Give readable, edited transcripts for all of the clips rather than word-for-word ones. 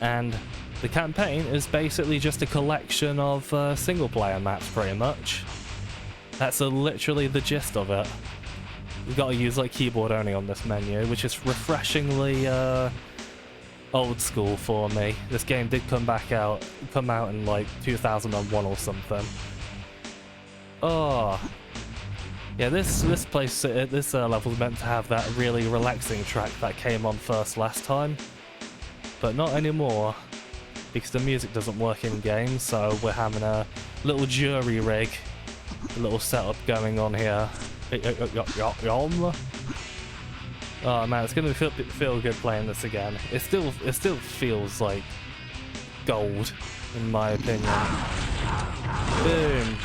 And the campaign is basically just a collection of single-player maps, pretty much. That's literally the gist of it. You've got to use like keyboard only on this menu, which is refreshingly old school for me. This game did come out in like 2001 or something. Oh, yeah. This level's meant to have that really relaxing track that came on first last time, but not anymore because the music doesn't work in game. So we're having a little jury rig, a little setup going on here. Oh man, it's gonna feel good playing this again. It still feels like gold, in my opinion. Boom.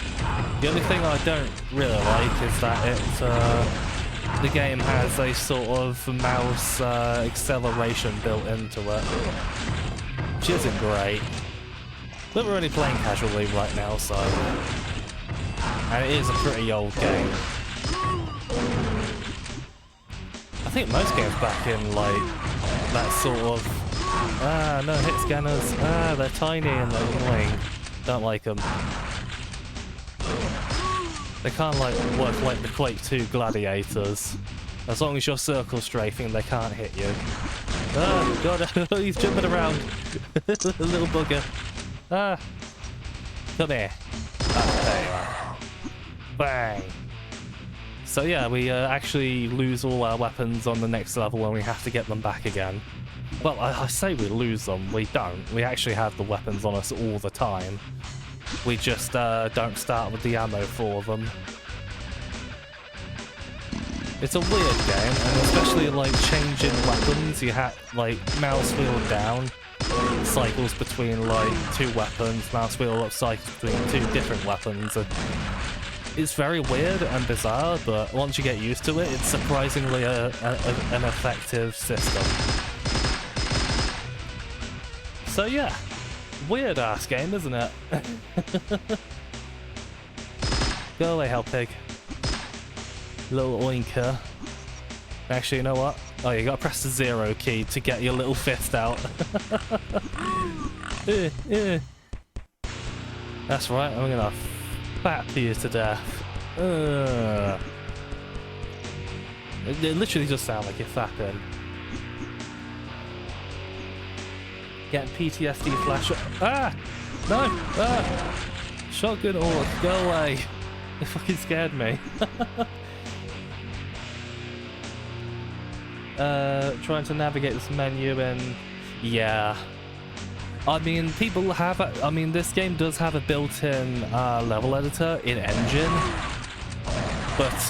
The only thing I don't really like is that the game has a sort of mouse acceleration built into it, which isn't great. But we're only playing casually right now, so, and it is a pretty old game. I think most games back in like that sort of no hit scanners, they're tiny and they're annoying. Don't like them. They can't like work like the Quake 2 gladiators. As long as you're circle strafing, they can't hit you. Oh god, he's jumping around. Little bugger. Come here. There you are. Bang. So yeah, we actually lose all our weapons on the next level and we have to get them back again. Well, I say we lose them, we don't. We actually have the weapons on us all the time. We just don't start with the ammo for them. It's a weird game, and especially like changing weapons, you have like mouse wheel down, cycles between like two weapons, mouse wheel up cycles between two different weapons. It's very weird and bizarre, but once you get used to it, it's surprisingly an effective system. So yeah, weird ass game, isn't it? Go away, hell pig. Little oinker. Actually, you know what? Oh, you gotta press the 0 key to get your little fist out. That's right, I'm gonna fap you to death. It literally just sounds like you're fapping. Get PTSD flash. Ah! No! Ah! Shotgun orc, go away. It fucking scared me. Trying to navigate this menu and yeah. I mean, people have. I mean, this game does have a built-in level editor in engine, but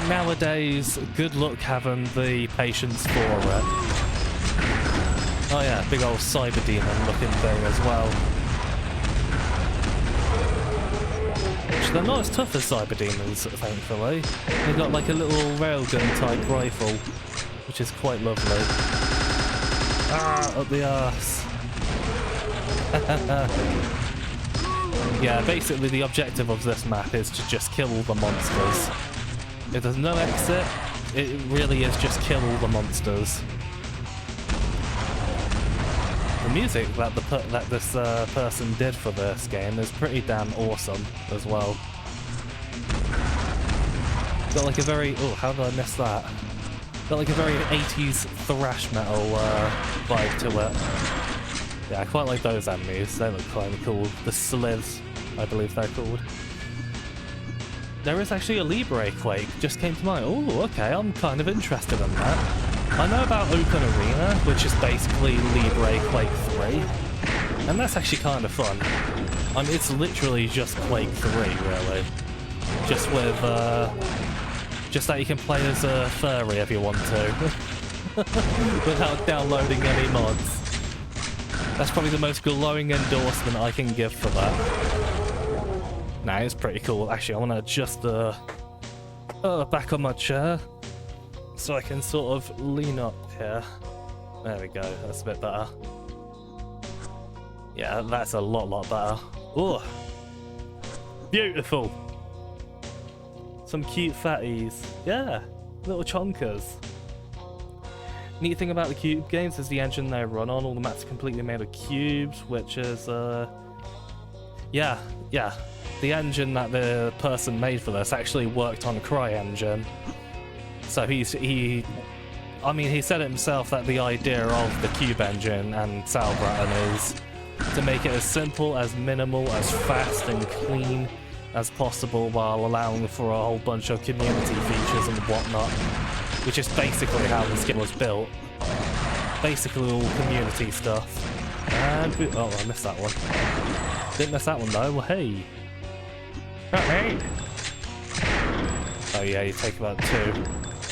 nowadays, good luck having the patience for it. Oh yeah, big old cyber demon looking thing as well. Which they're not as tough as cyber demons, thankfully. They've got like a little railgun type rifle, which is quite lovely. Ah, up the arse. Yeah, basically the objective of this map is to just kill all the monsters. If there's no exit, it really is just kill all the monsters. The music that this person did for this game is pretty damn awesome as well. Got like a very... oh, how did I miss that? Got like a very 80s thrash metal vibe to it. Yeah, I quite like those enemies. They look kind of cool. The Sliths, I believe they're called. There is actually a Libre Quake, just came to mind. Oh, okay, I'm kind of interested in that. I know about Open Arena, which is basically Libre Quake 3, and that's actually kind of fun. I mean, it's literally just Quake 3, really. Just with, just that you can play as a furry if you want to, without downloading any mods. That's probably the most glowing endorsement I can give for that. Nah, it's pretty cool. Actually, I want to adjust the back on my chair so I can sort of lean up here. There we go. That's a bit better. Yeah, that's a lot better. Oh, beautiful. Some cute fatties. Yeah, little chonkers. Neat thing about the Cube games is the engine they run on. All the maps are completely made of cubes, which is, yeah. The engine that the person made for this actually worked on CryEngine. So he said it himself that the idea of the Cube engine and Sauerbraten is to make it as simple, as minimal, as fast and clean as possible while allowing for a whole bunch of community features and whatnot, which is basically how this game was built. Basically all community stuff. And oh, I missed that one. Didn't miss that one though. Well, hey. Hey. Oh yeah, you take about 2.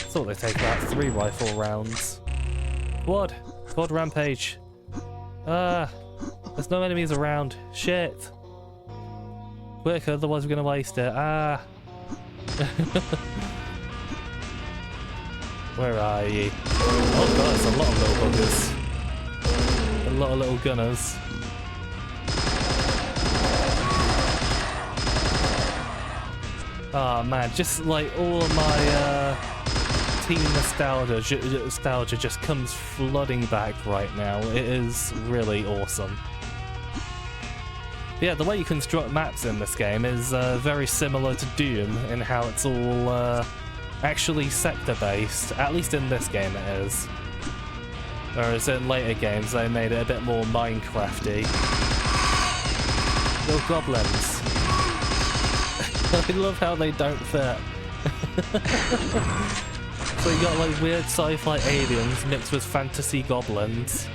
Thought they take about 3 rifle rounds. Quad rampage. There's no enemies around. Shit. Quick, otherwise we're gonna waste it. Where are ye? Oh god, there's a lot of little buggers. A lot of little gunners. Oh man, just like all of my teen nostalgia just comes flooding back right now. It is really awesome. Yeah, the way you construct maps in this game is very similar to Doom in how it's all actually sector-based. At least in this game it is. Whereas in later games they made it a bit more Minecrafty. Little goblins. I love how they don't fit. So you got like weird sci-fi aliens mixed with fantasy goblins.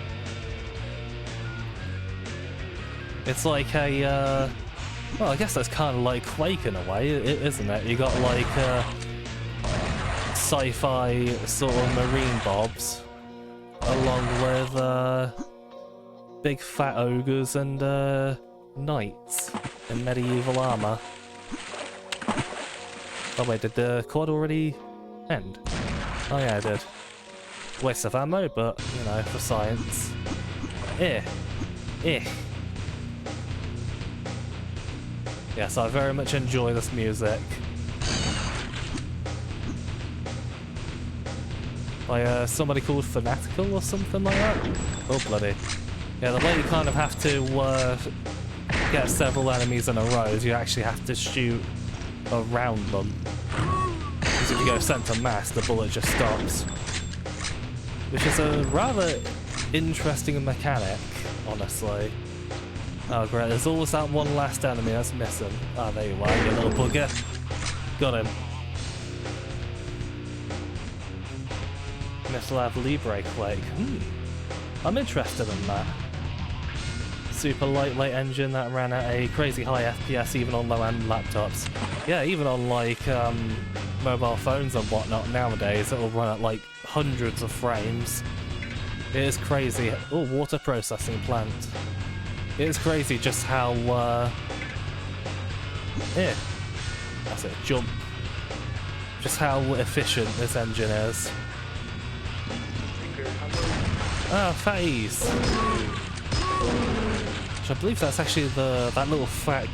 It's like a, well, I guess that's kind of like Quake in a way, isn't it? You got like sci-fi sort of marine bobs, along with big fat ogres and knights in medieval armor. Oh wait, did the quad already end? Oh yeah, it did. Waste of ammo, but, you know, for science. Yeah, so I very much enjoy this music. By somebody called Fanatical or something like that? Oh bloody. Yeah, the way you kind of have to get several enemies in a row is you actually have to shoot around them. Because if you go center mass, the bullet just stops. Which is a rather interesting mechanic, honestly. Oh great, there's always that one last enemy that's missing. Oh, there you are, you little bugger. Got him. Missile Lab Libre Quake. I'm interested in that. Super lightweight engine that ran at a crazy high FPS even on low-end laptops. Yeah, even on like mobile phones and whatnot nowadays, it'll run at like hundreds of frames. It is crazy. Oh, water processing plant. It is crazy just how yeah, that's it, jump. Just how efficient this engine is. Ah, phase. Which I believe that's actually that little fat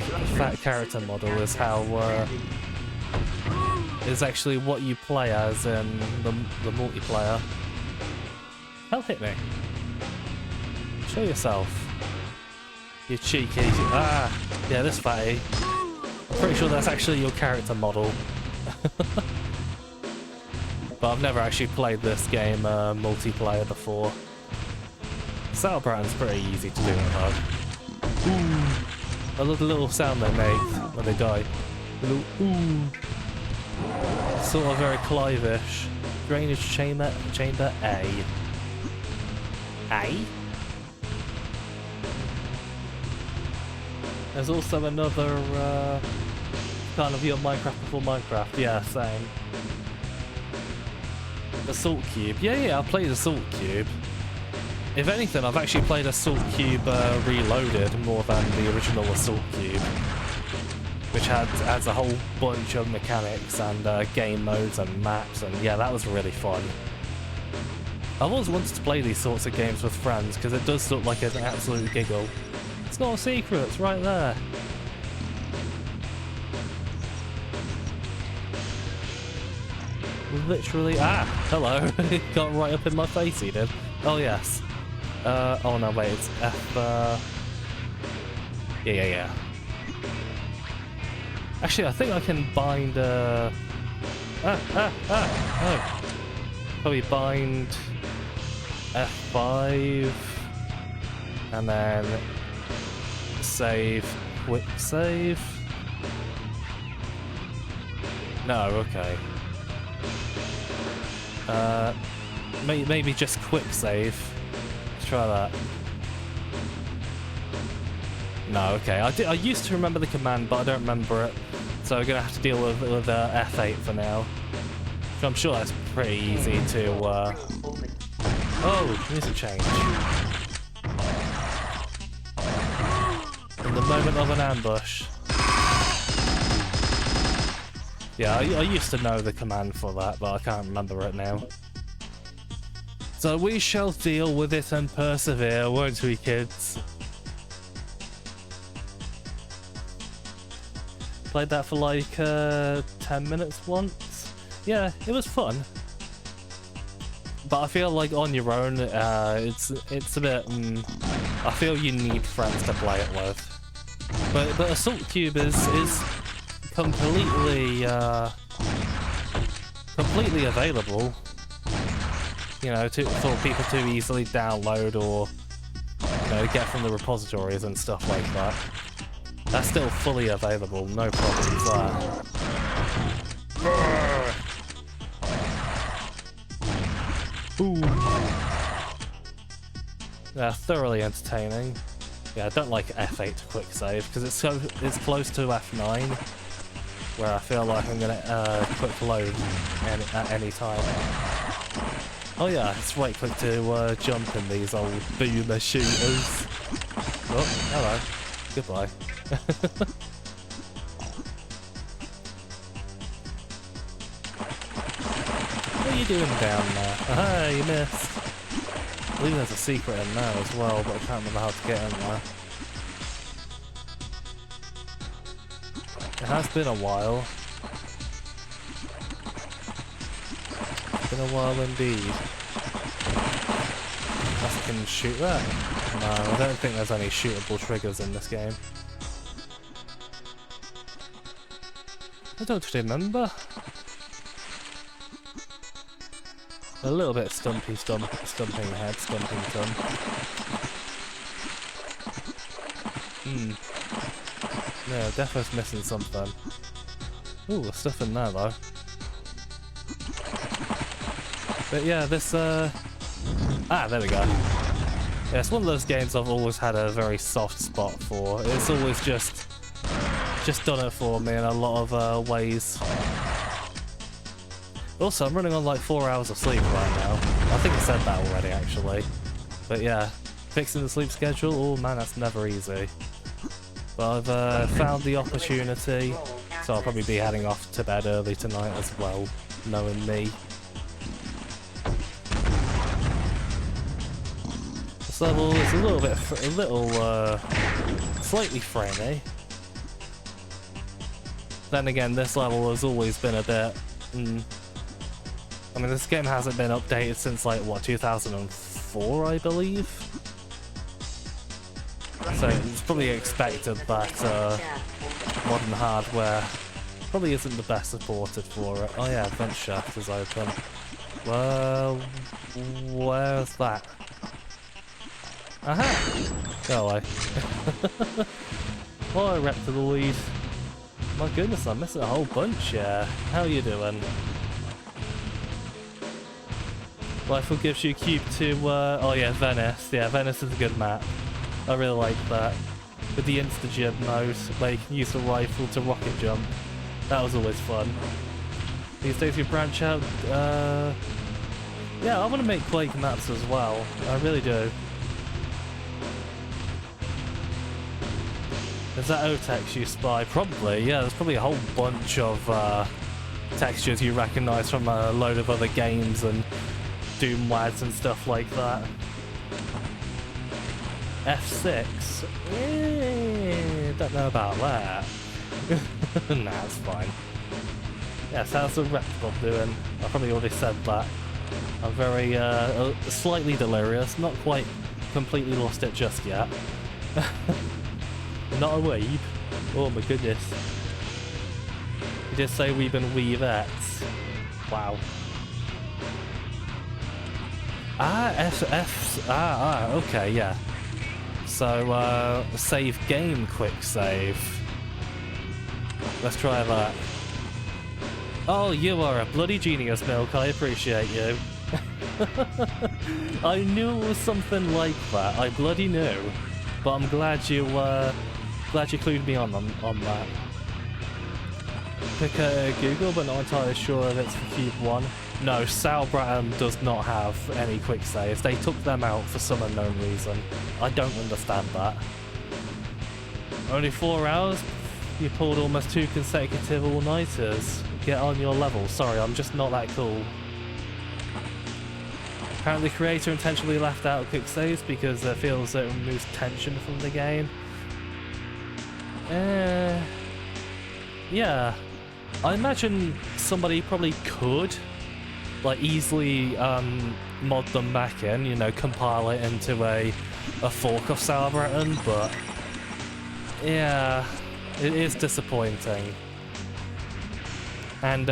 character model is how is actually what you play as in the multiplayer. Hell, hit me. Show yourself. You cheeky. Ah, yeah, this fatty. I'm pretty sure that's actually your character model. But I've never actually played this game multiplayer before. Sauerbraten's pretty easy to do in hard. Ooh. I love the little sound they make when they die. The little ooh. Sort of very Clive-ish. Drainage chamber A. A? There's also another kind of your Minecraft before Minecraft. Yeah, same. Assault Cube. Yeah, I've played Assault Cube. If anything, I've actually played Assault Cube Reloaded more than the original Assault Cube, which adds a whole bunch of mechanics and game modes and maps, and yeah, that was really fun. I've always wanted to play these sorts of games with friends because it does look like an absolute giggle. It's not a secret, it's right there. literally... Ah! Hello! It got right up in my face, he did. Oh, yes. Oh no, wait, it's F... Yeah. Actually, I think I can bind... Oh. Probably bind... F5... And then... Save... Quick save... No, okay. Maybe just quick save. Let's try that. No, okay. I used to remember the command, but I don't remember it. So I'm gonna have to deal with F8 for now. I'm sure that's pretty easy to... Oh, music change. In the moment of an ambush. Yeah, I used to know the command for that, but I can't remember it now. So we shall deal with it and persevere, won't we, kids? Played that for like 10 minutes once. Yeah, it was fun. But I feel like on your own, it's a bit... I feel you need friends to play it with. But Assault Cube is completely available, you know, for people to easily download or, you know, get from the repositories and stuff like that. That's still fully available, no problems there. Ooh. Yeah, thoroughly entertaining. Yeah, I don't like F8 to quick save because it's close to F9. Where I feel like I'm gonna quick load at any time. Oh yeah, it's right click to jump in these old boomer shooters. Oh, hello. Goodbye. What are you doing down there? Aha, you missed. I believe there's a secret in there as well, but I can't remember how to get in there. It has been a while. It's been a while indeed. Unless I can shoot that. No, I don't think there's any shootable triggers in this game. I don't remember. A little bit stumping head, stumping thumb. Yeah, definitely missing something. Ooh, there's stuff in there though. But yeah, this there we go. Yeah, it's one of those games I've always had a very soft spot for. It's always just done it for me in a lot of ways. Also, I'm running on like 4 hours of sleep right now. I think I said that already actually. But yeah, fixing the sleep schedule, oh man, that's never easy. But I've found the opportunity, so I'll probably be heading off to bed early tonight as well, knowing me. This level is slightly framey. Then again, this level has always been a bit... I mean, this game hasn't been updated since like, what, 2004, I believe? So it's probably expected that modern hardware probably isn't the best supported for it. Oh yeah, vent shaft is open. Well, where's that? Aha! Go away. Oh, Reptiloid. My goodness, I'm missing a whole bunch here. How are you doing? Life gives you cube to, oh yeah, Venice. Yeah, Venice is a good map. I really like that. With the insta-jib mode, where you can use the rifle to rocket jump. That was always fun. These days you branch out, yeah, I want to make Quake maps as well. I really do. Is that O-Tex you spy? Probably, yeah, there's probably a whole bunch of textures you recognise from a load of other games and Doom wads and stuff like that. F6? Don't know about that. Nah, it's fine. Yes, how's the Reptile doing? I probably already said that. I'm very, slightly delirious, not quite completely lost it just yet. Not a weeb? Oh my goodness. You did say we've been weevettes. Wow. Okay, yeah. So, save game, quick save. Let's try that. Oh, you are a bloody genius, Milk, I appreciate you. I knew it was something like that, I bloody knew. But I'm glad you clued me on that. Pick Google, but not entirely sure if it's for Cube 1. No, Sauerbraten does not have any quick saves. They took them out for some unknown reason. I don't understand that. Only 4 hours? You pulled almost 2 consecutive all-nighters. Get on your level. Sorry, I'm just not that cool. Apparently the creator intentionally left out quick saves because it feels it removes tension from the game. Yeah. I imagine somebody probably could like easily mod them back in, you know, compile it into a fork of Sauerbraten, but yeah, it is disappointing. And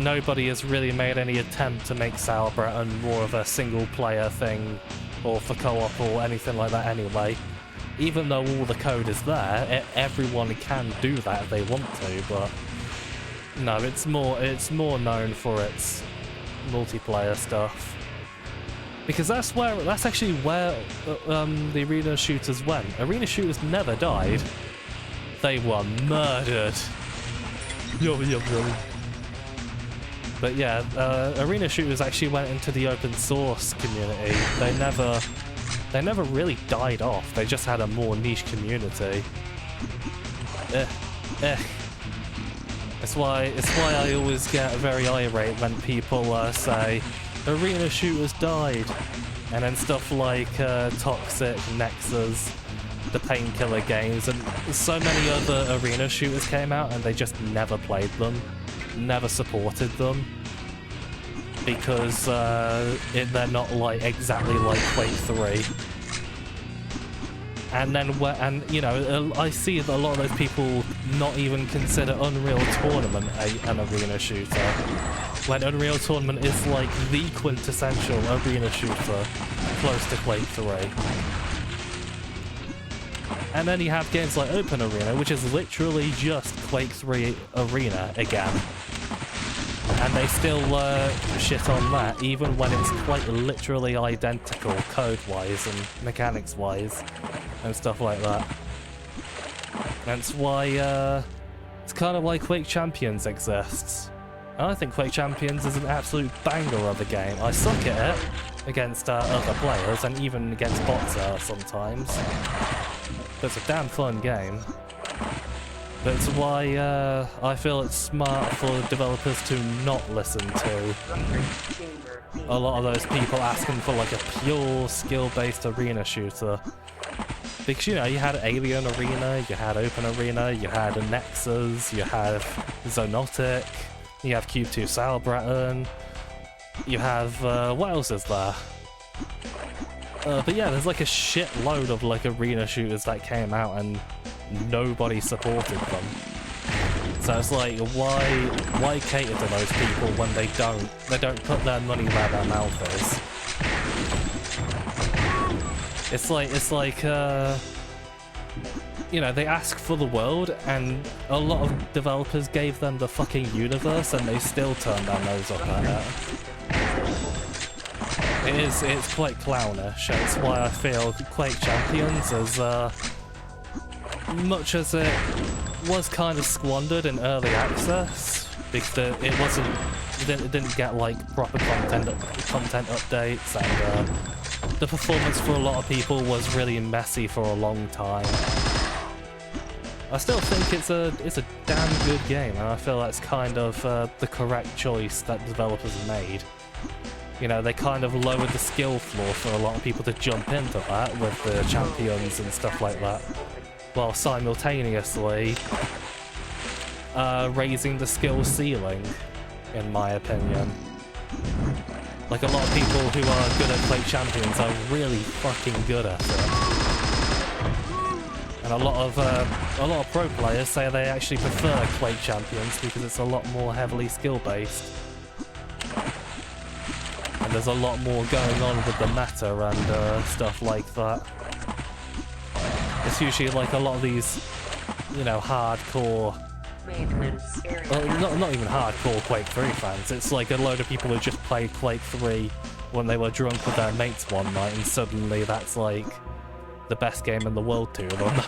nobody has really made any attempt to make Sauerbraten more of a single player thing or for co-op or anything like that anyway. Even though all the code is there, everyone can do that if they want to, but no, it's more known for its multiplayer stuff. Because that's actually where the arena shooters went. Arena shooters never died. They were murdered. Yum, yum, yum. But yeah, arena shooters actually went into the open source community. They never really died off. They just had a more niche community. It's why I always get very irate when people say arena shooters died, and then stuff like Toxic, Nexus, the Painkiller games, and so many other arena shooters came out, and they just never played them, never supported them, because they're not like exactly like Quake 3. And then, you know, I see that a lot of those people not even consider Unreal Tournament an arena shooter, when Unreal Tournament is like the quintessential arena shooter, close to Quake 3. And then you have games like Open Arena, which is literally just Quake 3 Arena again. And they still shit on that, even when it's quite literally identical code-wise and mechanics-wise and stuff like that. That's why it's kind of like Quake Champions exists. And I think Quake Champions is an absolute banger of a game. I suck at it against other players and even against bots sometimes. But it's a damn fun game. That's why I feel it's smart for developers to not listen to a lot of those people asking for like a pure skill-based arena shooter. Because, you know, you had Alien Arena, you had Open Arena, you had Nexus, you have Zonotic, you have Cube 2 Sauerbraten, you have, what else is there? But yeah, there's like a shitload of like arena shooters that came out and nobody supported them. So it's like, why cater to those people when they don't put their money where their mouth is? It's like you know, they ask for the world, and a lot of developers gave them the fucking universe, and they still turned their nose up at it. It's quite clownish. It's why I feel Quake Champions, as much as it was kind of squandered in early access, because it didn't get like proper content updates, and the performance for a lot of people was really messy for a long time. I still think it's a damn good game, and I feel that's kind of the correct choice that developers made. You know, they kind of lowered the skill floor for a lot of people to jump into that with the champions and stuff like that, while simultaneously raising the skill ceiling. in my opinion. Like, a lot of people who are good at Quake Champions are really fucking good at it. And a lot of pro players say they actually prefer Quake Champions because it's a lot more heavily skill-based. And there's a lot more going on with the meta and stuff like that. It's usually like a lot of these, you know, hardcore... Well, not even hardcore Quake 3 fans. It's like a load of people who just played Quake 3 when they were drunk with their mates one night, and suddenly that's like the best game in the world to them.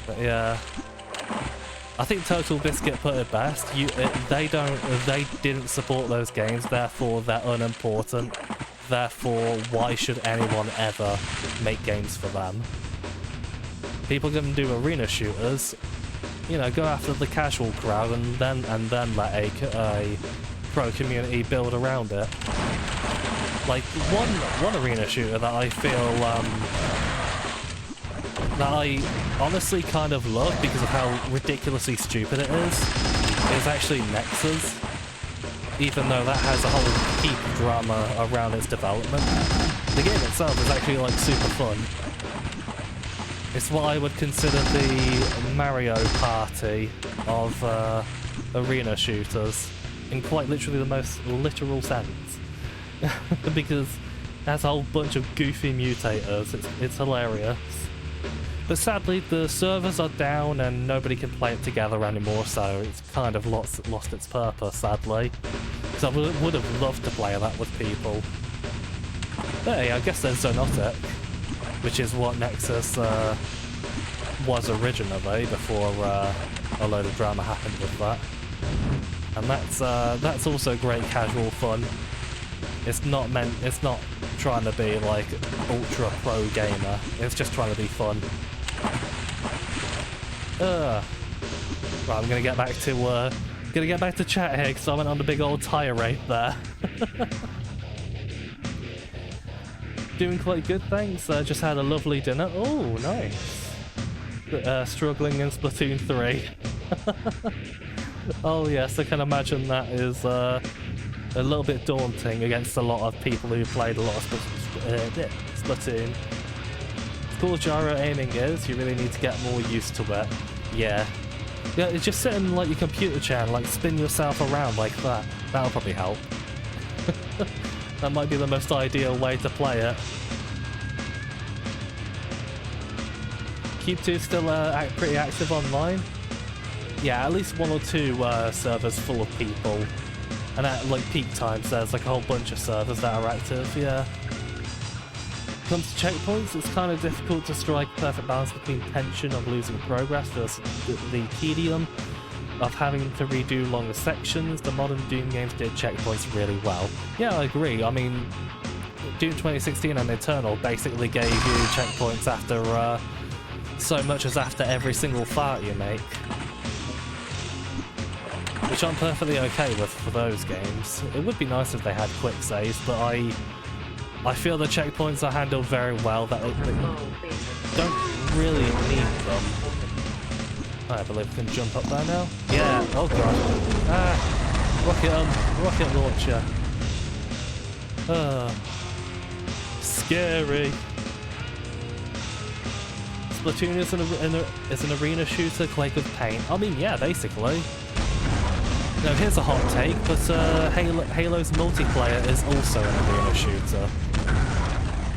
But yeah, I think Total Biscuit put it best. They didn't support those games, therefore they're unimportant. Therefore, why should anyone ever make games for them? People can do arena shooters, you know, go after the casual crowd and then let a pro community build around it. Like one arena shooter that I feel that I honestly kind of love because of how ridiculously stupid it is actually Nexus. Even though that has a whole heap of drama around its development, the game itself is actually like super fun. It's what I would consider the Mario Party of arena shooters, in quite literally the most literal sense. Because it has a whole bunch of goofy mutators, it's hilarious. But sadly the servers are down and nobody can play it together anymore, so it's kind of lost its purpose, sadly. Because I would have loved to play that with people. But hey, I guess there's Zonotic, which is what Nexus was originally before a load of drama happened with that. And that's also great casual fun. It's not trying to be like ultra pro gamer. It's just trying to be fun. Right, I'm gonna get back to chat here because I went on a big old tirade there. Doing quite good, thanks. Just had a lovely dinner. Oh, nice. Struggling in Splatoon 3. Oh yes, I can imagine that is a little bit daunting against a lot of people who played a lot of Splatoon. As cool as gyro aiming is, you really need to get more used to it. Yeah. Yeah, just sit in like your computer chair and like spin yourself around like that. That'll probably help. That might be the most ideal way to play it. Cube 2 is still pretty active online. Yeah, at least 1 or 2 servers full of people. And at like peak times there's like a whole bunch of servers that are active, yeah. When it comes to checkpoints, it's kind of difficult to strike a perfect balance between tension of losing progress versus the tedium of having to redo longer sections. The modern Doom games did checkpoints really well. Yeah, I agree. I mean, Doom 2016 and Eternal basically gave you checkpoints after so much as after every single fart you make. Which I'm perfectly okay with for those games. It would be nice if they had quick saves, but I feel the checkpoints are handled very well, that they don't really need them. I believe we can jump up there now. Yeah, oh god. Ah, rocket launcher. Scary. Splatoon is an arena shooter, Quake with paint. I mean, yeah, basically. Now, here's a hot take, but Halo's multiplayer is also an arena shooter.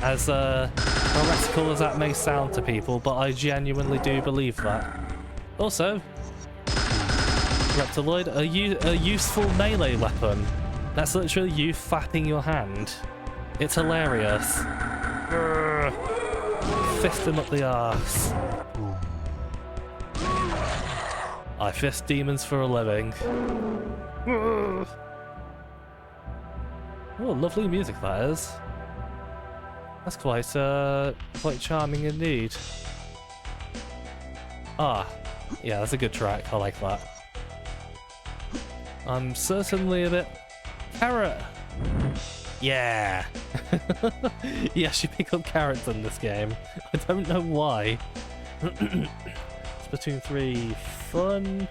As heretical as that may sound to people, but I genuinely do believe that. Also, Reptiloid, a useful melee weapon. That's literally you fapping your hand. It's hilarious. Fist him up the arse. I fist demons for a living. Oh, lovely music that is. That's quite charming indeed. Ah, yeah, that's a good track. I like that. I'm certainly a bit... Carrot! Yeah! Yes, you pick up carrots in this game. I don't know why. Splatoon 3 fun.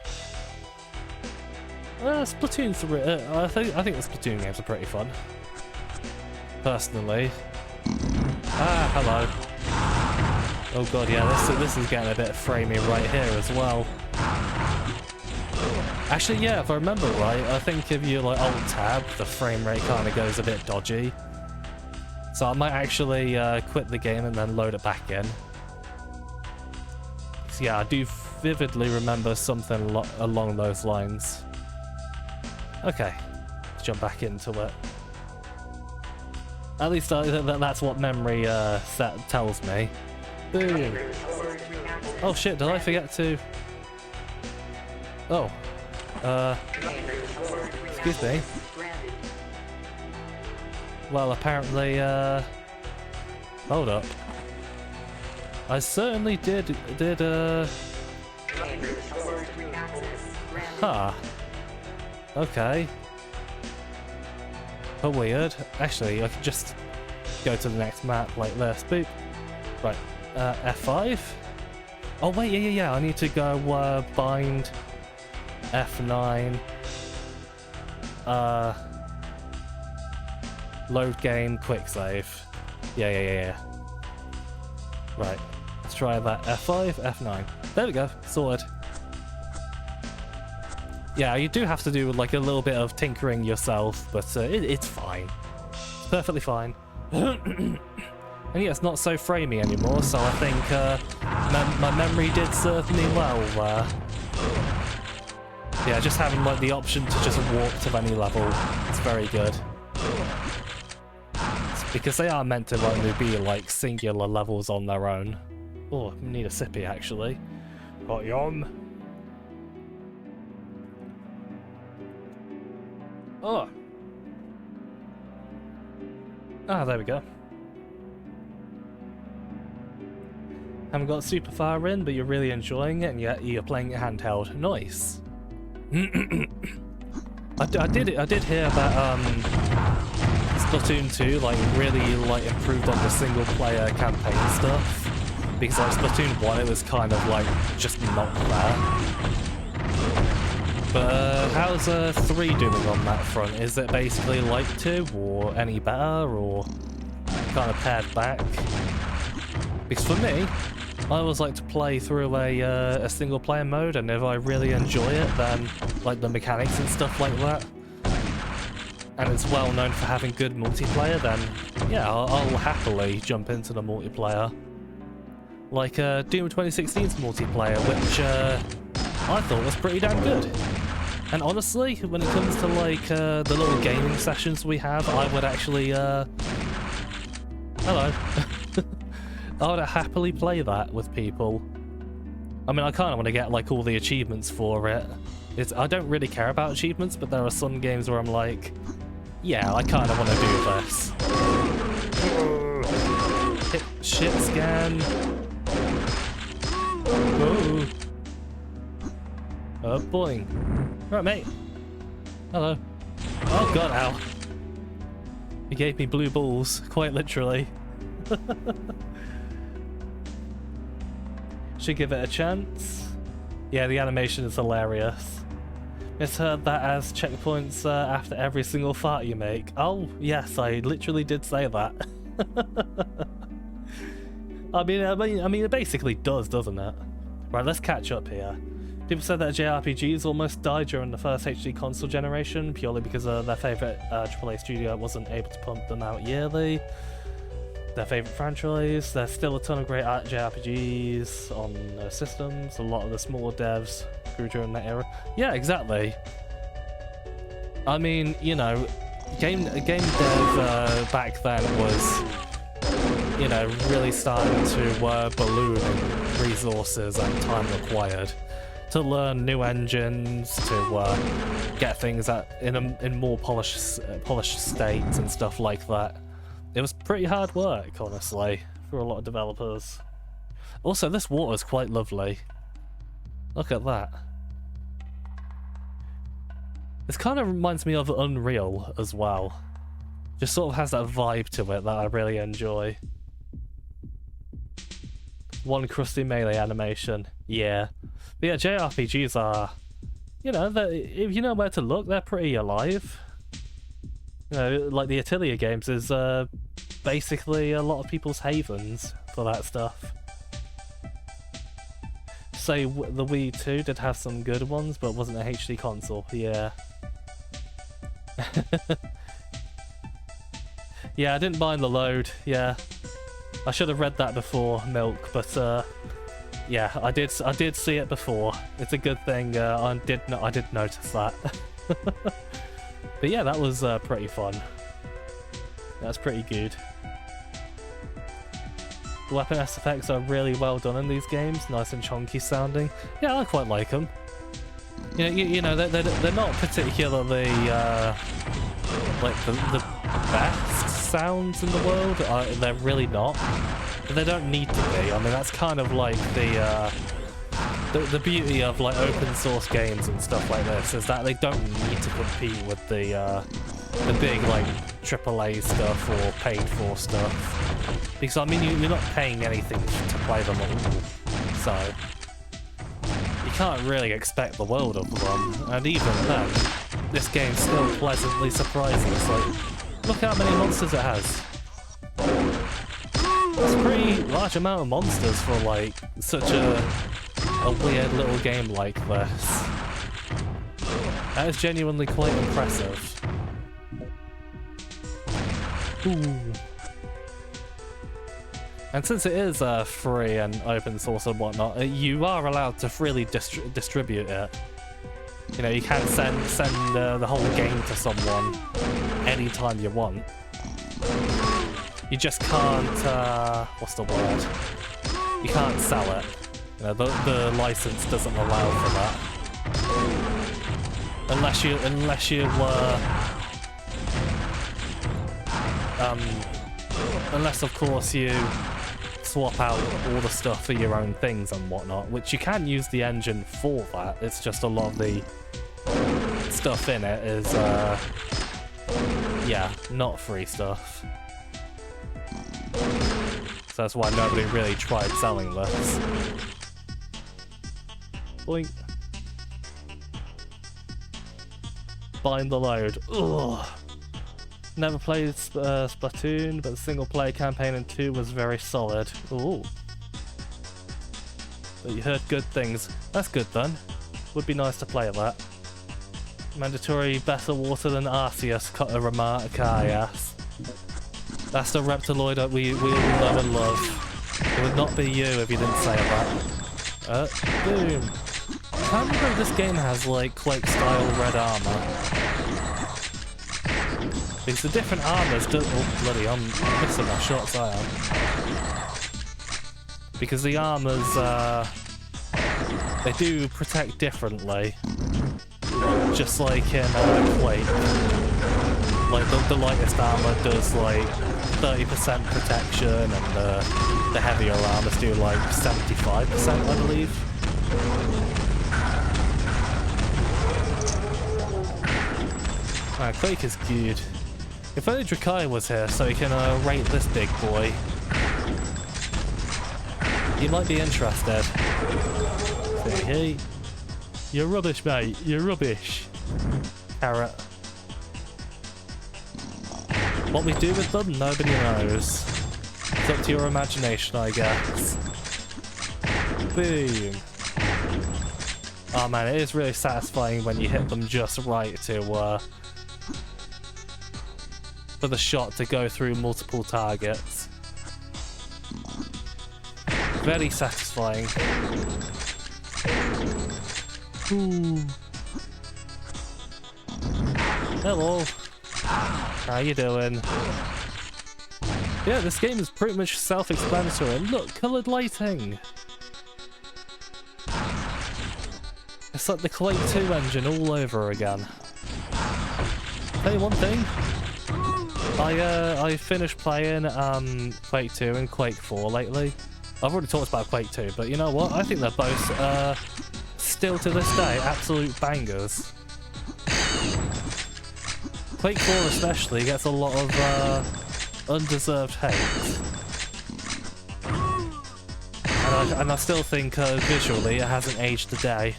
Splatoon 3. I think the Splatoon games are pretty fun. Personally. Ah, hello. Oh god, yeah, this is getting a bit framey right here as well. Actually, yeah, if I remember right, I think if you like alt tab, the frame rate kind of goes a bit dodgy. So I might actually quit the game and then load it back in. So yeah, I do vividly remember something along those lines. Okay, let's jump back into it. At least that's what memory set tells me. Boom. Oh shit, did I forget to... Oh. Excuse me. Well, apparently, hold up. I certainly did, Huh. Okay. Oh, weird. Actually, I could just go to the next map like this. Boop. Right. F5? Oh, wait, yeah. I need to go, bind F9. Load game, quick save. Yeah. Right. Let's try that. F5, F9. There we go. Sorted. Yeah, you do have to do like a little bit of tinkering yourself, but it's fine. It's perfectly fine. And yeah, it's not so framey anymore, so I think my memory did serve me well there. Yeah, just having like the option to just warp to any level, it's very good. It's because they are meant to like be like singular levels on their own. Oh, I need a sippy actually. Got yum. Oh. Ah, there we go. Haven't got super far in, but you're really enjoying it, and yet you're playing it handheld. Nice. I did hear that Splatoon 2 like really like improved on the single player campaign stuff, because like Splatoon 1 it was kind of like just not there. But how's 3 doing on that front? Is it basically like 2, or any better, or kind of pared back? Because for me, I always like to play through a single player mode, and if I really enjoy it, then like the mechanics and stuff like that, and it's well known for having good multiplayer, then yeah, I'll happily jump into the multiplayer. Like Doom 2016's multiplayer, which I thought was pretty damn good. And honestly, when it comes to like the little gaming sessions we have, I would actually hello. I would happily play that with people. I mean, I kind of want to get like all the achievements for it. I don't really care about achievements, but there are some games where I'm like, yeah, I kind of want to do this. Hit shit scan. Oh. Boing. Right, mate. Hello. Oh god, ow. He gave me blue balls, quite literally. Should give it a chance. Yeah, the animation is hilarious. Misheard that as checkpoints after every single fart you make. Oh, yes, I literally did say that. I mean, it basically does, doesn't it? Right, let's catch up here. People said that JRPGs almost died during the first HD console generation, purely because their favourite AAA studio wasn't able to pump them out yearly. Their favourite franchise. There's still a ton of great JRPGs on systems. A lot of the smaller devs grew during that era. Yeah, exactly. I mean, you know, game dev back then was, you know, really starting to balloon in resources and time required to learn new engines, to get things in more polished states and stuff like that. It was pretty hard work, honestly, for a lot of developers. Also, this water is quite lovely. Look at that. This kind of reminds me of Unreal as well. Just sort of has that vibe to it that I really enjoy. One crusty melee animation. Yeah. But yeah, JRPGs are you know, if you know where to look, they're pretty alive. You know, like the Atelier games is basically a lot of people's havens for that stuff. Say the Wii 2 did have some good ones, but wasn't a HD console. Yeah. Yeah, I didn't mind the load. Yeah, I should have read that before Milk, but yeah, I did see it before. It's a good thing. I did notice that. But yeah, that was pretty fun. That's pretty good. The weapon effects are really well done in these games, nice and chunky sounding. Yeah, I quite like them. You know, they're not particularly like the best sounds in the world. They're really not, but they don't need to be. I mean, that's kind of like the beauty of like open source games and stuff like this, is that they don't need to compete with the big like AAA stuff or paid for stuff, because I mean you're not paying anything to play them all, so you can't really expect the world of them. And even then, this game still pleasantly surprises. Like, look how many monsters it has. It's a pretty large amount of monsters for like such a weird little game like this. That is genuinely quite impressive. Ooh. And since it is free and open source and whatnot, you are allowed to freely distribute it. You know, you can send the whole game to someone anytime you want. You just can't, what's the word? You can't sell it. You know, the license doesn't allow for that. Unless of course you swap out all the stuff for your own things and whatnot, which you can use the engine for that. It's just a lot of the stuff in it is, yeah, not free stuff. So that's why nobody really tried selling this. Boink. Bind the load. Ugh. Never played Splatoon, but the single-player campaign in 2 was very solid. Ooh. But you heard good things. That's good then. Would be nice to play that. Mandatory better water than Arceus, remark, yes. That's the Reptiloid that we all know and love. It would not be you if you didn't say that. Boom. I can't remember if this game has like Quake-style red armor. Because the different armors do— oh bloody, I'm missing my shots, I am. Because the armors, they do protect differently. Just like in Quake. Like the lightest armor does like 30% protection, and the heavier armors do like 75%, I believe. Quake is good. If only Drakai was here so he can rate this big boy. He might be interested. Say, hey, you're rubbish, mate. You're rubbish. Carrot. What we do with them, nobody knows. It's up to your imagination, I guess. Boom. Oh man, it is really satisfying when you hit them just right to for the shot to go through multiple targets. Very satisfying. Ooh. Hello. How you doing? Yeah, this game is pretty much self-explanatory. Look, coloured lighting. It's like the Quake 2 engine all over again. Tell you one thing. I finished playing Quake 2 and Quake 4 lately. I've already talked about Quake 2, but you know what? I think they're both still to this day absolute bangers. Quake 4 especially gets a lot of undeserved hate. And I still think visually it hasn't aged a day.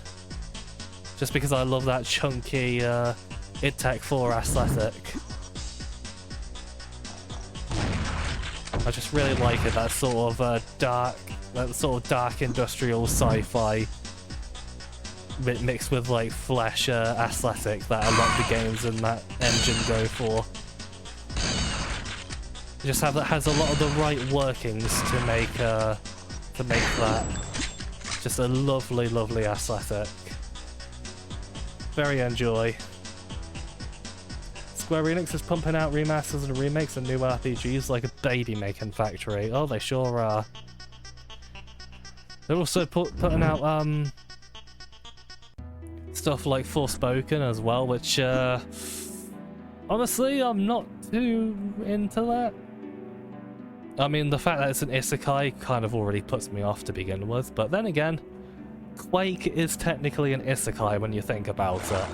just because I love that chunky id Tech 4 aesthetic. I just really like it, that sort of dark industrial sci-fi mixed with like flesh aesthetic that a lot of the games in that engine go for. It just has a lot of the right workings to make that just a lovely, lovely aesthetic. Very enjoy. Square Enix is pumping out remasters and remakes and new RPGs like a baby making factory. Oh, they sure are. They're also putting out stuff like Forspoken as well, which honestly I'm not too into that. I mean, the fact that it's an isekai kind of already puts me off to begin with, but then again, Quake is technically an isekai when you think about it.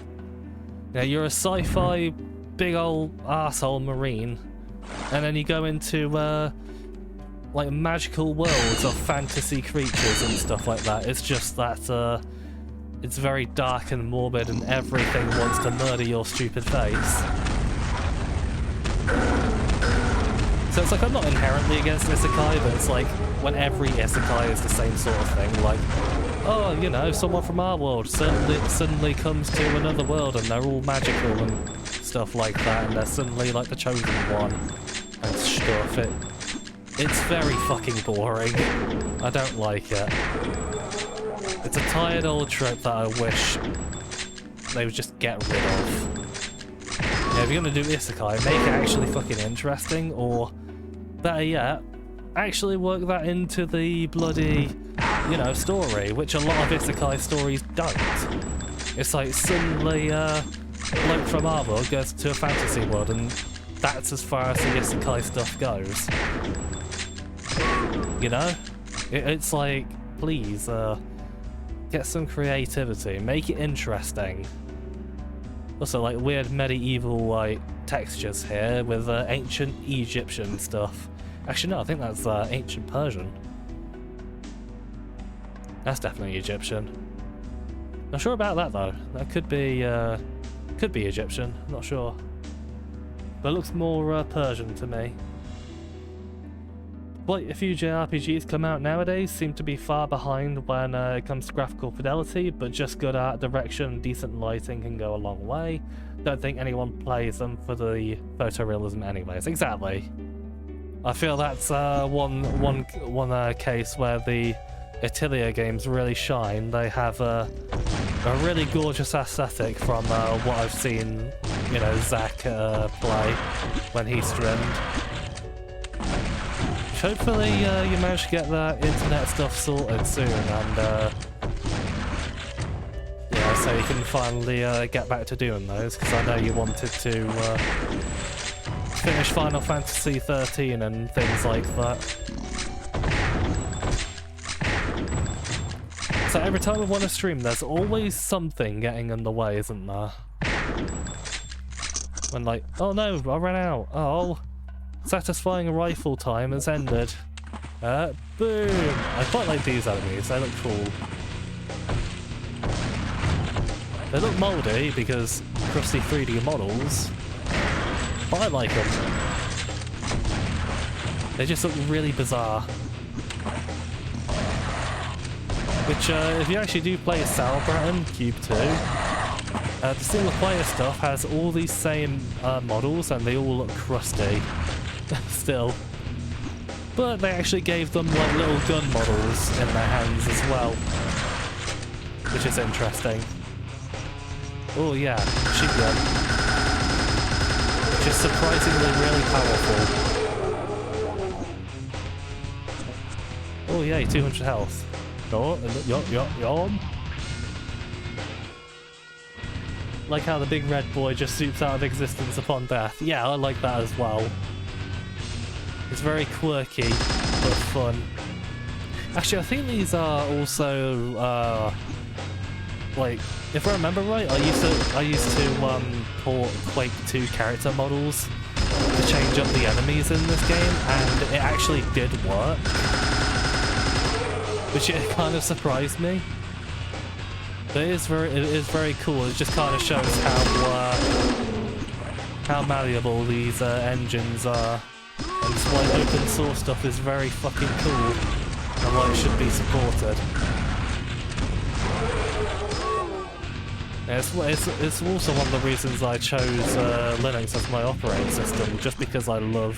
Now, you're a sci-fi big old arsehole marine, and then you go into like magical worlds of fantasy creatures and stuff like that. It's just that it's very dark and morbid and everything wants to murder your stupid face. So it's like, I'm not inherently against isekai, but it's like when every isekai is the same sort of thing, like, oh, you know, someone from our world suddenly comes to another world and they're all magical and stuff like that, and they're suddenly like the chosen one and stuff. It's very fucking boring. I don't like it. It's a tired old trope that I wish they would just get rid of. Yeah, if you're gonna do isekai, make it actually fucking interesting, or better yet, actually work that into the bloody, you know, story, which a lot of isekai stories don't. It's like suddenly a bloke from our world goes to a fantasy world, and that's as far as the isekai stuff goes. You know? It's like, please, get some creativity, make it interesting. Also, like, weird medieval, like, textures here with ancient Egyptian stuff. Actually, no, I think that's ancient Persian. That's definitely Egyptian. Not sure about that, though. That could be Egyptian, not sure. But it looks more Persian to me. Quite a few JRPGs come out nowadays seem to be far behind when it comes to graphical fidelity, but just good art direction and decent lighting can go a long way. Don't think anyone plays them for the photorealism anyways. Exactly. I feel that's one case where the Atelier games really shine. They have a really gorgeous aesthetic from what I've seen, you know, Zach play when he streamed. Hopefully you manage to get that internet stuff sorted soon, and yeah, so you can finally get back to doing those, because I know you wanted to finish Final Fantasy 13 and things like that. So every time I want to stream, there's always something getting in the way, isn't there? When like, oh no, I ran out. Oh, satisfying rifle time has ended. Boom! I quite like these enemies, they look cool. They look mouldy because crusty 3D models, but I like them. They just look really bizarre. Which, if you actually do play Sauerbraten Cube 2, the single player stuff has all these same models and they all look crusty. Still. But they actually gave them like little gun models in their hands as well, which is interesting. Oh yeah, machine gun. Which is surprisingly really powerful. Oh yay, 200 health. Like how the big red boy just swoops out of existence upon death. Yeah, I like that as well. It's very quirky, but fun. Actually, I think these are also, like, if I remember right, I used to port Quake 2 character models to change up the enemies in this game, and it actually did work. Which it kind of surprised me. But it is very cool. It just kind of shows how malleable these engines are. And that's why open source stuff is very fucking cool and why it should be supported. It's also one of the reasons I chose Linux as my operating system, just because I love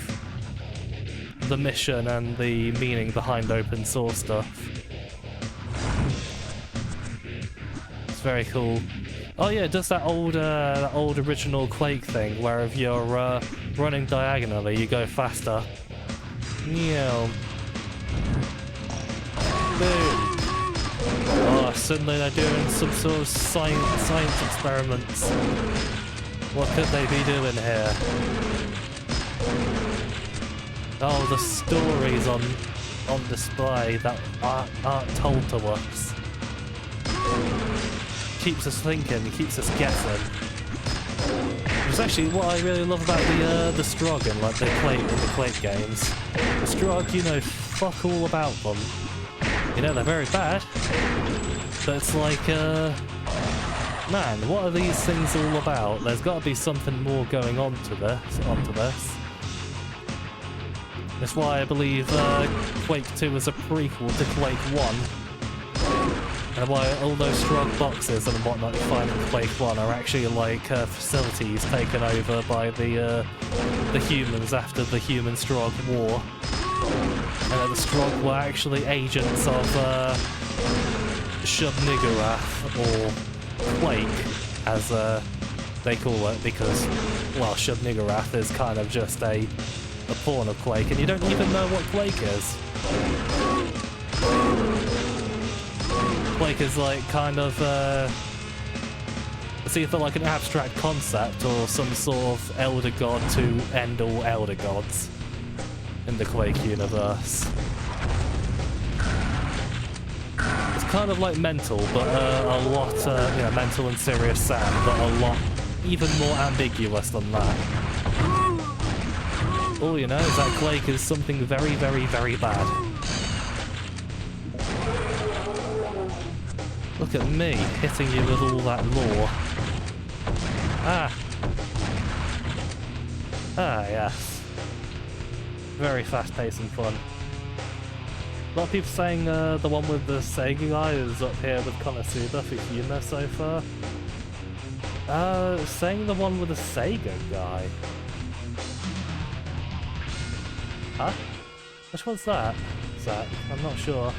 the mission and the meaning behind open source stuff. It's very cool. Oh yeah, it does that old original Quake thing, where if you're running diagonally, you go faster. Yeah. Boom. Oh, suddenly they're doing some sort of science experiments. What could they be doing here? Oh, the stories on display that aren't told to us. Keeps us thinking, keeps us guessing. It's actually what I really love about the Strog in like the Quake games. The Strog, you know, fuck all about them. You know, they're very bad, but it's like, man, what are these things all about? There's got to be something more going on to this. That's why I believe Quake 2 is a prequel to Quake 1. And why all those Strog boxes and whatnot you find in Quake 1 are actually like facilities taken over by the humans after the human-Strog war. And the Strog were actually agents of Shub-Niggurath, or Quake, as they call it, because, well, Shub-Niggurath is kind of just a pawn of Quake, and you don't even know what Quake is. Quake is like kind of, it's either like an abstract concept or some sort of elder god to end all elder gods in the Quake universe. It's kind of like Mental, but a lot, you know, Mental and Serious Sam, but a lot even more ambiguous than that. All you know is that Quake is something very, very, very bad. Look at me, hitting you with all that lore. Ah, yes. Very fast-paced and fun. A lot of people saying the one with the Sega guy is up here with Konosuba for humour so far. Saying the one with the Sega guy. Huh? Which one's that? Zach? I'm not sure.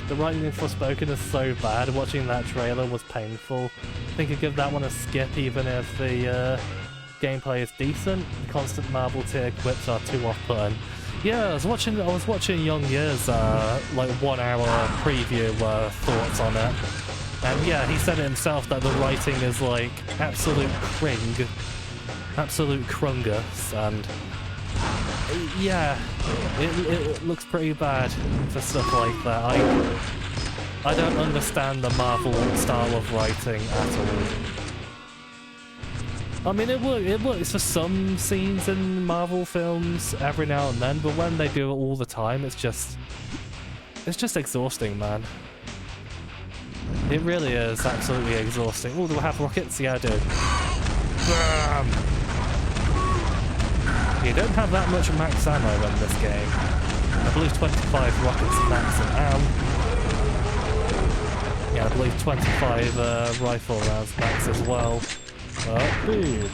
The writing in Forspoken is so bad, watching that trailer was painful. I think I'd give that one a skip even if the gameplay is decent. The constant Marvel tier quips are too off-putting. Yeah, I was watching Young Year's like 1 hour preview thoughts on it. And yeah, he said it himself that the writing is like absolute crungus, and yeah, it looks pretty bad for stuff like that. I don't understand the Marvel style of writing at all. I mean, it works for some scenes in Marvel films every now and then, but when they do it all the time, it's just exhausting, man. It really is absolutely exhausting. Oh, do I have rockets? Yeah, I do. Bam! You don't have that much max ammo in this game. I believe 25 rockets max and yeah, I believe 25 rifle rounds max as well. Boom.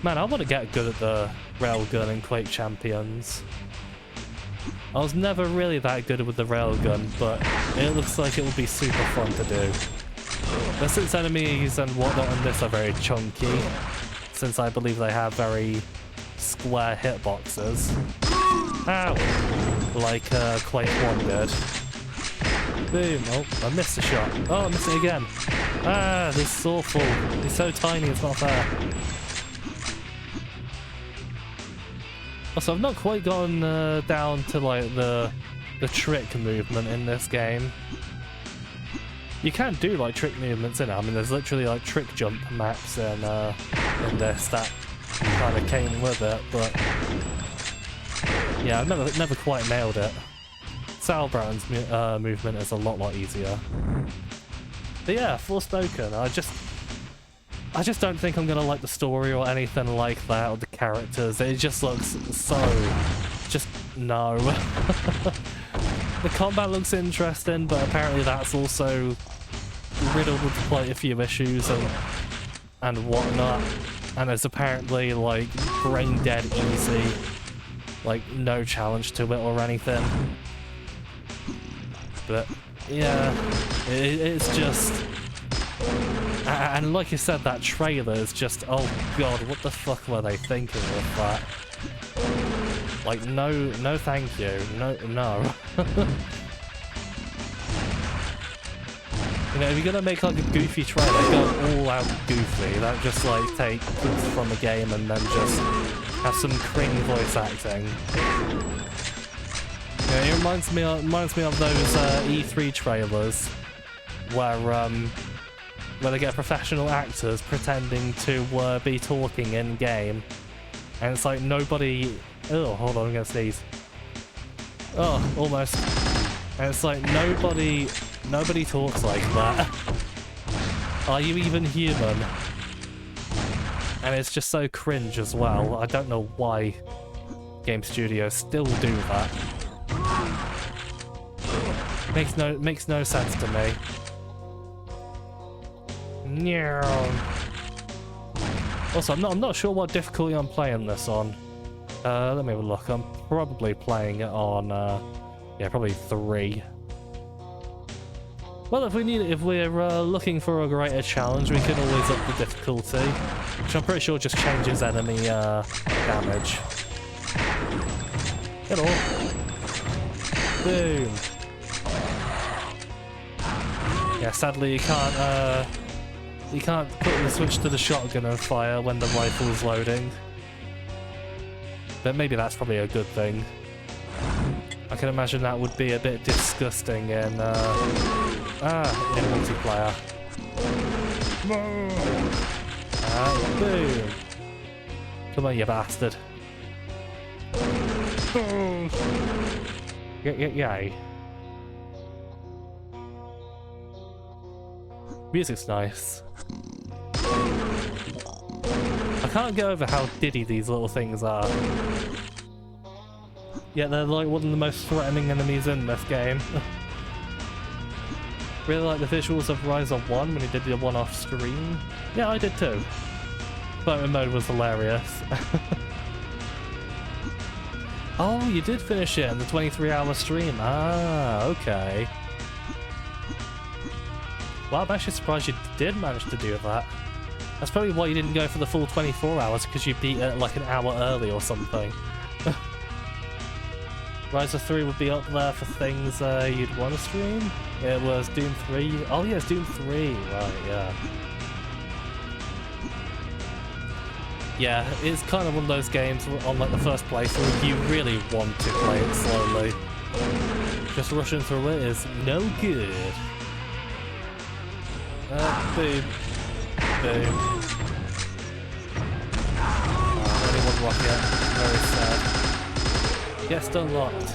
Man, I want to get good at the railgun in Quake Champions. I was never really that good with the railgun, but it looks like it will be super fun to do. But since enemies and whatnot in this are very chunky, since I believe they have very square hitboxes. Ow! Like Quake 1 did. Boom! Oh, I missed a shot. Oh, I missed it again. Ah, this is awful. He's so tiny, it's not fair. Also, I've not quite gotten down to like the trick movement in this game. You can do like trick movements in it. I mean, there's literally like trick jump maps in this that kind of came with it, but yeah, I've never quite nailed it. Sauerbraten's movement is a lot easier. But yeah, Forspoken, I just don't think I'm gonna like the story or anything like that, or the characters. It just looks so... just no. The combat looks interesting, but apparently that's also riddled with quite a few issues and whatnot. And it's apparently like brain dead easy, like no challenge to it or anything. But yeah, it's just... And like you said, that trailer is just, oh god, what the fuck were they thinking with that? Like, no thank you, no. You know, if you're gonna make like a goofy trailer, go all out goofy. Don't just like take clips from the game and then just have some cringe voice acting. Yeah, it reminds me of those E3 trailers where they get professional actors pretending to be talking in game, and it's like nobody. Oh, hold on, I'm gonna sneeze. Oh, almost. And it's like nobody talks like that. Are you even human? And it's just so cringe as well. I don't know why game studios still do that. Makes no sense to me. Also, I'm not sure what difficulty I'm playing this on. Let me have a look. I'm probably playing it on yeah, probably 3. Well, if we're looking for a greater challenge, we can always up the difficulty, which I'm pretty sure just changes enemy damage. Hello. Boom. Yeah, sadly you can't quickly switch to the shotgun and fire when the rifle is loading. But maybe that's probably a good thing. I can imagine that would be a bit disgusting in multiplayer. Boom! Come on, you bastard. Yay. Music's nice. I can't get over how diddy these little things are. Yeah, they're like one of the most threatening enemies in this game. Really like the visuals of Rise of 1 when he did the one-off screen. Yeah, I did too. Photo mode was hilarious. Oh, you did finish it in the 23-hour stream. Ah, okay. Well, I'm actually surprised you did manage to do that. That's probably why you didn't go for the full 24 hours, because you beat it like an hour early or something. Rise of 3 would be up there for things you'd want to stream. It was Doom 3. Oh yeah, it's Doom 3. Right, yeah. Yeah, it's kind of one of those games on like the first playthrough, you really want to play it slowly. Just rushing through it is no good. Boom. Boom. Only one rocket. Very sad. Guest unlocked.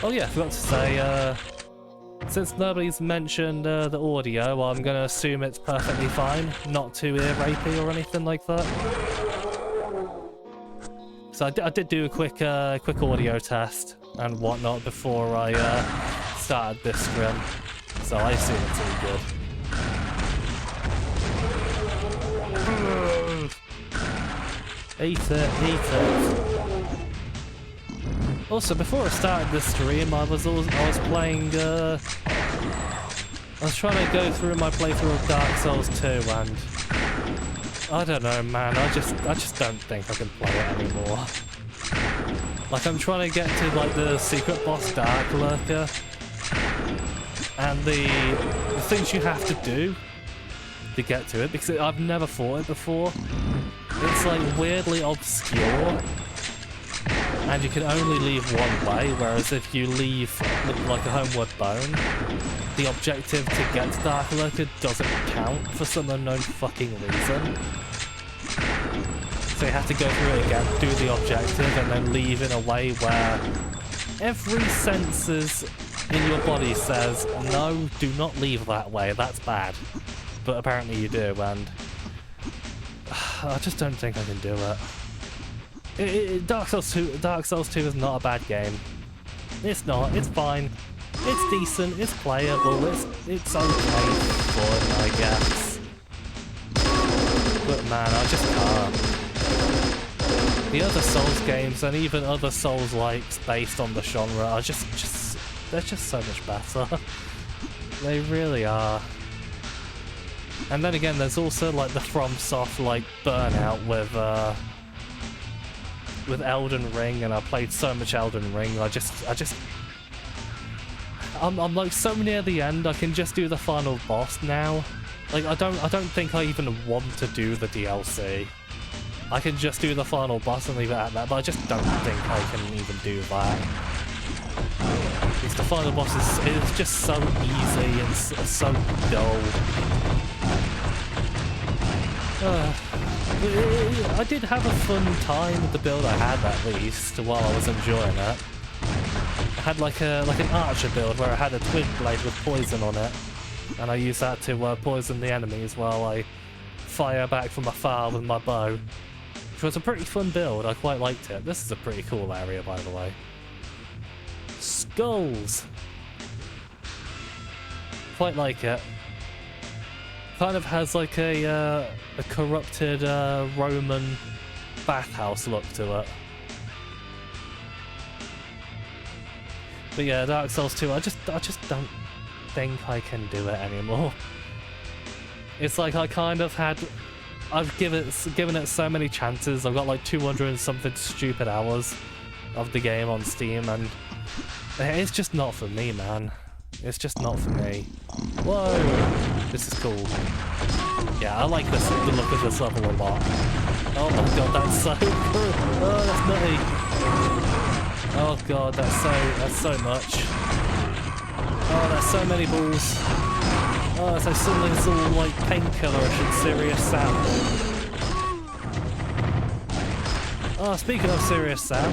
Oh yeah, I forgot to say, since nobody's mentioned the audio, I'm gonna assume it's perfectly fine, not too ear-rapey or anything like that. So I did do a quick audio test and whatnot before I started this stream, so I assume it's all good. Eat it, eat it. Also, before I started this stream, I was playing. I was trying to go through my playthrough of Dark Souls 2, and I don't know, man. I just don't think I can play it anymore. Like, I'm trying to get to like the secret boss Dark Lurker, and the things you have to do to get to it, because I've never fought it before. It's like weirdly obscure, and you can only leave one way, whereas if you leave like a homeward bone, the objective to get to Dark Lurker doesn't count for some unknown fucking reason. So you have to go through it again, do the objective, and then leave in a way where every senses in your body says, no, do not leave that way, that's bad. But apparently you do, and I just don't think I can do it. Dark Souls 2 is not a bad game. It's not, it's fine. It's decent, it's playable, it's okay fun, I guess. But man, I just can't. The other Souls games and even other Souls-likes based on the genre are they're just so much better. They really are. And then again, there's also like the FromSoft like burnout with Elden Ring, and I played so much Elden Ring. I'm like so near the end. I can just do the final boss now. Like I don't think I even want to do the DLC. I can just do the final boss and leave it at that, but I just don't think I can even do that. Because the final boss is just so easy and so dull. I did have a fun time with the build I had, at least, while I was enjoying it. I had like an archer build where I had a twin blade with poison on it, and I used that to poison the enemies while I fire back from afar with my bow. Which was a pretty fun build, I quite liked it. This is a pretty cool area, by the way. Skulls! Quite like it. Kind of has like a corrupted Roman bathhouse look to it. But yeah, Dark Souls 2, I just don't think I can do it anymore. It's like I kind of had... I've given it so many chances. I've got like 200 and something stupid hours of the game on Steam, and it's just not for me, man. It's just not for me. Whoa! This is cool. Yeah, I like the look of this level a lot. Oh my god, that's so cool! Oh, that's nutty! Oh god, that's so much. Oh, there's so many balls. Oh, so suddenly it's all like painkillerish and Serious Sam. Oh, speaking of Serious Sam,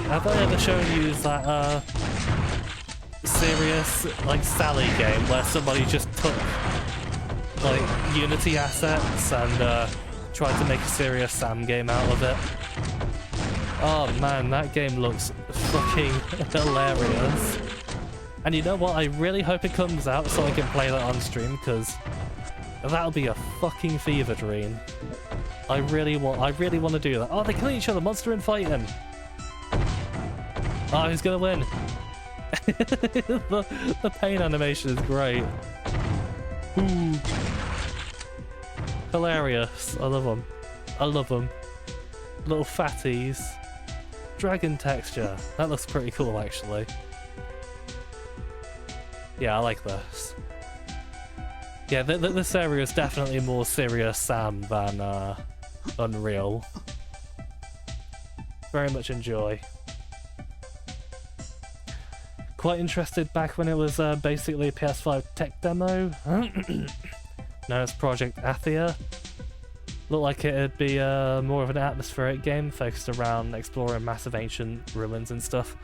have I ever shown you that Serious like Sally game where somebody just took like Unity assets and tried to make a Serious Sam game out of it? Oh man, that game looks fucking hilarious. And you know what? I really hope it comes out so I can play that on stream, because that'll be a fucking fever dream. I really want to do that. Oh, they kill each other, monster and fighting. Oh, who's gonna win? the pain animation is great. Ooh. Hilarious. I love them. I love them. Little fatties. Dragon texture. That looks pretty cool, actually. Yeah, I like this. Yeah, this area is definitely more Serious Sam than Unreal. Very much enjoy. Quite interested back when it was basically a PS5 tech demo. Known as Project Athia. Looked like it'd be more of an atmospheric game focused around exploring massive ancient ruins and stuff.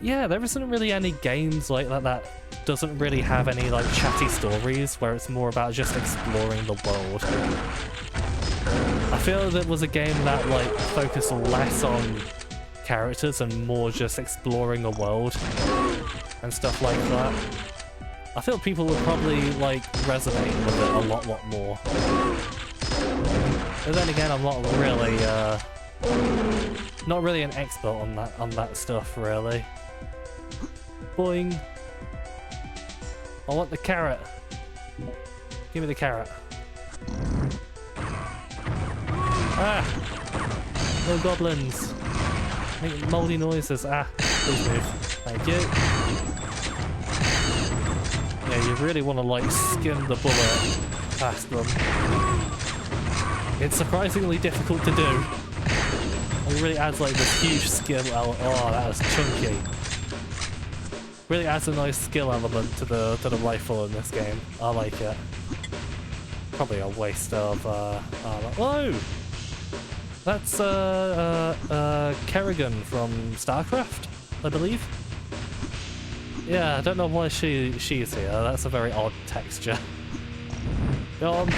Yeah, there isn't really any games like that doesn't really have any like chatty stories where it's more about just exploring the world. I feel that was a game that like focused less on characters and more just exploring the world and stuff like that. I feel people would probably like resonate with it a lot more. But then again, I'm not really an expert on that stuff really. Boing. I want the carrot. Give me the carrot. Ah! Little goblins. Making mouldy noises. Ah, please move. Thank you. Yeah, you really want to like skim the bullet past them. It's surprisingly difficult to do. It really adds like this huge skill element. Oh, that was chunky. Really adds a nice skill element to the rifle in this game. I like it. Probably a waste of armor. Whoa! That's Kerrigan from StarCraft, I believe. Yeah, I don't know why she's here. That's a very odd texture. Boom.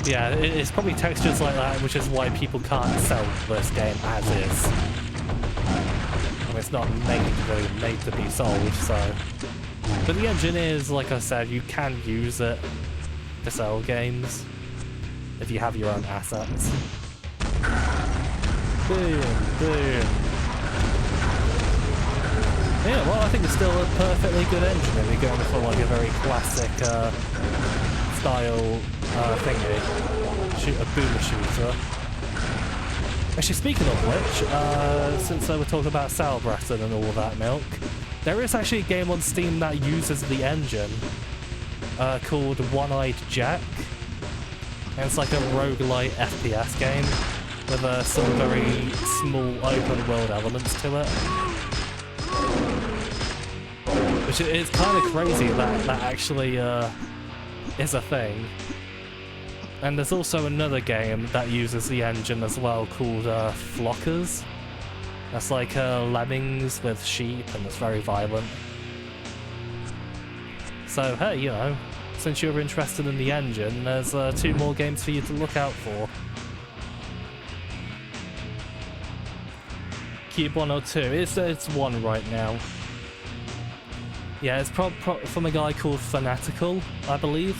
Yeah, it's probably textures like that, which is why people can't sell this game as is. And it's not made to be sold, so. But the engine is, like I said, you can use it to sell games if you have your own assets. Boom, boom. Yeah, well, I think it's still a perfectly good engine if you're going for like a very classic style thingy. A boomer shooter. Actually, speaking of which, since we're talking about Sauerbraten and all of that milk, there is actually a game on Steam that uses the engine called One-Eyed Jack. And it's like a roguelite FPS game with some very small open world elements to it. Which is kind of crazy that actually is a thing. And there's also another game that uses the engine as well called Flockers. That's like lemmings with sheep and it's very violent. So hey, you know, since you're interested in the engine, there's 2 more games for you to look out for. Cube 1 or 2? It's 1 right now. Yeah, it's from a guy called Fanatical, I believe.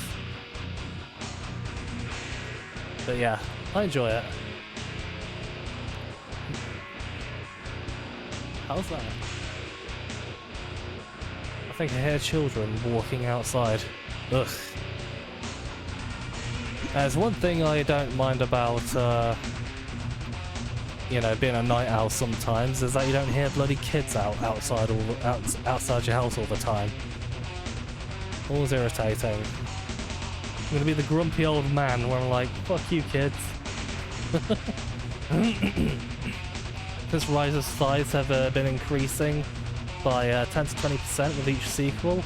But yeah, I enjoy it. How's that? I think I hear children walking outside. Ugh. There's one thing I don't mind about, you know, being a night owl sometimes, is that you don't hear bloody kids outside your house all the time. Always irritating. I'm gonna be the grumpy old man where I'm like, fuck you kids. Since Rise's size have been increasing by 10 to 20% with each sequel,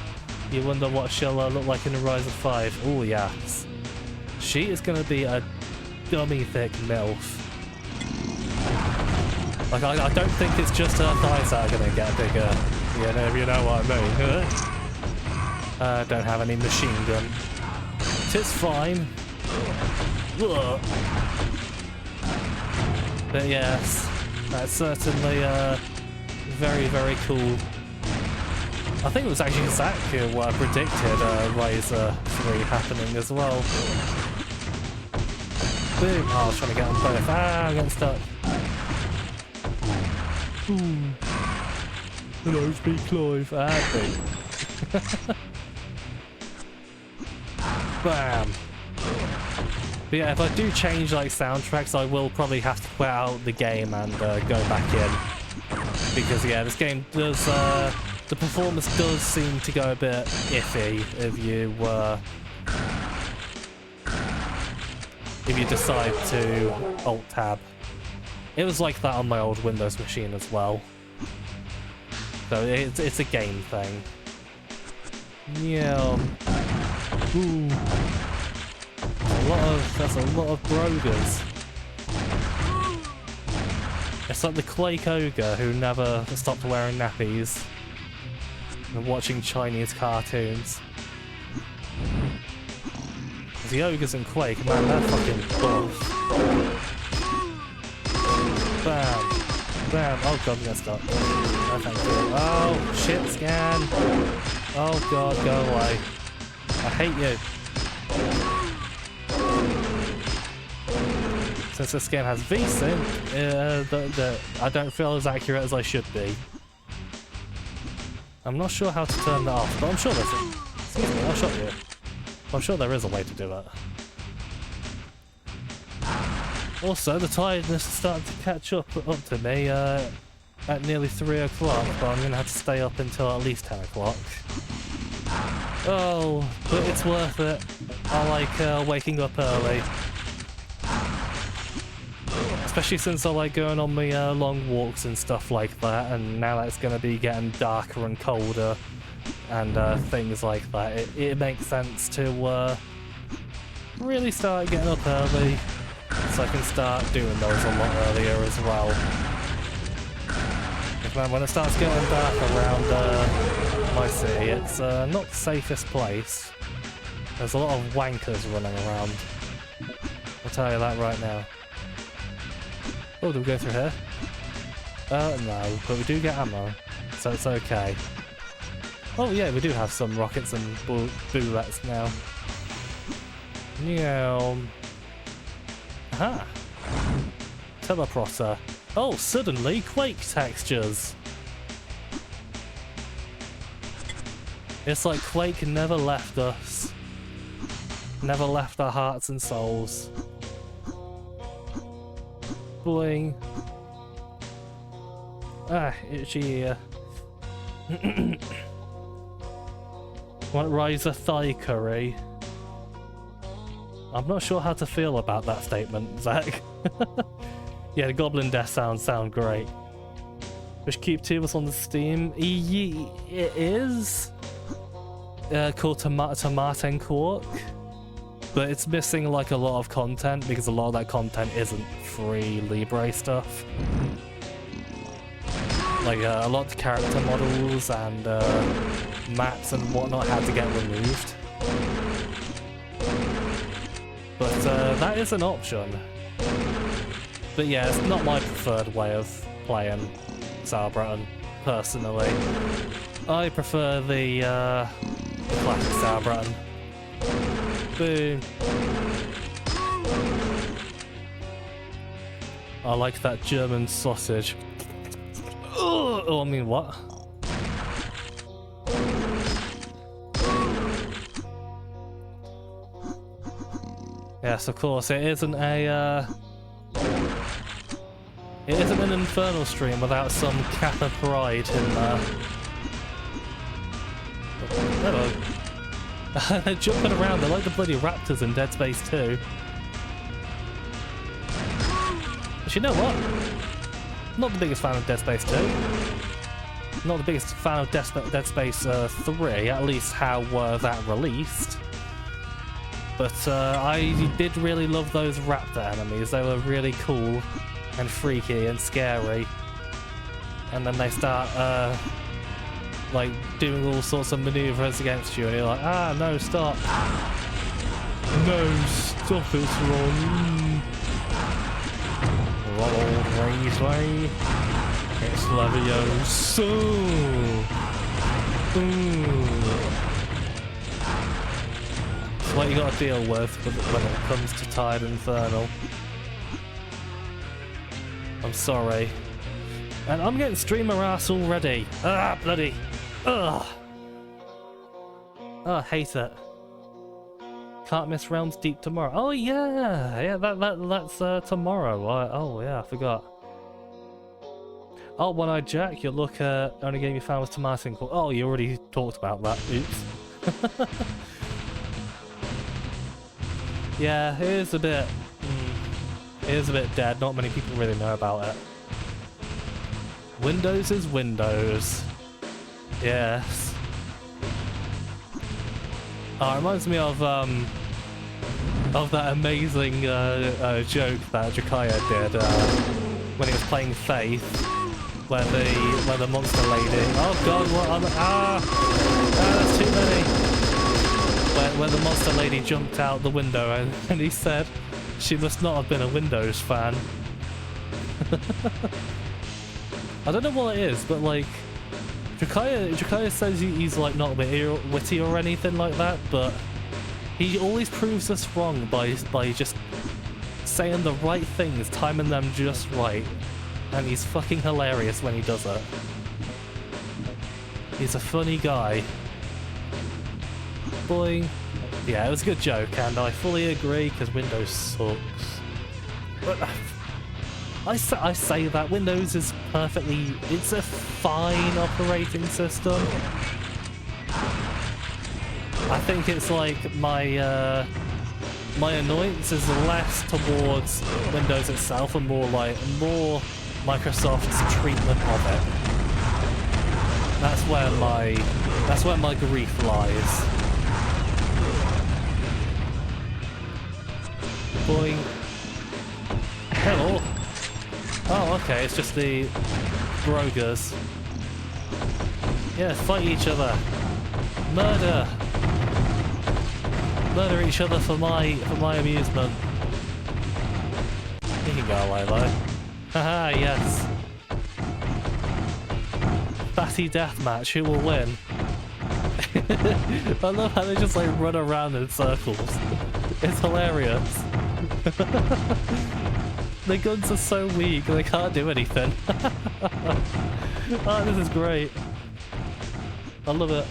you wonder what she'll look like in the Rise of 5. Oh yes. She is gonna be a dummy thick MILF. Like, I don't think it's just her thighs that are gonna get bigger. You know what I mean. Don't have any machine gun. It's fine. Ugh. But yes, that's certainly very, very cool. I think it was actually Zach who predicted Rise 3 happening as well. Boom! Oh, I was trying to get on both. Ah, I'm getting stuck. Hello, it's me, Clive. Boom. Bam! But yeah, if I do change like soundtracks, I will probably have to put out the game and go back in. Because yeah, this game does, the performance does seem to go a bit iffy if you decide to Alt-Tab. It was like that on my old Windows machine as well. So it's a game thing. Yeah. Ooh. That's a lot of brogers. It's like the Quake Ogre who never stopped wearing nappies and watching Chinese cartoons. The ogres in Quake, man, they're fucking buff. Bam. Bam. Oh god, I'm gonna stop. No, thank you. Oh, shit scan. Oh god, go away. I hate you. Since this game has VSync, I don't feel as accurate as I should be. I'm not sure how to turn that off, but I'm sure there's a... Excuse me, I'll shot you. I'm sure there is a way to do it. Also, the tiredness is starting to catch up to me at nearly 3 o'clock, but I'm going to have to stay up until at least 10 o'clock. Oh, but it's worth it. I like waking up early. Especially since I like going on my long walks and stuff like that, and now that it's going to be getting darker and colder and things like that, it makes sense to really start getting up early so I can start doing those a lot earlier as well. Because man, when it starts getting dark around my city, it's not the safest place. There's a lot of wankers running around. I'll tell you that right now. Oh, do we go through here? No, but we do get ammo, so it's okay. Oh yeah, we do have some rockets and bullets now. Yeah. Aha! Teleprompter. Oh, suddenly Quake textures! It's like Quake never left us. Never left our hearts and souls. Boing. Ah, itchy ear. Want rise a thigh curry? I'm not sure how to feel about that statement, Zach. Yeah, the Goblin Death sound great. Which Cube 2 was on the Steam? It is? Called Tomaten Quark. But it's missing like a lot of content because a lot of that content isn't free Libre stuff. Like a lot of the character models and maps and whatnot had to get removed. But that is an option. But yeah, it's not my preferred way of playing Sauerbraten, personally. I prefer the classic Sauerbraten. Boom. I like that German sausage. Oh, I mean, what? Yes, of course, it isn't a, it isn't an Infernal stream without some Kappa pride in there. Hello. They're jumping around, they're like the bloody raptors in Dead Space 2. But you know what? Not the biggest fan of Dead Space 2. Not the biggest fan of Dead Space 3, at least how that released. But I did really love those raptor enemies. They were really cool and freaky and scary. And then they start like doing all sorts of maneuvers against you and you're like, ah, no, stop. No, stop, it's wrong. Roll, Razeway. It's Levioso. It's what you gotta deal with when it comes to Tide Infernal. I'm sorry. And I'm getting streamer ass already. Ah, bloody. Ugh. Oh, I hate it. Can't miss Realms Deep tomorrow. Oh yeah, that's tomorrow. Oh yeah, I forgot. Oh, One-Eyed Jack, you look at only game you found was Tomaten Quark. Oh, you already talked about that. Oops. Yeah, it is a bit. It is a bit dead. Not many people really know about it. Windows is Windows. Yes. Oh, it reminds me of that amazing joke that Jakaya did when he was playing Faith, where the monster lady. Oh God! What? That's too many. Where the monster lady jumped out the window and he said she must not have been a Windows fan. I don't know what it is, but like Jakaya says he's like not witty or anything like that, but he always proves us wrong by just saying the right things, timing them just right, and he's fucking hilarious when he does it. He's a funny guy. Boing. Yeah, it was a good joke, and I fully agree because Windows sucks. But I say that Windows is perfectly, it's a fine operating system. I think it's like my annoyance is less towards Windows itself and more Microsoft's treatment of it. That's where my grief lies. boing. Hello. Oh, okay, it's just the Brogers. Yeah, fight each other. Murder. Murder each other for my amusement. You can go away though. Haha, yes. Fatty deathmatch, who will win? I love how they just like run around in circles. It's hilarious. The guns are so weak, they can't do anything. Oh, this is great. I love it.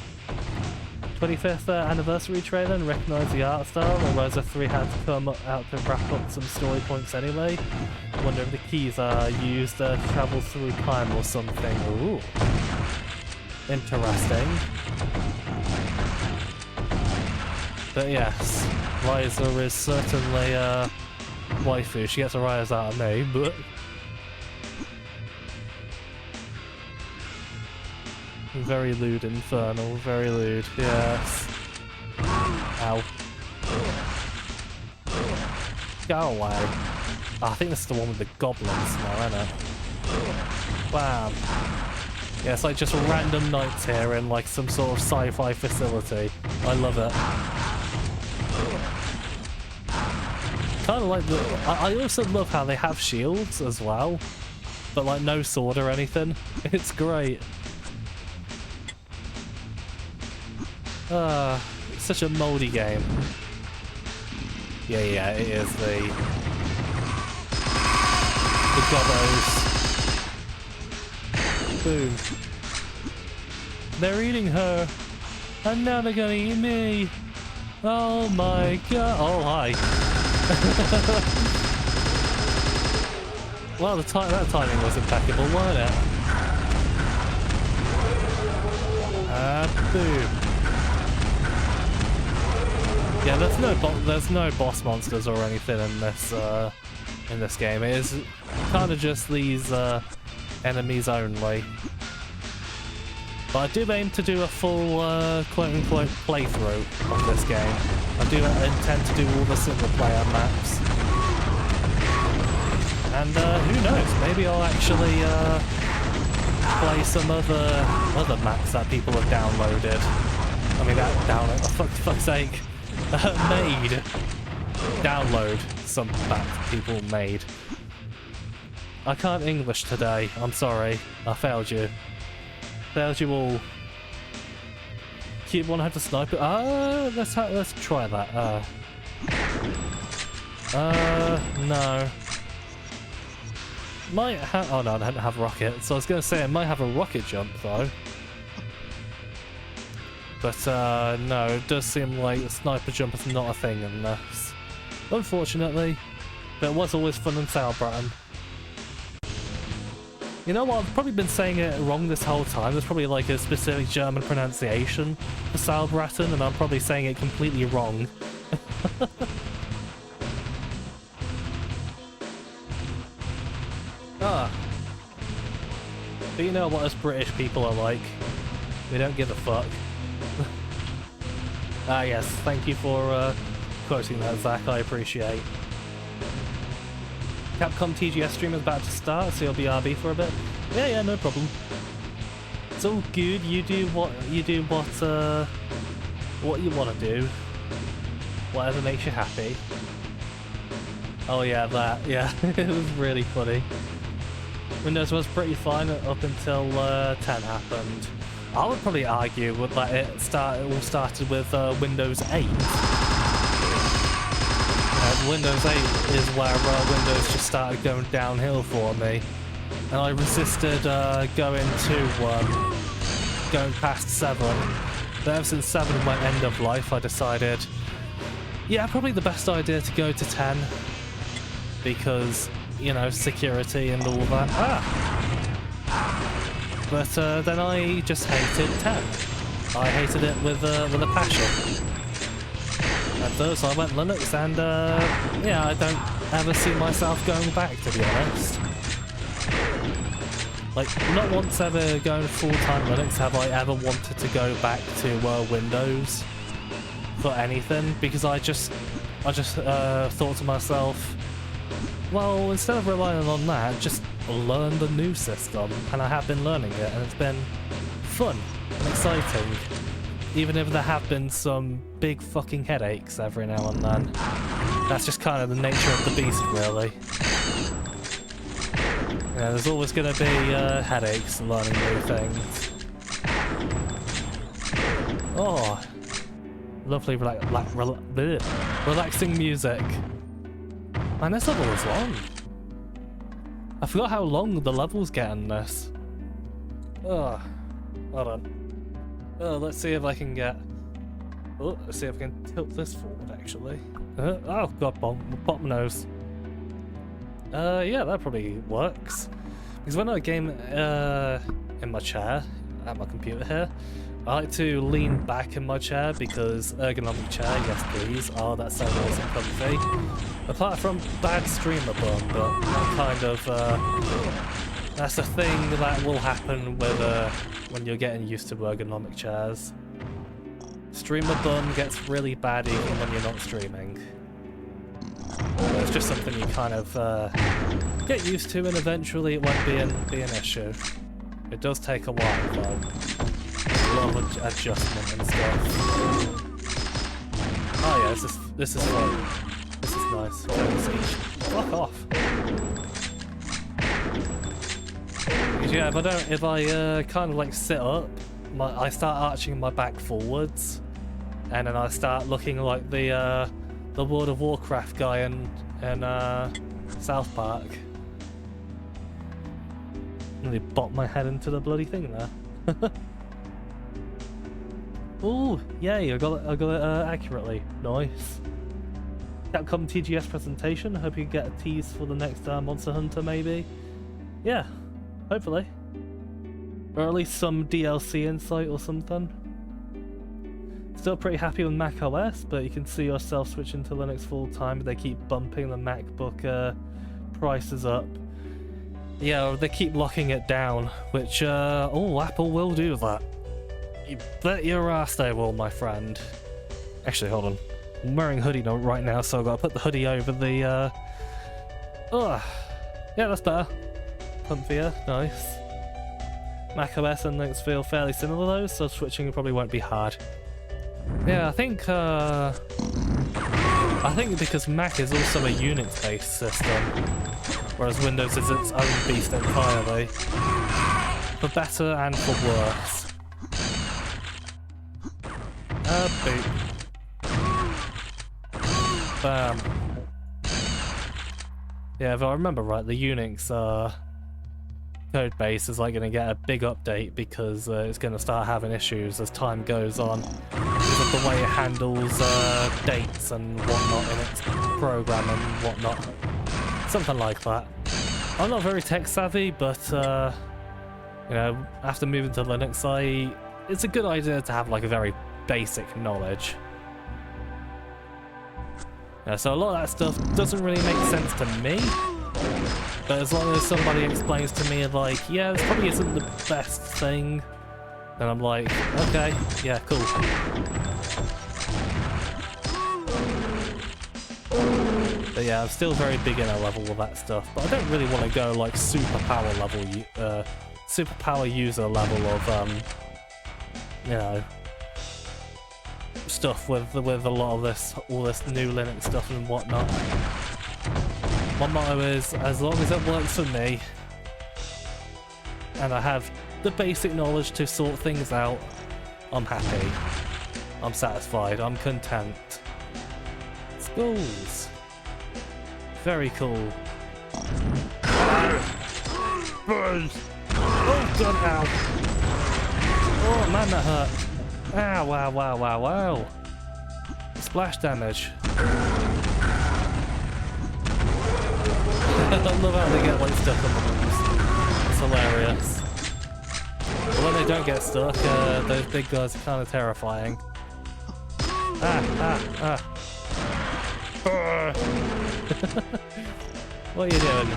25th anniversary trailer and recognise the art style. Rosa 3 had to come out to wrap up some story points anyway. Wonder if the keys are used to travel through time or something. Ooh. Interesting. But yes, Liza is certainly waifu. She gets a rise out of me, but very lewd, infernal, very lewd, yes. Ow. Go away. Oh, I think this is the one with the goblins now, isn't it? Bam. Yeah, it's like just random knights here in like some sort of sci-fi facility. I love it. Kind of like the... I also love how they have shields as well, but like no sword or anything. It's great. It's such a mouldy game. Yeah, it is the gobbos. Boom. They're eating her, and now they're gonna eat me. Oh my god! Oh hi. Well, that timing was impeccable, wasn't it? Boom. Yeah, there's no boss monsters or anything in this game. It is kind of just these enemies only. But I do aim to do a full quote-unquote playthrough of this game. I do intend to do all the single-player maps. And who knows, maybe I'll actually play some other maps that people have downloaded. I mean, for fuck's sake. Made. Download some maps people made. I can't English today, I'm sorry. I failed you. Failed you all. Keep one had to snipe it. Let's try that. No. Might have. Oh no, I don't have rocket. So I was gonna say I might have a rocket jump though. But no, it does seem like the sniper jump is not a thing in this. Unfortunately, but it was always fun in Sauerbraten. You know what, I've probably been saying it wrong this whole time. There's probably like a specific German pronunciation for Sauerbraten, and I'm probably saying it completely wrong. But you know what us British people are like. We don't give a fuck. Yes, thank you for quoting that, Zach, I appreciate. Capcom TGS stream is about to start, so you'll be RB for a bit. Yeah, no problem. It's all good. You do what you want to do. Whatever makes you happy. Oh yeah, that. Yeah, it was really funny. Windows was pretty fine up until 10 happened. I would probably argue that it all started with Windows 8. Windows 8 is where Windows just started going downhill for me, and I resisted going past 7. But ever since 7 went end of life, I decided, yeah, probably the best idea to go to 10 because, you know, security and all that. But then I just hated 10. I hated it with a passion. And so I went Linux, and yeah, I don't ever see myself going back, to be honest. Like, not once ever going full-time Linux have I ever wanted to go back to Windows. for anything because I just thought to myself, well, instead of relying on that, just learn the new system, and I have been learning it, and it's been fun and exciting, even if there have been some big fucking headaches every now and then. That's just kind of the nature of the beast, really. Yeah, there's always going to be headaches learning new things. Oh, lovely relaxing music. Man, this level is long. I forgot how long the levels get in this. Oh, hold on. Oh, let's see if I can get... Oh, let's see if I can tilt this forward, actually. Oh, God, pop my nose. Yeah, that probably works. Because when I game in my chair, at my computer here, I like to lean back in my chair because ergonomic chair, yes please. Oh, that's so nice and comfy. Apart from bad streamer bum, but that kind of, that's a thing that will happen with when you're getting used to ergonomic chairs. Streamer bum gets really bad even when you're not streaming. It's just something you kind of get used to, and eventually it won't be an issue. It does take a while though. A lot of adjustment and stuff. Oh yeah, this is fun. This is nice. Fuck off. Because yeah, if I kind of like sit up, I start arching my back forwards, and then I start looking like the World of Warcraft guy in South Park. Nearly bopped my head into the bloody thing there. Ooh, yay! I got it accurately. Nice. Capcom TGS presentation. Hope you get a tease for the next Monster Hunter, maybe. Yeah, hopefully, or at least some DLC insight or something. Still pretty happy with Mac OS, but you can see yourself switching to Linux full time. They keep bumping the MacBook prices up. Yeah, they keep locking it down, which oh, Apple will do that. You bet your ass they will, my friend. Actually, hold on. I'm wearing a hoodie right now, so I've got to put the hoodie over the oh, yeah, that's better. Comfier, nice. Mac OS and Linux feel fairly similar though, so switching probably won't be hard. Yeah, I think because Mac is also a Unix-based system, whereas Windows is its own beast entirely, for better and for worse. Boop. Bam. Yeah, if I remember right, the Unix code base is like going to get a big update because it's going to start having issues as time goes on because of the way it handles dates and whatnot in its program and whatnot. Something like that. I'm not very tech savvy, but you know, after moving to Linux, it's a good idea to have like a very basic knowledge. Yeah, so a lot of that stuff doesn't really make sense to me. But as long as somebody explains to me, like, yeah, this probably isn't the best thing, then I'm like, okay, yeah, cool. But yeah, I'm still very beginner level with that stuff, but I don't really want to go like superpower level, superpower user level of, you know, stuff with a lot of all this new Linux stuff and whatnot. My motto is, as long as it works for me, and I have the basic knowledge to sort things out, I'm happy. I'm satisfied. I'm content. Schools. Very cool. Oh god, ow. Oh man, that hurt. Ah, wow, wow, wow, wow. Splash damage. I love how they get like stuck on the walls. It's hilarious. But when they don't get stuck, those big guys are kind of terrifying. What are you doing?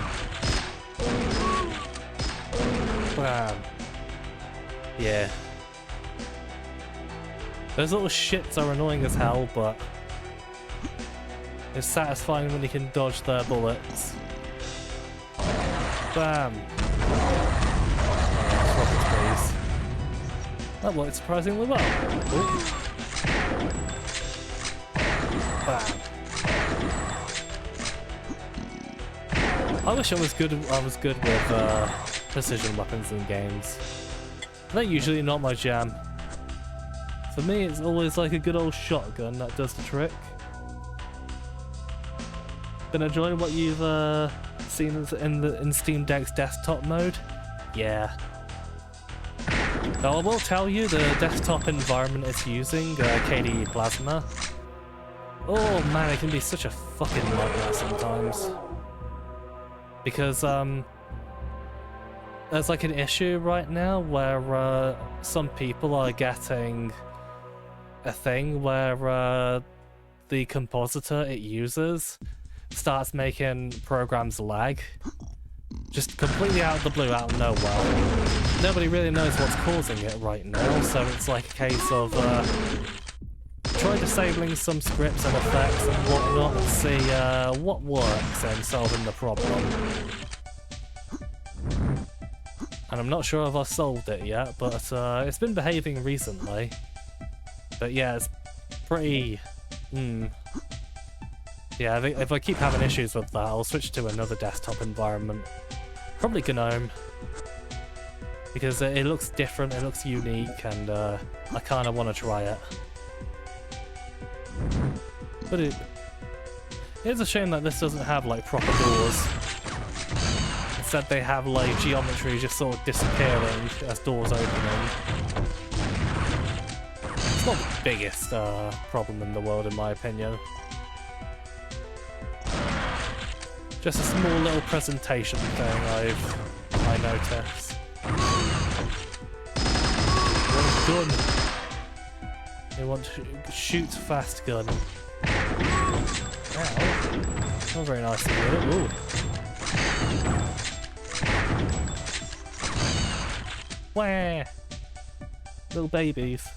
Bam. Yeah. Those little shits are annoying as hell, but it's satisfying when you can dodge their bullets. Bam! Rockets, please. That worked surprisingly well. Ooh. Bam! I wish I was good with precision weapons in games. They're usually not my jam. For me, it's always like a good old shotgun that does the trick. Been enjoying what you've seen in Steam Deck's desktop mode? Yeah. Now I will tell you, the desktop environment it's using, KDE Plasma. Oh man, it can be such a fucking nightmare sometimes. Because there's like an issue right now where some people are getting a thing where the compositor it uses starts making programs lag. Just completely out of the blue, out of nowhere. Nobody really knows what's causing it right now, so it's like a case of try disabling some scripts and effects and whatnot and see what works in solving the problem. And I'm not sure if I've solved it yet, but it's been behaving recently. But yeah, it's pretty... Yeah, if I keep having issues with that, I'll switch to another desktop environment. Probably GNOME. Because it looks different, it looks unique, and I kind of want to try it. But it's a shame that this doesn't have like proper doors. Instead they have like geometry just sort of disappearing as doors opening. It's not the biggest problem in the world in my opinion. Just a small little presentation thing I noticed. Gun. They want to shoot fast gun. Ow. Not very nice of you. Ooh. Wah! Little babies.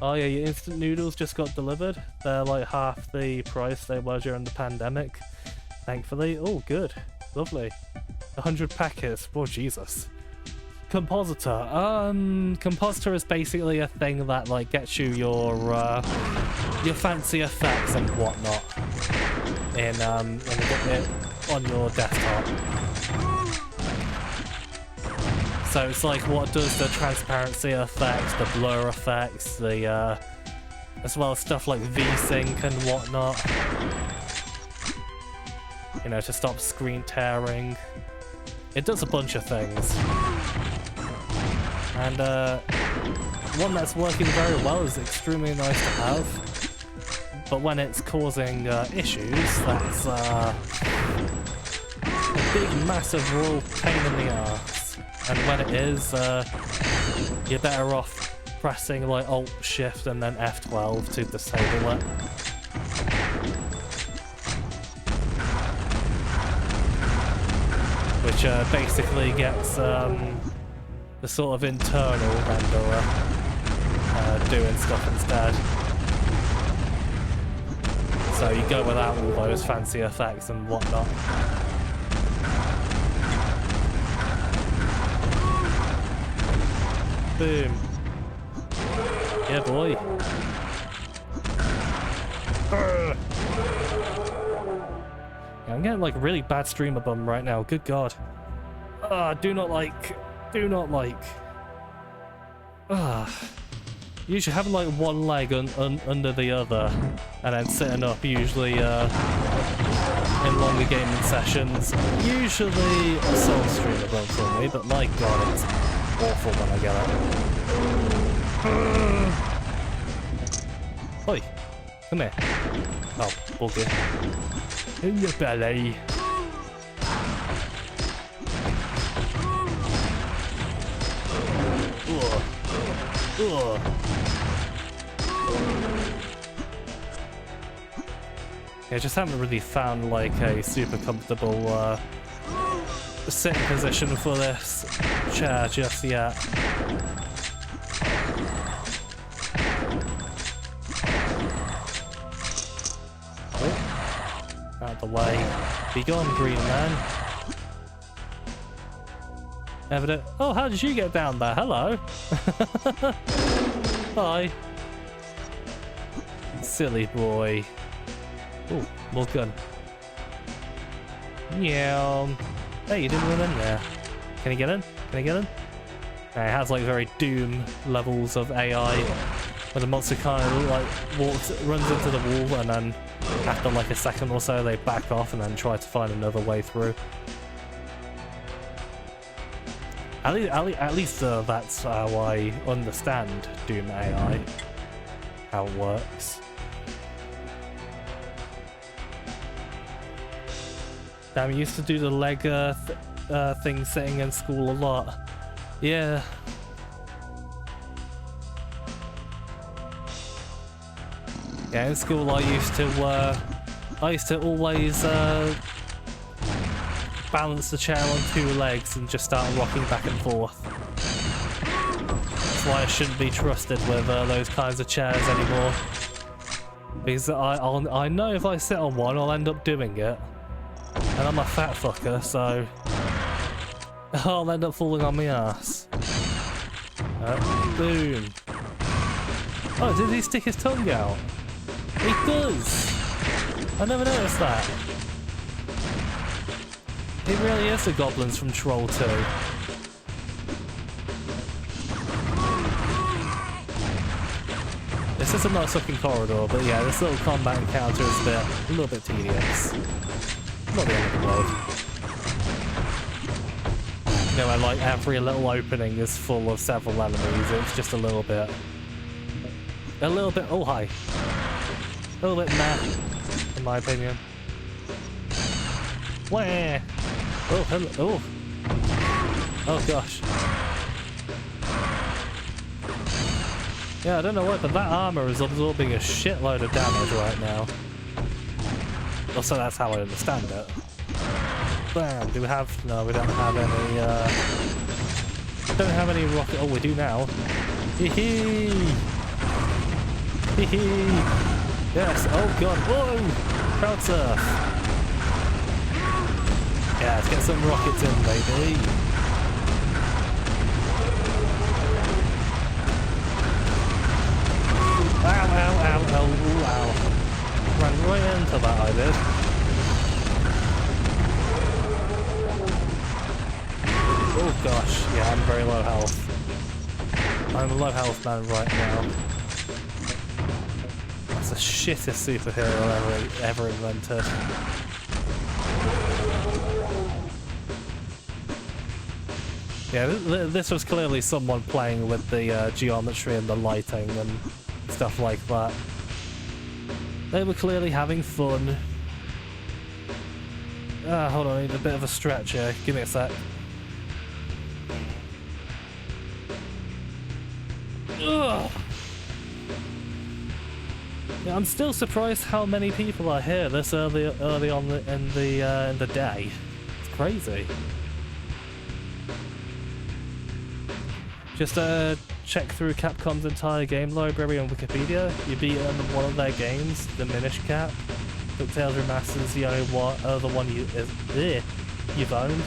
Oh yeah, your instant noodles just got delivered. They're like half the price they were during the pandemic, thankfully. Oh, good. Lovely. 100 packets. Oh, Jesus. Compositor. Compositor is basically a thing that like gets you your fancy effects and whatnot on your desktop. So it's like what does the transparency effects, the blur effects, the as well as stuff like VSync and whatnot. You know, to stop screen tearing. It does a bunch of things. And one that's working very well is extremely nice to have. But when it's causing issues, that's a big, massive, raw pain in the arse. And when it is, you're better off pressing like Alt Shift and then F12 to disable it. Which basically gets the sort of internal renderer doing stuff instead. So you go without all those fancy effects and whatnot. Boom. Yeah, boy. Yeah, I'm getting like really bad streamer bum right now. Good God. Do not like. Usually having like one leg under the other and then sitting up usually in longer gaming sessions usually a soul stream above for me, but my God, it's awful when I get it. Oi, come here. Oh, bugger. In your belly. Ugh. Yeah, I just haven't really found like a super comfortable sitting position for this chair just yet. out the way. Be gone, green man. Evident. Oh, how did you get down there? Hello. Hi. Silly boy. Oh, more gun. Yeah. Hey, you didn't run in there. Can you get in? Can you get in? It has like very Doom levels of AI, where the monster kind of like runs into the wall, and then after like a second or so they back off and then try to find another way through. At least that's how I understand Doom AI, how it works. Damn, I used to do the leg thing sitting in school a lot. Yeah. Yeah, in school I used to always balance the chair on 2 legs and just start rocking back and forth. That's why I shouldn't be trusted with those kinds of chairs anymore. Because I know if I sit on one, I'll end up doing it. And I'm a fat fucker, so I'll end up falling on my ass. Boom. Oh, did he stick his tongue out? He does! I never noticed that. He really is the goblins from Troll 2. This is a nice looking corridor, but yeah, this little combat encounter is a little bit tedious. Not the end of the world. You know, and like every little opening is full of several enemies, it's just a little bit, oh hi. A little bit meh, in my opinion. Wah! Oh, hello, oh. Oh gosh. Yeah, I don't know what, but that armor is absorbing a shitload of damage right now. Also, that's how I understand it. Bam! Do we have? No, we don't have any. Don't have any rocket. Oh, we do now. Hee hee! Hee hee! Yes. Oh god! Whoa! Crowd surf. Yeah, let's get some rockets in, baby. Ow! Ow! Ow! Ow! Ooh, ow! Ran right into that, I did. Oh gosh, yeah, I'm very low health. I'm a low health man right now. That's the shittest superhero ever invented. Yeah, this was clearly someone playing with the geometry and the lighting and stuff like that. They were clearly having fun. Hold on, I need a bit of a stretch here. Give me a sec. Ugh. Yeah, I'm still surprised how many people are here this early on in the day. It's crazy. Just check through Capcom's entire game library on Wikipedia. You beat one of their games, the Minish Cap. DuckTales Remastered's the only other one you've owned.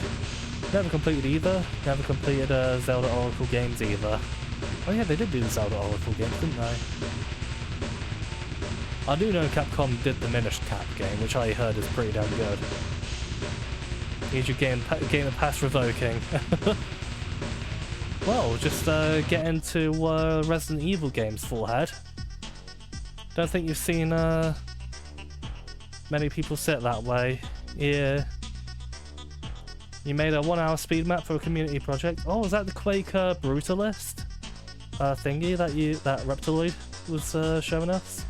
Never completed either. Never completed Zelda Oracle games either. Oh yeah, they did do the Zelda Oracle games, didn't they? I do know Capcom did the Minish Cap game, which I heard is pretty damn good. Need your game pass revoking. Well, just get into Resident Evil games, Fullhead. Don't think you've seen many people sit that way. Yeah. You made a 1-hour speed map for a community project. Oh, was that the Quake Brutalist thingy that Reptiloid was showing us?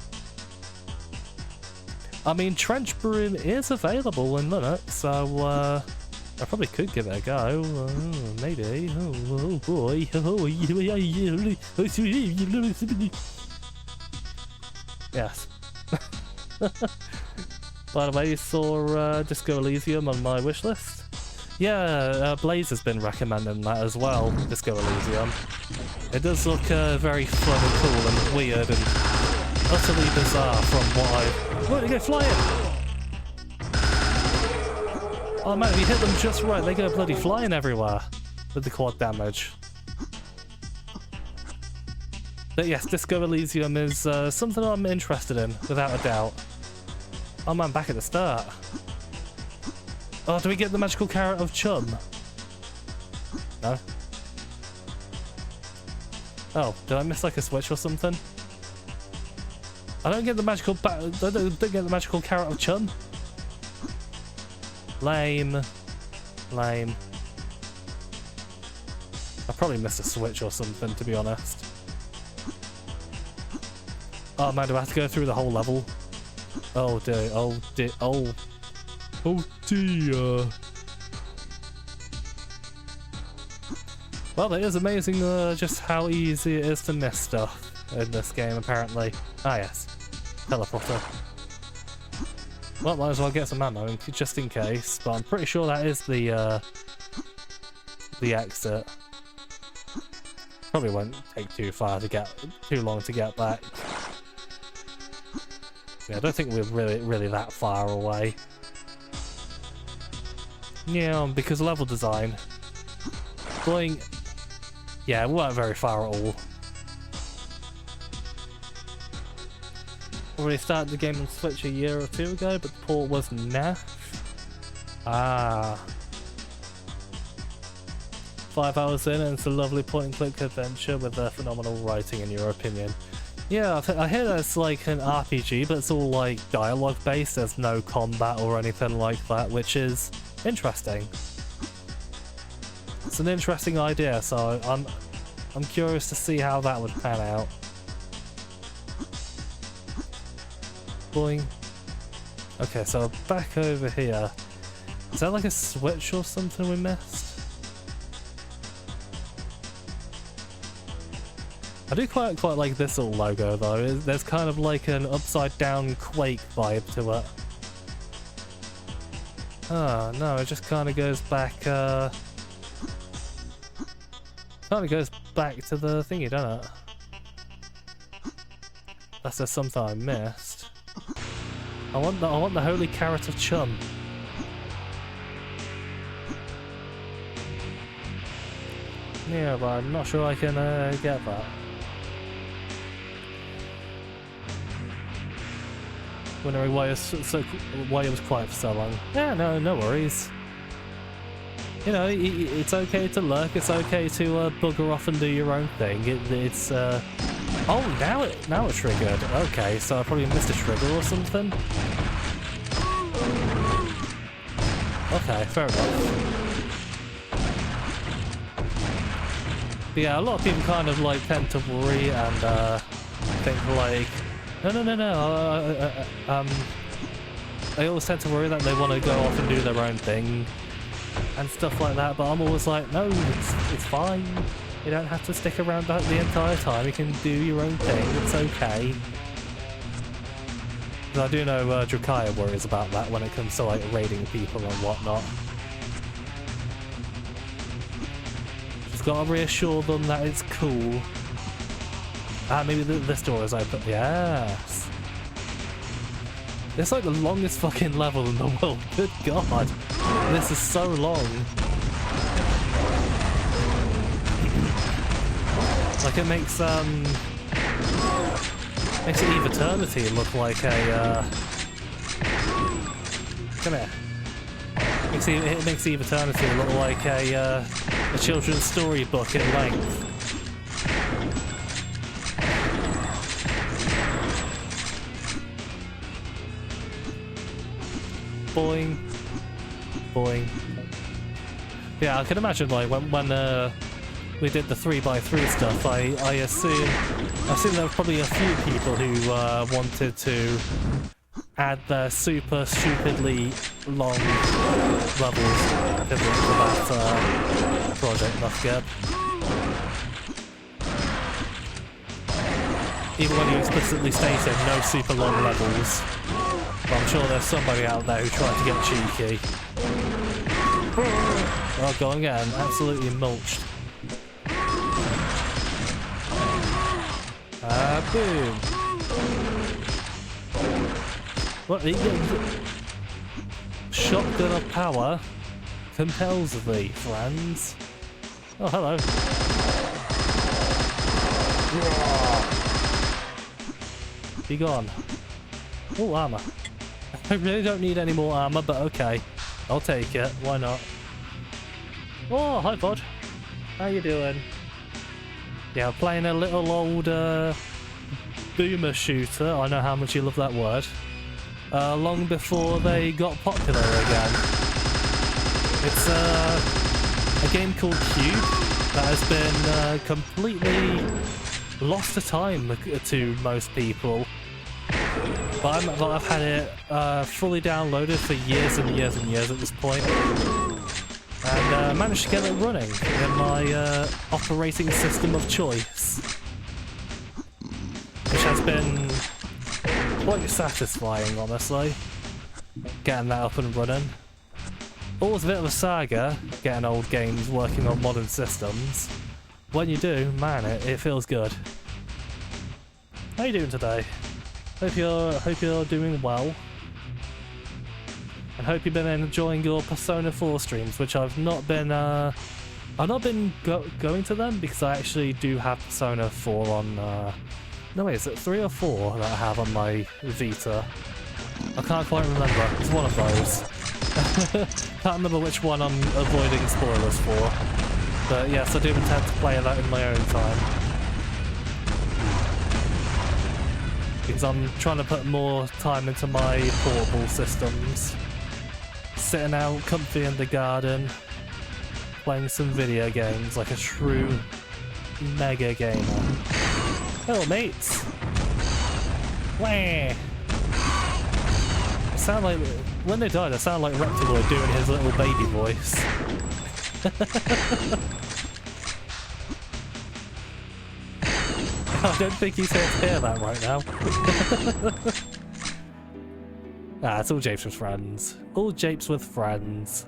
I mean, Trench Broom is available in Linux, so I probably could give it a go. Maybe. Oh boy. Yes. By the way, you saw Disco Elysium on my wishlist? Yeah, Blaze has been recommending that as well, Disco Elysium. It does look very fun and cool and weird and utterly bizarre from what I've... Where did it go flying? Oh man, if you hit them just right, they go bloody flying everywhere with the quad damage. But yes, Disco Elysium is something I'm interested in, without a doubt. Oh man, back at the start. Oh, do we get the magical carrot of chum? No? Oh, did I miss like a switch or something? I don't get the magical I don't get the magical carrot of chum. Lame. Lame. I probably missed a switch or something, to be honest. Oh man, do I have to go through the whole level? Oh dear, oh dear, oh. Oh dear. Well, it is amazing just how easy it is to miss stuff in this game, apparently. Ah yes, teleporter. Well, might as well get some ammo, just in case, but I'm pretty sure that is the exit. Probably won't take too long to get back. Yeah, I don't think we're really that far away. Yeah, because level design. Going... Yeah, we weren't very far at all. Already started the game on Switch a year or two ago, but the port was naff. Ah. 5 hours in and it's a lovely point-and-click adventure with phenomenal writing, in your opinion. Yeah, I hear that it's like an RPG, but it's all like dialogue-based. There's no combat or anything like that, which is interesting. It's an interesting idea, so I'm curious to see how that would pan out. Boing. Okay, so back over here. Is that like a switch or something we missed? I do quite like this little logo though. There's kind of like an upside down Quake vibe to it. Oh no, it just kind of goes back. Kind of goes back to the thingy, doesn't it? Unless there's something I missed. I want the holy carrot of chum. Yeah, but I'm not sure I can get that. Wondering why it was quiet for so long. Yeah, no worries. You know, it's okay to lurk. It's okay to bugger off and do your own thing. It's oh, now it triggered. Okay, so I probably missed a trigger or something. Okay, fair enough. But yeah, a lot of people kind of like tend to worry and think like, no. They always tend to worry that they want to go off and do their own thing and stuff like that. But I'm always like, no, it's fine. You don't have to stick around the entire time. You can do your own thing. It's okay. I do know Drakaya worries about that when it comes to like raiding people and whatnot. Just gotta reassure them that it's cool. Ah, maybe this door is open. Yes. It's like the longest fucking level in the world. Good god. This is so long. Like it makes Eve Eternity look like a come here. It makes Eve Eternity look like a children's storybook in length. Boing, boing. Yeah, I can imagine like when we did the 3x3 stuff. I assume there were probably a few people who wanted to add their super stupidly long levels to that project. That's good. Even when you explicitly stated no super long levels. But I'm sure there's somebody out there who tried to get cheeky. Oh, go again. Absolutely mulched. Boom. What? Shotgun of power? compels thee, friends. Oh, hello. Be gone. Oh, armor. I really don't need any more armor, but okay. I'll take it. Why not? Oh, hi, bud. How you doing? Yeah, I'm playing a little old boomer shooter. I know how much you love that word. Long before they got popular again. It's a game called Cube that has been completely lost to time to most people. But I've had it fully downloaded for years and years and years at this point. And managed to get it running in my operating system of choice. Which has been quite satisfying, honestly. Getting that up and running. Always a bit of a saga, getting old games working on modern systems. When you do, man, it feels good. How you doing today? Hope you're doing well. And hope you've been enjoying your Persona 4 streams, which I've not been going to them because I actually do have Persona 4 on no wait, is it 3 or 4 that I have on my Vita? I can't quite remember. It's one of those. Can't remember which one I'm avoiding spoilers for. But yes, I do intend to play that in my own time. Because I'm trying to put more time into my portable systems. Sitting out comfy in the garden, playing some video games like a true mega gamer. Hello, mates! Wah! Sound like, when they died, I sound like Reptiloid doing his little baby voice. I don't think he's here to hear that right now. It's all japes with friends. All japes with friends.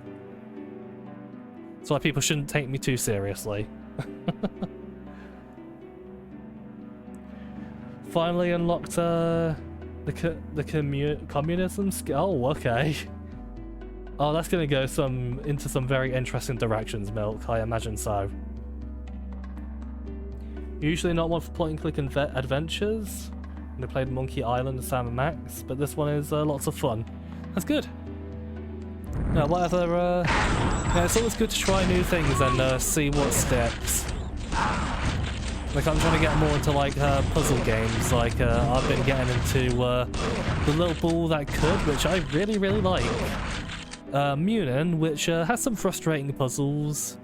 That's why people shouldn't take me too seriously. Finally unlocked the communism skill. Oh, okay. Oh, that's gonna go into some very interesting directions, Milk. I imagine so. Usually not one for point-and-click adventures. I played Monkey Island and Sam & Max, but this one is lots of fun. That's good. Now, whatever. Yeah, it's always good to try new things and see what sticks. Like, I'm trying to get more into like puzzle games. Like I've been getting into The Little Ball That Could, which I really like. Munin, which has some frustrating puzzles.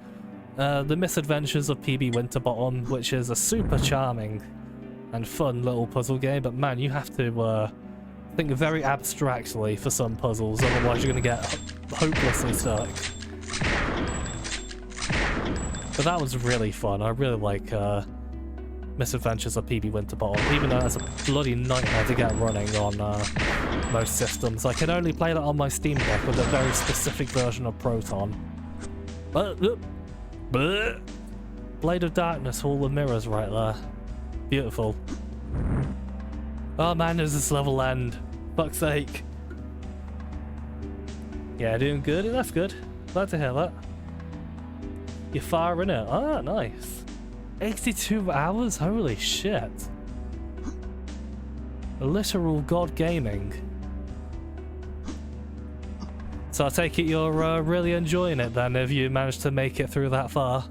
The Misadventures of PB Winterbottom, which is a super charming and fun little puzzle game, but man, you have to think very abstractly for some puzzles, otherwise you're going to get hopelessly stuck. But that was really fun. I really like Misadventures of PB Winterbottom, even though it's a bloody nightmare to get running on most systems. I can only play that on my Steam Deck with a very specific version of Proton. Blade of Darkness, Hall of Mirrors right there. Beautiful. Oh man, does this level end? Fuck's sake. Yeah, doing good. That's good. Glad to hear that. You're far in it. Ah, nice. 82 hours? Holy shit. Literal god gaming. So I take it you're really enjoying it then, if you managed to make it through that far.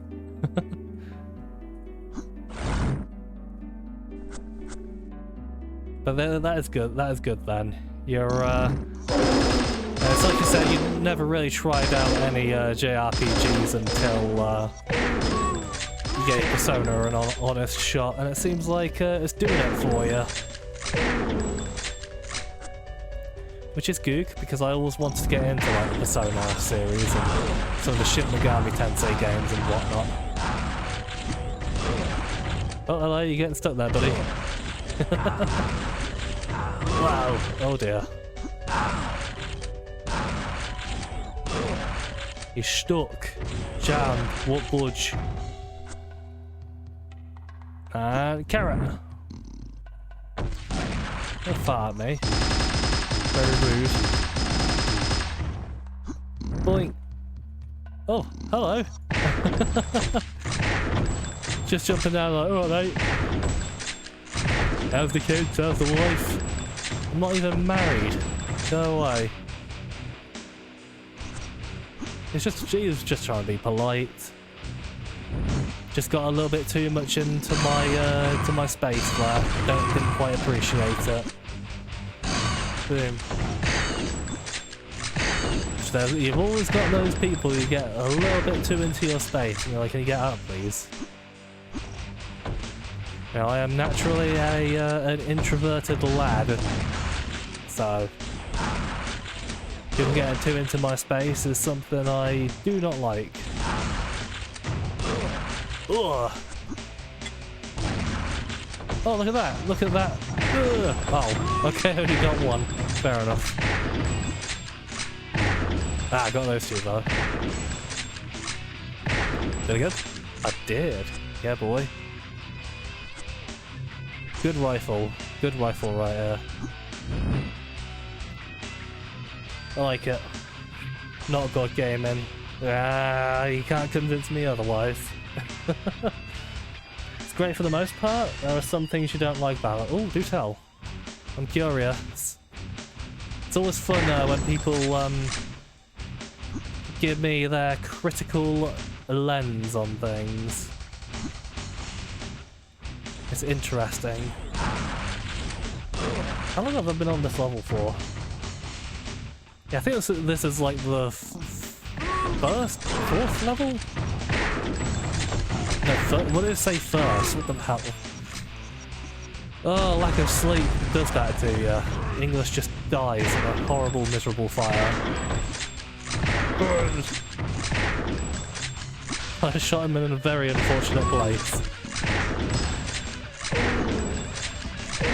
But that is good. That is good then. You're it's like you said, you never really tried out any JRPGs until you gave Persona an honest shot, and it seems like it's doing it for you. Which is good, because I always wanted to get into like the Persona series and some of the Shin Megami Tensei games and whatnot. Oh, hello, you're getting stuck there, buddy. Wow, oh dear. You're stuck. Jammed. What budge? And carrot. Don't fart at me. Very rude. Boink. Oh, hello. Just jumping down like, alright mate. How's the kids? How's the wife? I'm not even married. Go away. She was just trying to be polite. Just got a little bit too much into my space there. Didn't quite appreciate it. Boom. So you've always got those people who get a little bit too into your space and you're like, can you get out please? You know, I am naturally an introverted lad, so people getting too into my space is something I do not like. Ugh. Oh, look at that! Look at that! Ugh. Oh, okay, I only got one. Fair enough. Ah, I got those two though. Did I get? I did. Yeah, boy. Good rifle. Good rifle right here. I like it. Not god gaming. Ah, you can't convince me otherwise. It's great for the most part. There are some things you don't like about it. Oh, do tell. I'm curious. It's always fun when people give me their critical lens on things. It's interesting. How long have I been on this level for? Yeah, I think this is like the fourth level? No, what did it say first? What the hell? Oh, lack of sleep does that to you. English just dies in a horrible, miserable fire. I shot him in a very unfortunate place.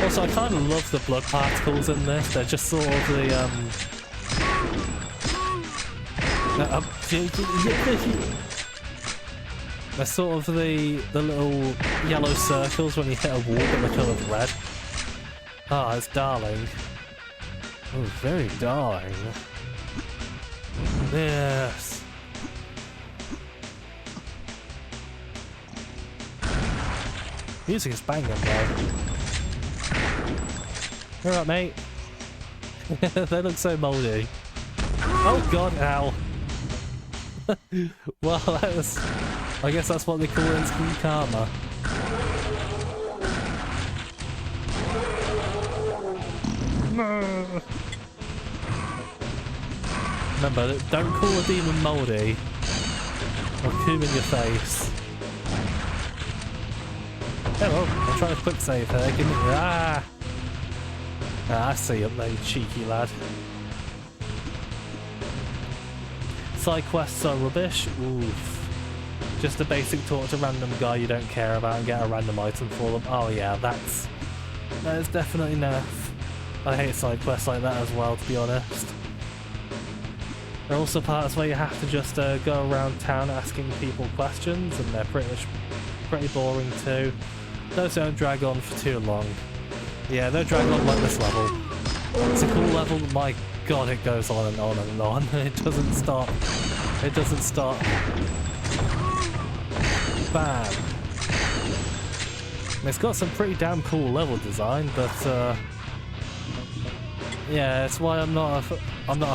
Also, I kind of love the blood particles in this. They're just sort of the they're sort of the little yellow circles when you hit a wall that are coloured red. Ah, it's darling. Oh, very darling. Yes. Music is banging though. Alright, mate. They look so mouldy. Oh god, ow. Well, I guess that's what they call instant karma. Remember, don't call a demon mouldy. I'll coom in your face. Hello, I'm trying to quick save here. Give me. Ah! Ah, I see you up there, you cheeky lad. Side quests are rubbish. Oof. Just a basic talk to random guy you don't care about and get a random item for them. Oh yeah, that is definitely nerf. I hate side quests like that as well, to be honest. There are also parts where you have to just go around town asking people questions, and they're pretty boring too. Those don't drag on for too long. Yeah, they drag on like this level. It's a cool level, but my god, it goes on and on and on. It doesn't stop. It doesn't stop. Bam. And it's got some pretty damn cool level design, but yeah, it's why I'm not a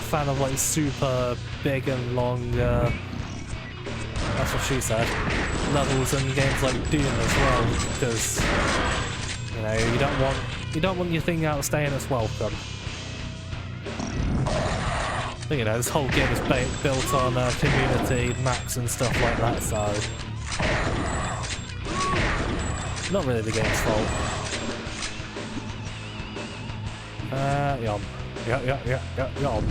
fan of like super big and long. That's what she said. Levels in games like Doom as well, because you know you don't want your thing outstaying its welcome. But you know, this whole game is built on community maps and stuff like that, so not really the game's fault. Yum. Yum.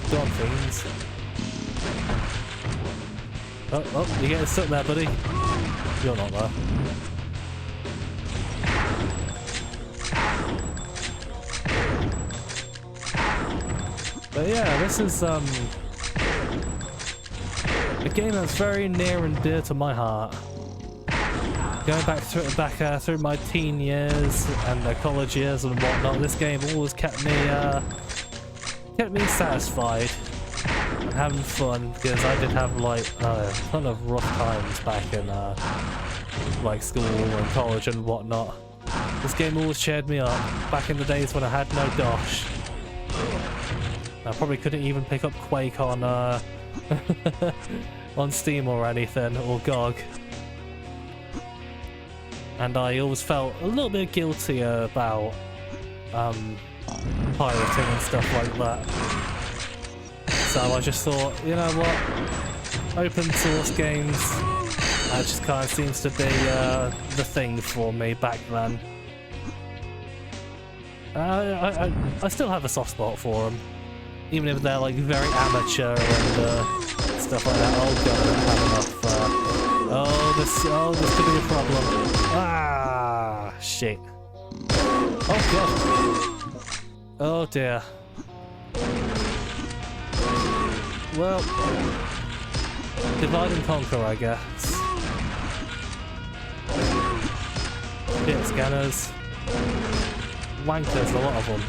Go on, fiends. Oh, you're getting stuck there, buddy. You're not there. But yeah, this is a game that's very near and dear to my heart. Going back through my teen years and college years and whatnot, this game always kept me satisfied. and having fun, because I did have like a ton of rough times back in like school and college and whatnot. This game always cheered me up back in the days when I had no dosh. I probably couldn't even pick up Quake on on Steam or anything, or GOG. And I always felt a little bit guilty about pirating and stuff like that. So I just thought, you know what? Open source games, that just kind of seems to be the thing for me back then. I still have a soft spot for them, even if they're like very amateur and stuff like that. Oh god, I don't have enough. Oh, this could be a problem. Ah, shit. Oh god. Oh dear. Well, divide and conquer, I guess. Hit scanners. Wankers, a lot of them.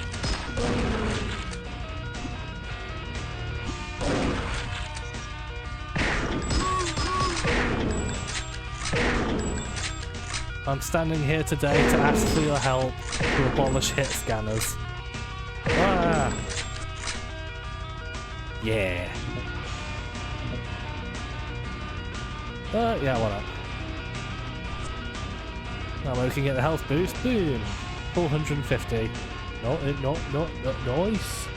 I'm standing here today to ask for your help to abolish hit scanners. Ah! Yeah. Yeah, why not? Now we can get the health boost. Boom! 450. No, nice.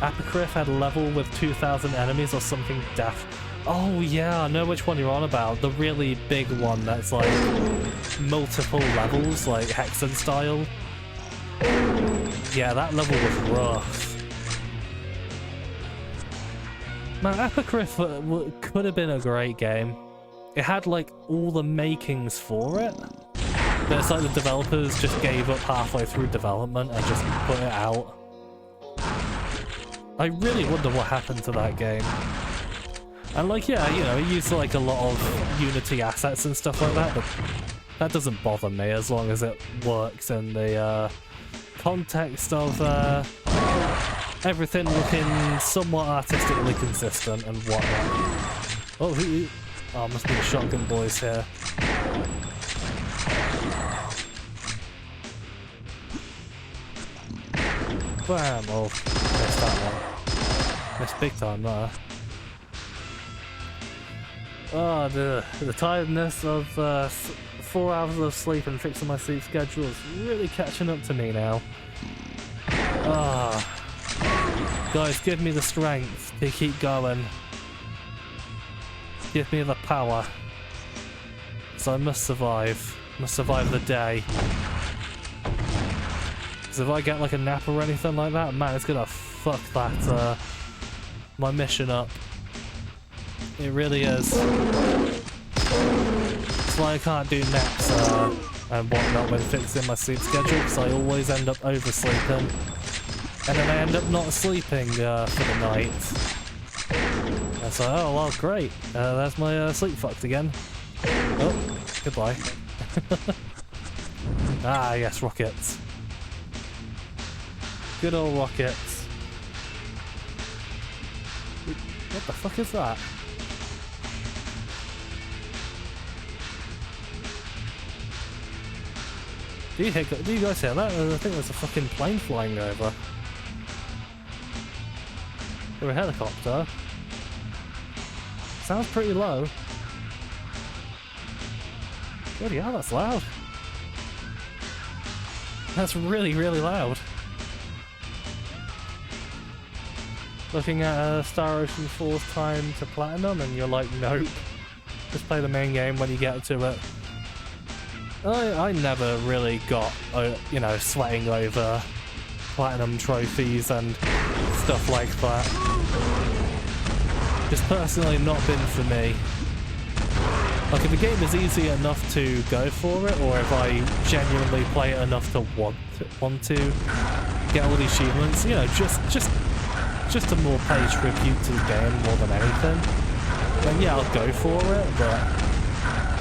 Apocryph had a level with 2,000 enemies or something daft. Oh yeah, I know which one you're on about. The really big one that's like multiple levels, like Hexen style. Yeah, that level was rough. Man, Apocryph could have been a great game. It had like all the makings for it. But it's like the developers just gave up halfway through development and just put it out. I really wonder what happened to that game. And like, yeah, you know, it used like a lot of Unity assets and stuff like that, but that doesn't bother me as long as it works in the context of everything looking somewhat artistically consistent and whatnot. Oh, must be the Shotgun Boys here. Bam! Oh, missed that one. Missed big time there. Oh, the tiredness of 4 hours of sleep and fixing my sleep schedule is really catching up to me now. Ah, guys, give me the strength to keep going. Give me the power. So I must survive. Must survive the day. Because if I get like a nap or anything like that, man, it's gonna fuck that my mission up. It really is. That's why I can't do naps and whatnot when fixing my sleep schedule, because I always end up oversleeping. And then I end up not sleeping for the night. And so, oh well, great. That's my sleep fucked again. Oh, goodbye. Ah, yes, rockets. Good old rockets. What the fuck is that? Do you guys hear that? I think there's a fucking plane flying over. Or a helicopter. Sounds pretty low. Bloody hell, that's loud. That's really, really loud. Looking at Star Ocean 4's time to platinum and you're like, nope. Just play the main game when you get to it. I never really got, you know, sweating over platinum trophies and stuff like that. Just personally not been for me. Like, if a game is easy enough to go for it, or if I genuinely play it enough to want to get all the achievements, you know, just a more pay tribute to the game more than anything, then yeah, I'll go for it, but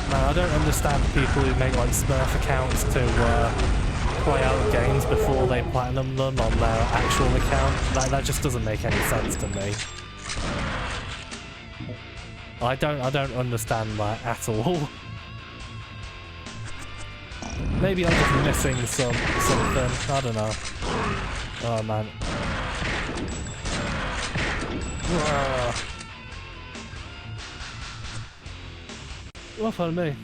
man, I don't understand people who make like Smurf accounts to play out games before they platinum them on their actual account. That just doesn't make any sense to me. I don't understand that at all. Maybe I'm just missing something. I don't know. Oh man. Well, pardon me.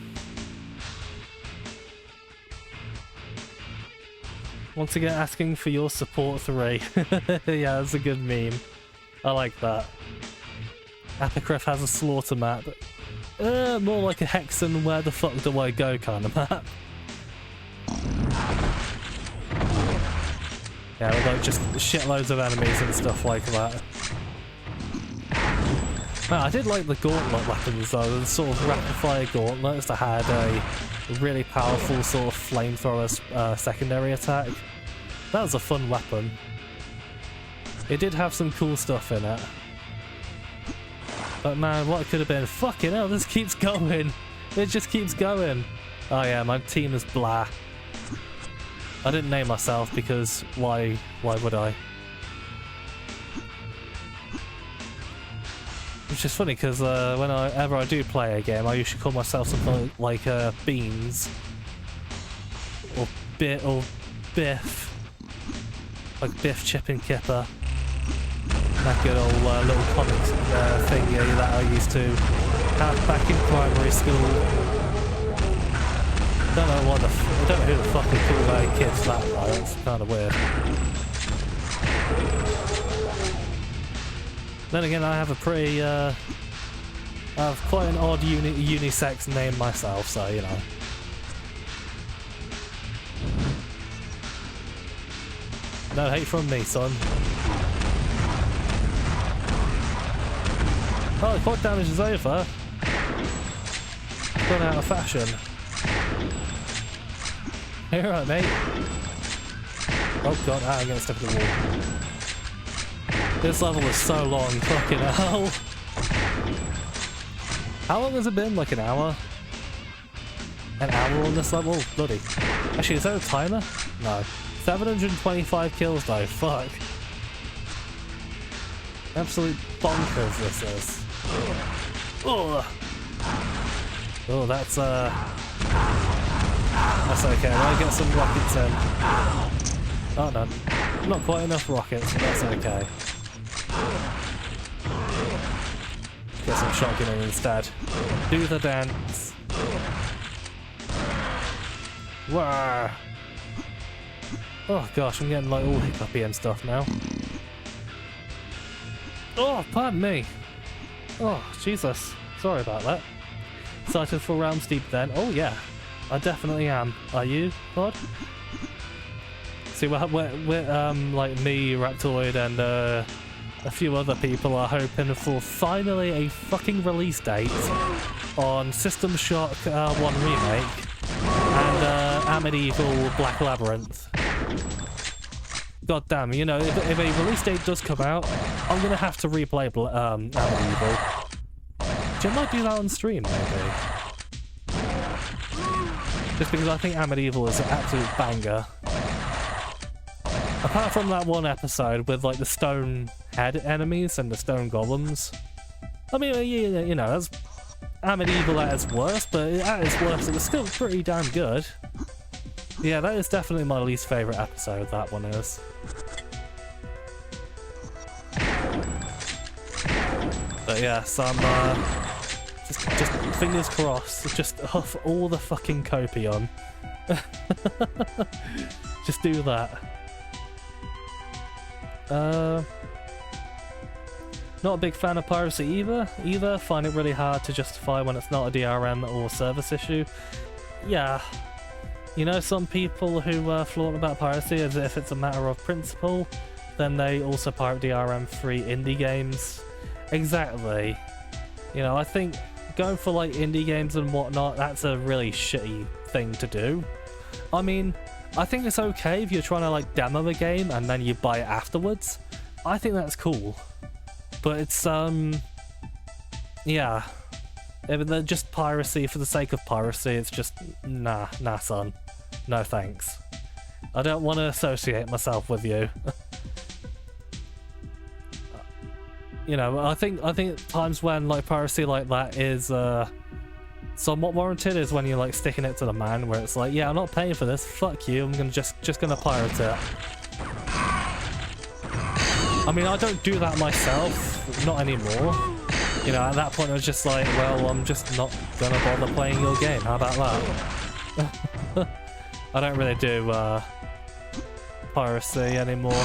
Once again, asking for your support 3. Yeah, that's a good meme. I like that. Apocryph has a slaughter map. More like a Hexen where the fuck do I go kind of map. Yeah, with like just shitloads of enemies and stuff like that. Man, I did like the gauntlet weapons though, the sort of rapid fire gauntlets that had a really powerful sort of flamethrower secondary attack. That was a fun weapon. It did have some cool stuff in it. But man, what it could have been, fucking hell, this keeps going. It just keeps going. Oh yeah, my team is blah. I didn't name myself because why would I? Which is funny because whenever I do play a game, I usually call myself something like Beans or Biff, like Biff, Chip and Kipper. That good old little comic thingy that I used to have back in primary school. I don't know who the fuck would call their kids that though. It's kind of weird. Then again, I have a pretty, I have quite an odd unisex name myself, so you know. No hate from me, son. Oh, the quad damage is over. Gone out of fashion. You're right, mate. Oh god, I'm getting stuck in the wall. This level is so long, fucking hell. How long has it been? Like an hour? An hour on this level? Bloody. Actually, is there a timer? No. 725 kills though, fuck. Absolute bonkers this is. Oh, that's okay. I'll get some rockets in. Oh no, not quite enough rockets, but that's okay. Get some shotgun in instead. Do the dance. Wow. Oh gosh, I'm getting like all hiccupy and stuff now. Oh, pardon me. Oh, Jesus. Sorry about that. Excited for Realms Deep then? Oh yeah, I definitely am. Are you, Pod? See, we're like me, Raptoid, and a few other people are hoping for finally a fucking release date on System Shock 1 Remake and Amityville Black Labyrinth. God damn, you know, if a release date does come out, I'm gonna have to replay Amityville. I might do that on stream, maybe. Just because I think Amityville is an absolute banger. Apart from that one episode with like the stone head enemies and the stone golems. I mean, you know, that's Amityville at its worst, but at its worst it was still pretty damn good. Yeah, that is definitely my least favourite episode, that one is. But yeah, so I'm just fingers crossed, just huff all the fucking copion. Just do that. Not a big fan of piracy either. Find it really hard to justify when it's not a DRM or service issue. Yeah. You know, some people who flaunt about piracy as if it's a matter of principle, then they also pirate DRM-free indie games. Exactly. You know, I think going for like indie games and whatnot, that's a really shitty thing to do. I mean, I think it's okay if you're trying to like demo a game and then you buy it afterwards. I think that's cool. But it's, yeah. If they're just piracy for the sake of piracy, it's just, nah son. No thanks. I don't want to associate myself with you. You know, I think times when like piracy like that is somewhat warranted is when you're like sticking it to the man, where it's like, yeah, I'm not paying for this, fuck you, I'm gonna just gonna pirate it. I mean, I don't do that myself, not anymore. You know, at that point I was just like, well, I'm just not gonna bother playing your game, how about that? I don't really do piracy anymore.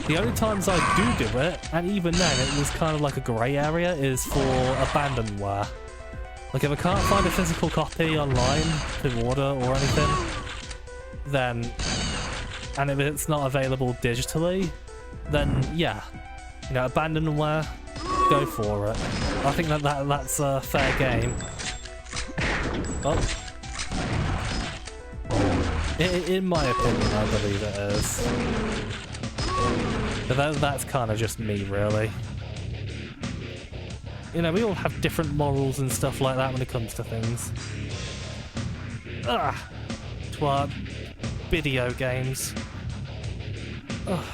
The only times I do it, and even then it was kind of like a grey area, is for abandonware. Like if I can't find a physical copy online to order or anything, then, and if it's not available digitally, then yeah, you know, abandonware, go for it. I think that's a fair game. Oh. In my opinion, I believe it is. But that's kind of just me, really. You know, we all have different morals and stuff like that when it comes to things. Ugh. To our video games. Ugh.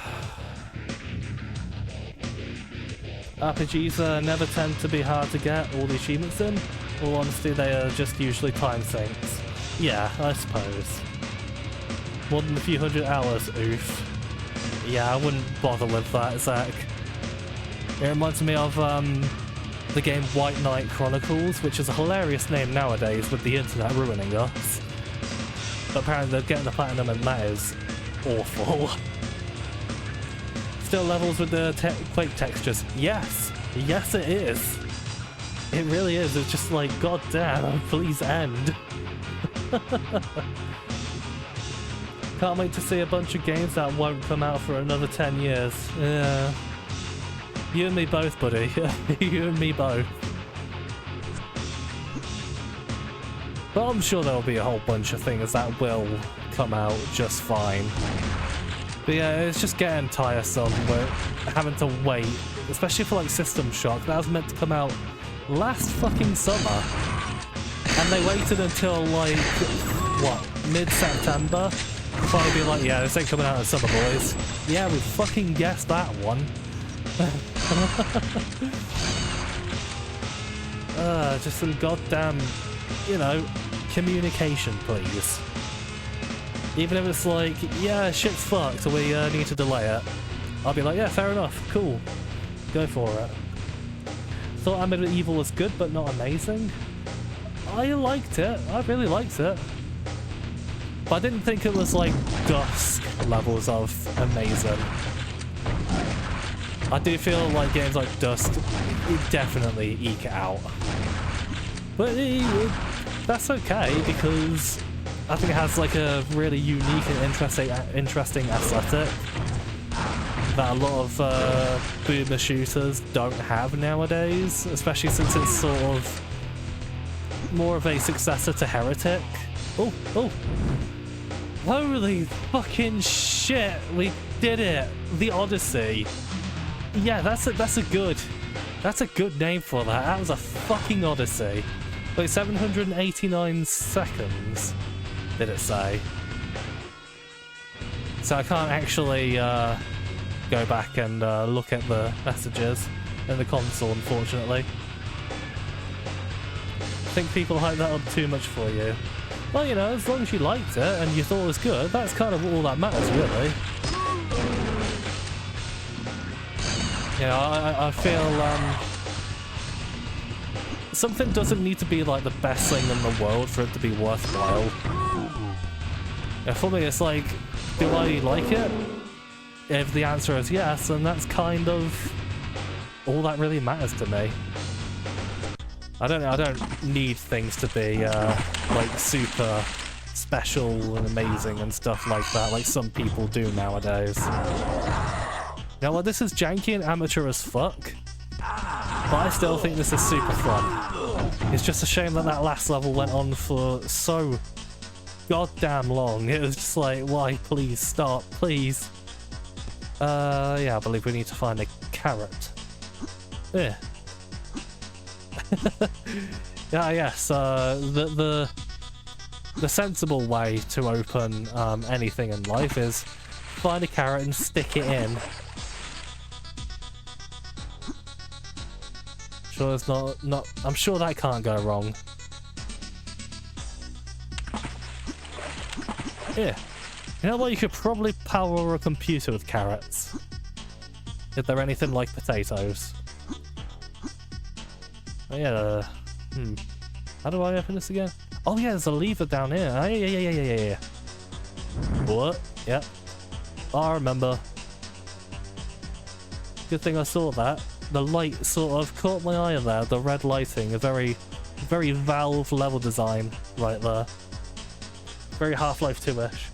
RPGs never tend to be hard to get all the achievements in. In all honesty, they are just usually time sinks. Yeah, I suppose. More than a few hundred hours, oof. Yeah, I wouldn't bother with that, Zach. It reminds me of the game White Knight Chronicles, which is a hilarious name nowadays with the internet ruining us. But apparently they're getting the platinum and that is awful. Still levels with the Quake textures. Yes! Yes it is! It really is, it's just like, god damn, please end. Can't wait to see a bunch of games that won't come out for another 10 years. Yeah. You and me both, buddy. You and me both. But I'm sure there'll be a whole bunch of things that will come out just fine. But yeah, it's just getting tiresome. We're having to wait, especially for like System Shock. That was meant to come out last fucking summer. And they waited until like, what, mid-September? Probably be like, yeah, this ain't coming out in summer, boys. Yeah, we fucking guessed that one. Just some goddamn, you know, communication, please. Even if it's like, yeah, shit's fucked, so we need to delay it. I'll be like, yeah, fair enough, cool. Go for it. Thought Amityville was good, but not amazing. I liked it. I really liked it. But I didn't think it was like Dusk levels of amazing. I do feel like games like Dusk definitely eke it out. But that's okay, because I think it has like a really unique and interesting aesthetic that a lot of boomer shooters don't have nowadays, especially since it's sort of more of a successor to Heretic. Oh, oh. Holy fucking shit, we did it! The Odyssey. Yeah, that's a good name for that. That was a fucking Odyssey. Like 789 seconds, did it say? So I can't actually go back and look at the messages in the console, unfortunately. I think people hype that up too much for you. Well, you know, as long as you liked it and you thought it was good, that's kind of all that matters, really. You know, I feel something doesn't need to be like the best thing in the world for it to be worthwhile. Yeah, for me, it's like, do I like it? If the answer is yes, then that's kind of all that really matters to me. I don't need things to be like super special and amazing and stuff like that, like some people do nowadays. You know what, this is janky and amateur as fuck, but I still think this is super fun. It's just a shame that that last level went on for so goddamn long. It was just like, why, please stop, please. Yeah, I believe we need to find a carrot. Yeah. Yeah, yes, the the sensible way to open anything in life is find a carrot and stick it in. Sure, it's not. I'm sure that can't go wrong. Yeah. You know what? You could probably power a computer with carrots. If they're anything like potatoes. Oh yeah. How do I open this again? Oh yeah, there's a lever down here. Oh, yeah. What? Yep. I remember. Good thing I saw that. The light sort of caught my eye there. The red lighting, a very Valve level design right there. Very Half-Life 2-ish.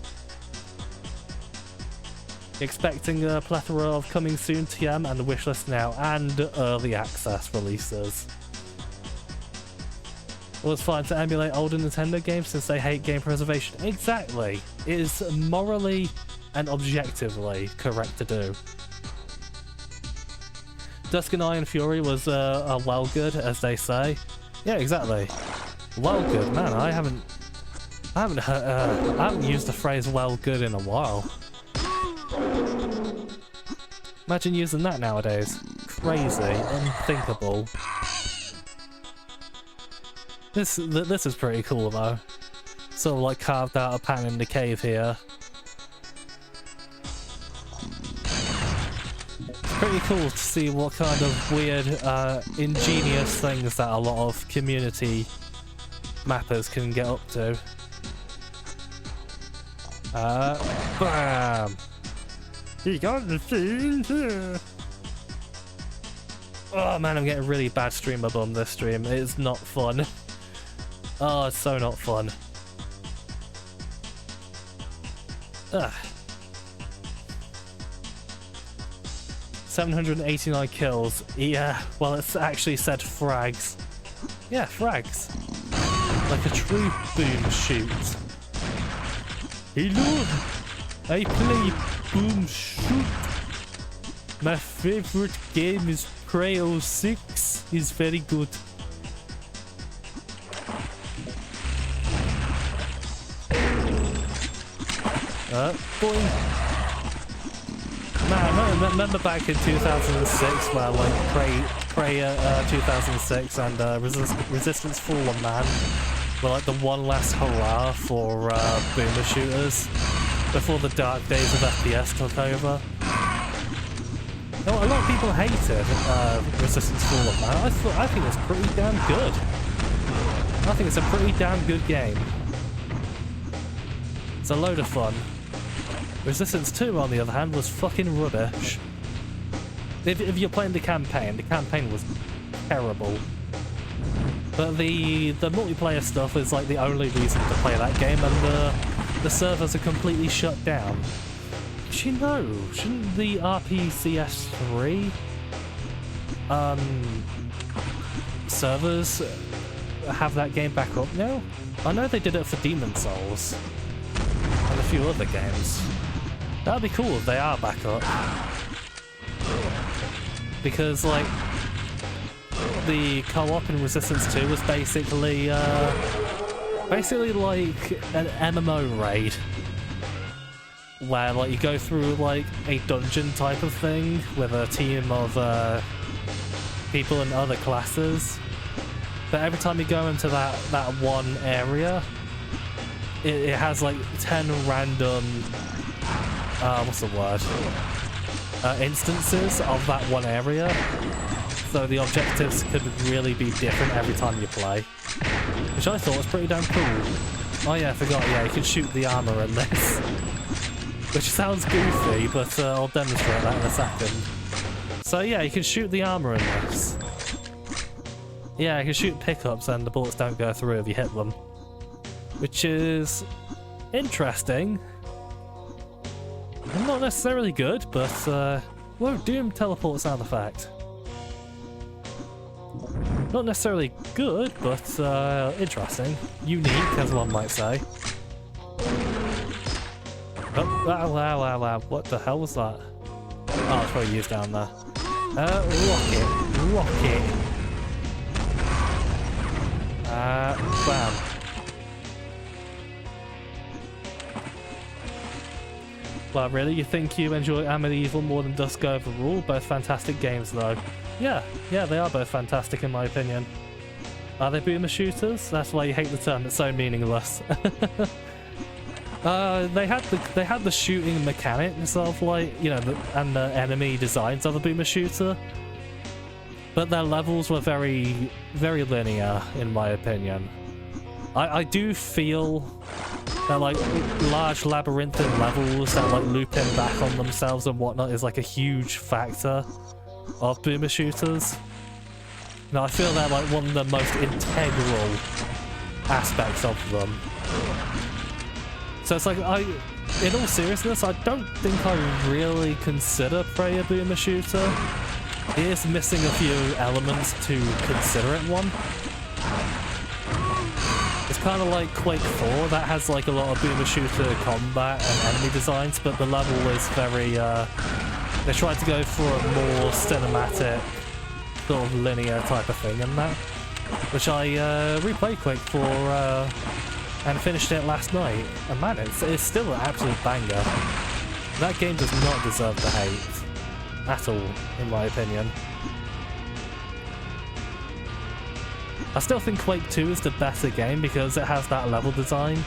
Expecting a plethora of coming soon TM and the wishlist now, and early access releases. Well, it's fine to emulate older Nintendo games since they hate game preservation. Exactly! It is morally and objectively correct to do. Dusk and Iron Fury was a well good, as they say. Yeah, exactly. Well good, man. I haven't used the phrase well good in a while. Imagine using that nowadays. Crazy, unthinkable. This is pretty cool though. Sort of like carved out a pattern in the cave here. Pretty cool to see what kind of weird, ingenious things that a lot of community mappers can get up to. Bam! You got the thing here. Oh man, I'm getting really bad streamer bum this stream. It is not fun. Oh, it's so not fun. Ugh. 789 kills. Yeah, well, it's actually said frags. Yeah, frags. Like a true boom shoot. Hello! I play boom shoot. My favorite game is Prequel 6. It's very good. Boing. Man, I remember back in 2006 where like Prey 2006 and Resistance Fallen, man, were like the one last hurrah for boomer shooters before the dark days of FPS took over. You know, a lot of people hated Resistance Fallen, man. I think it's pretty damn good. I think it's a pretty damn good game. It's a load of fun. Resistance 2, on the other hand, was fucking rubbish. If you're playing the campaign was terrible. But the multiplayer stuff is like the only reason to play that game, and the servers are completely shut down. Actually, no. Shouldn't the RPCS3 servers have that game back up now? I know they did it for Demon Souls and a few other games. That'd be cool if they are back up. Because, like, the co-op in Resistance 2 was basically like an MMO raid. Where, like, you go through, like, a dungeon type of thing with a team of people in other classes. But every time you go into that one area, it has, like, 10 random... what's the word? Instances of that one area. So the objectives could really be different every time you play. Which I thought was pretty damn cool. Oh yeah, I forgot, yeah, you can shoot the armor in this. Which sounds goofy, but I'll demonstrate that in a second. So yeah, you can shoot the armor in this. Yeah, you can shoot pickups and the bullets don't go through if you hit them. Which is interesting. Not necessarily good, but whoa, Doom teleport sound effect. Not necessarily good, but interesting. Unique, as one might say. Oh, wow. What the hell was that? Oh, it's probably used down there. Rocket. Bam. Well, really? You think you enjoy Amityville more than Dusk overall? Both fantastic games, though. Yeah, they are both fantastic in my opinion. Are they boomer shooters? That's why you hate the term, it's so meaningless. They had the shooting mechanics of, like, you know, and the enemy designs of a boomer shooter. But their levels were very, very linear, in my opinion. I do feel that, like, large labyrinthine levels that, like, looping back on themselves and whatnot is, like, a huge factor of boomer shooters. Now, I feel they're, like, one of the most integral aspects of them. So it's like, in all seriousness, I don't think I really consider Prey a boomer shooter. It is missing a few elements to consider it one. It's kind of like Quake 4, that has like a lot of boomer shooter combat and enemy designs, but the level is very, they tried to go for a more cinematic, sort of linear type of thing in that, which I replayed Quake 4 and finished it last night, and man, it's still an absolute banger. That game does not deserve the hate, at all, in my opinion. I still think Quake 2 is the better game because it has that level design.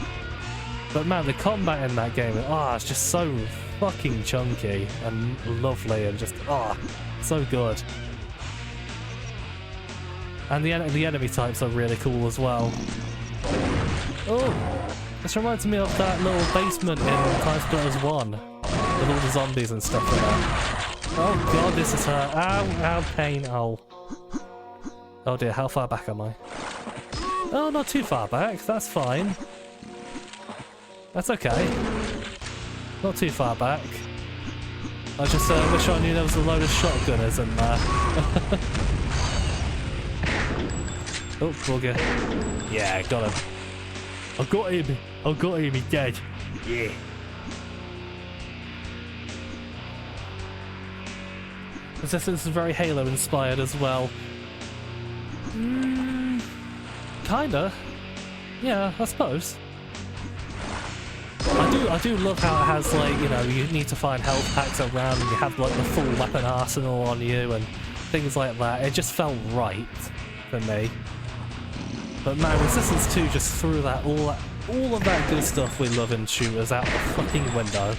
But man, the combat in that game, it's just so fucking chunky and lovely and just, so good. And the enemy types are really cool as well. Oh, this reminds me of that little basement in Time Splitters 1. With all the zombies and stuff like that. Oh god, this is hurt. Ow, pain, Oh dear, how far back am I? Oh, not too far back, that's fine. That's okay. Not too far back. I just wish I knew there was a load of shotgunners in there. Oh, bugger. Yeah, got him. I got him, he's dead. Yeah. Resistance is very Halo inspired as well. Kinda. Yeah, I suppose. I do love how it has, like, you know, you need to find health packs around and you have like the full weapon arsenal on you and things like that. It just felt right for me. But man, Resistance 2 just threw that all of that good stuff we love in shooters out the fucking window.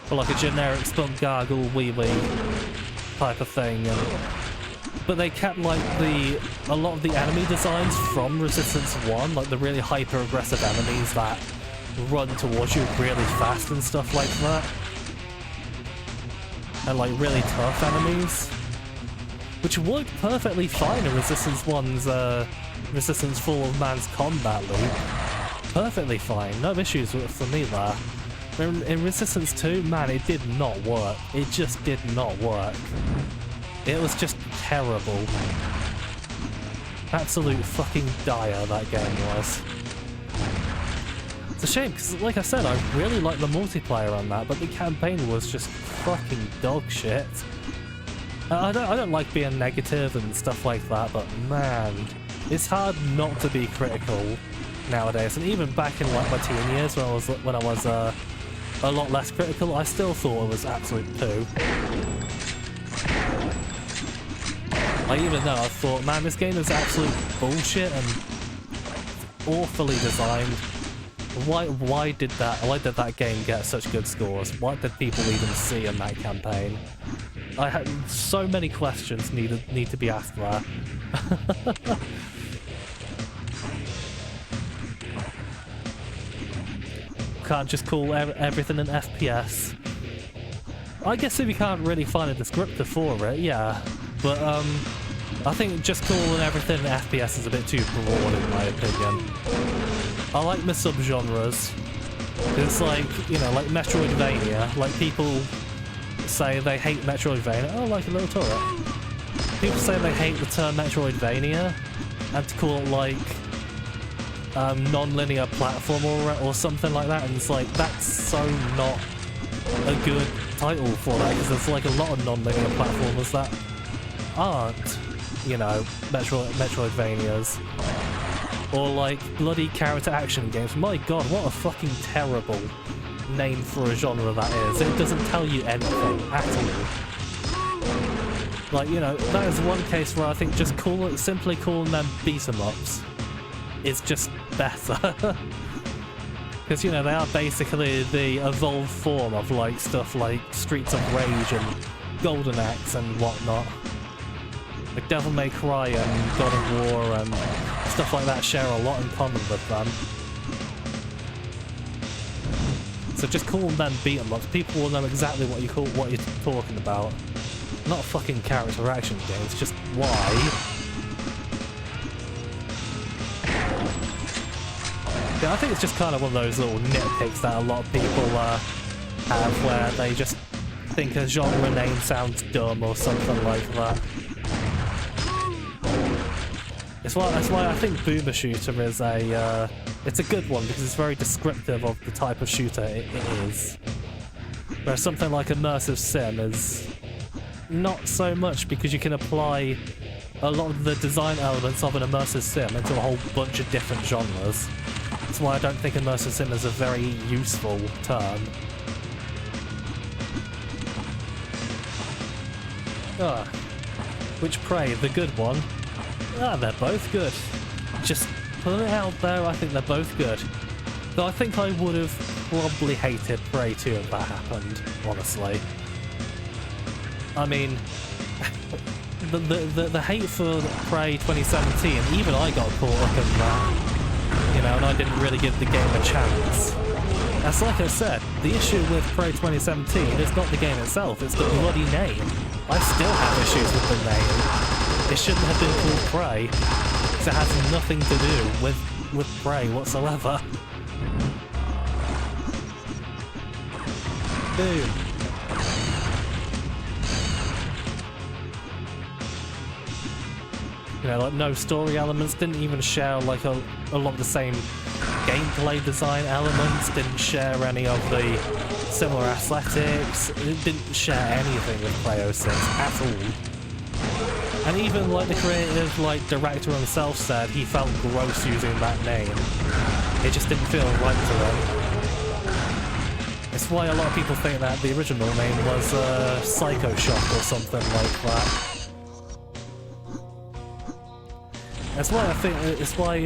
For like a generic stunt gargle wee type of thing. But they kept like a lot of the enemy designs from Resistance 1, like the really hyper aggressive enemies that run towards you really fast and stuff like that. And like really tough enemies. Which worked perfectly fine in Resistance 1's Resistance Fall of Man's combat loop. Perfectly fine, no issues for me there. In Resistance 2, man, it did not work. It just did not work. It was just terrible. Absolute fucking dire that game was. It's a shame, because like I said, I really liked the multiplayer on that, but the campaign was just fucking dog shit. I don't like being negative and stuff like that, but man, it's hard not to be critical nowadays. And even back in like my teen years when I was a lot less critical, I still thought it was absolute poo. Even though I thought, man, this game is absolute bullshit and awfully designed. Why did that game get such good scores? What did people even see in that campaign? I had so many questions need to be asked there. Can't just call everything an FPS. I guess if you can't really find a descriptor for it, yeah. But I think just calling everything an FPS is a bit too broad in my opinion. I like my subgenres. It's like, you know, like Metroidvania. Like people say they hate Metroidvania. Oh, like a little turret. People say they hate the term Metroidvania and to call it like non-linear platform or something like that, and it's like, that's so not a good title for that, because there's like a lot of non-linear platformers that aren't, you know, Metroidvanias. Or like bloody character action games. My god, what a fucking terrible name for a genre that is. It doesn't tell you anything at all. Like, you know, that is one case where I think just simply calling them beat-em-ups is just better. Because, you know, they are basically the evolved form of, like, stuff like Streets of Rage and Golden Axe and whatnot. Like Devil May Cry and God of War and stuff like that share a lot in common with them. So just calling them beat-em-ups, people will know exactly what you're talking about. Not a fucking character action game, it's just why. Yeah, I think it's just kind of one of those little nitpicks that a lot of people have where they just think a genre name sounds dumb or something like that. That's why I think Boomer Shooter is it's a good one because it's very descriptive of the type of shooter it is. Whereas something like Immersive Sim is not so much, because you can apply a lot of the design elements of an Immersive Sim into a whole bunch of different genres. That's why I don't think Immersive Sim is a very useful term. Which Prey, the good one? They're both good. Just put it out there, I think they're both good. Though I think I would have probably hated Prey 2 if that happened, honestly. I mean, the hate for Prey 2017, even I got caught up in that, you know, and I didn't really give the game a chance. As like I said, the issue with Prey 2017 is not the game itself, it's the bloody name. I still have issues with the name. It shouldn't have been called Prey, because it has nothing to do with Prey whatsoever. Boom. You know, like no story elements, didn't even share like a lot of the same gameplay design elements, didn't share any of the similar aesthetics, it didn't share anything with Prey 06 at all. And even like the creative director himself said he felt gross using that name. It just didn't feel right to him. It's why a lot of people think that the original name was Psycho Shock or something like that. That's why I think it's why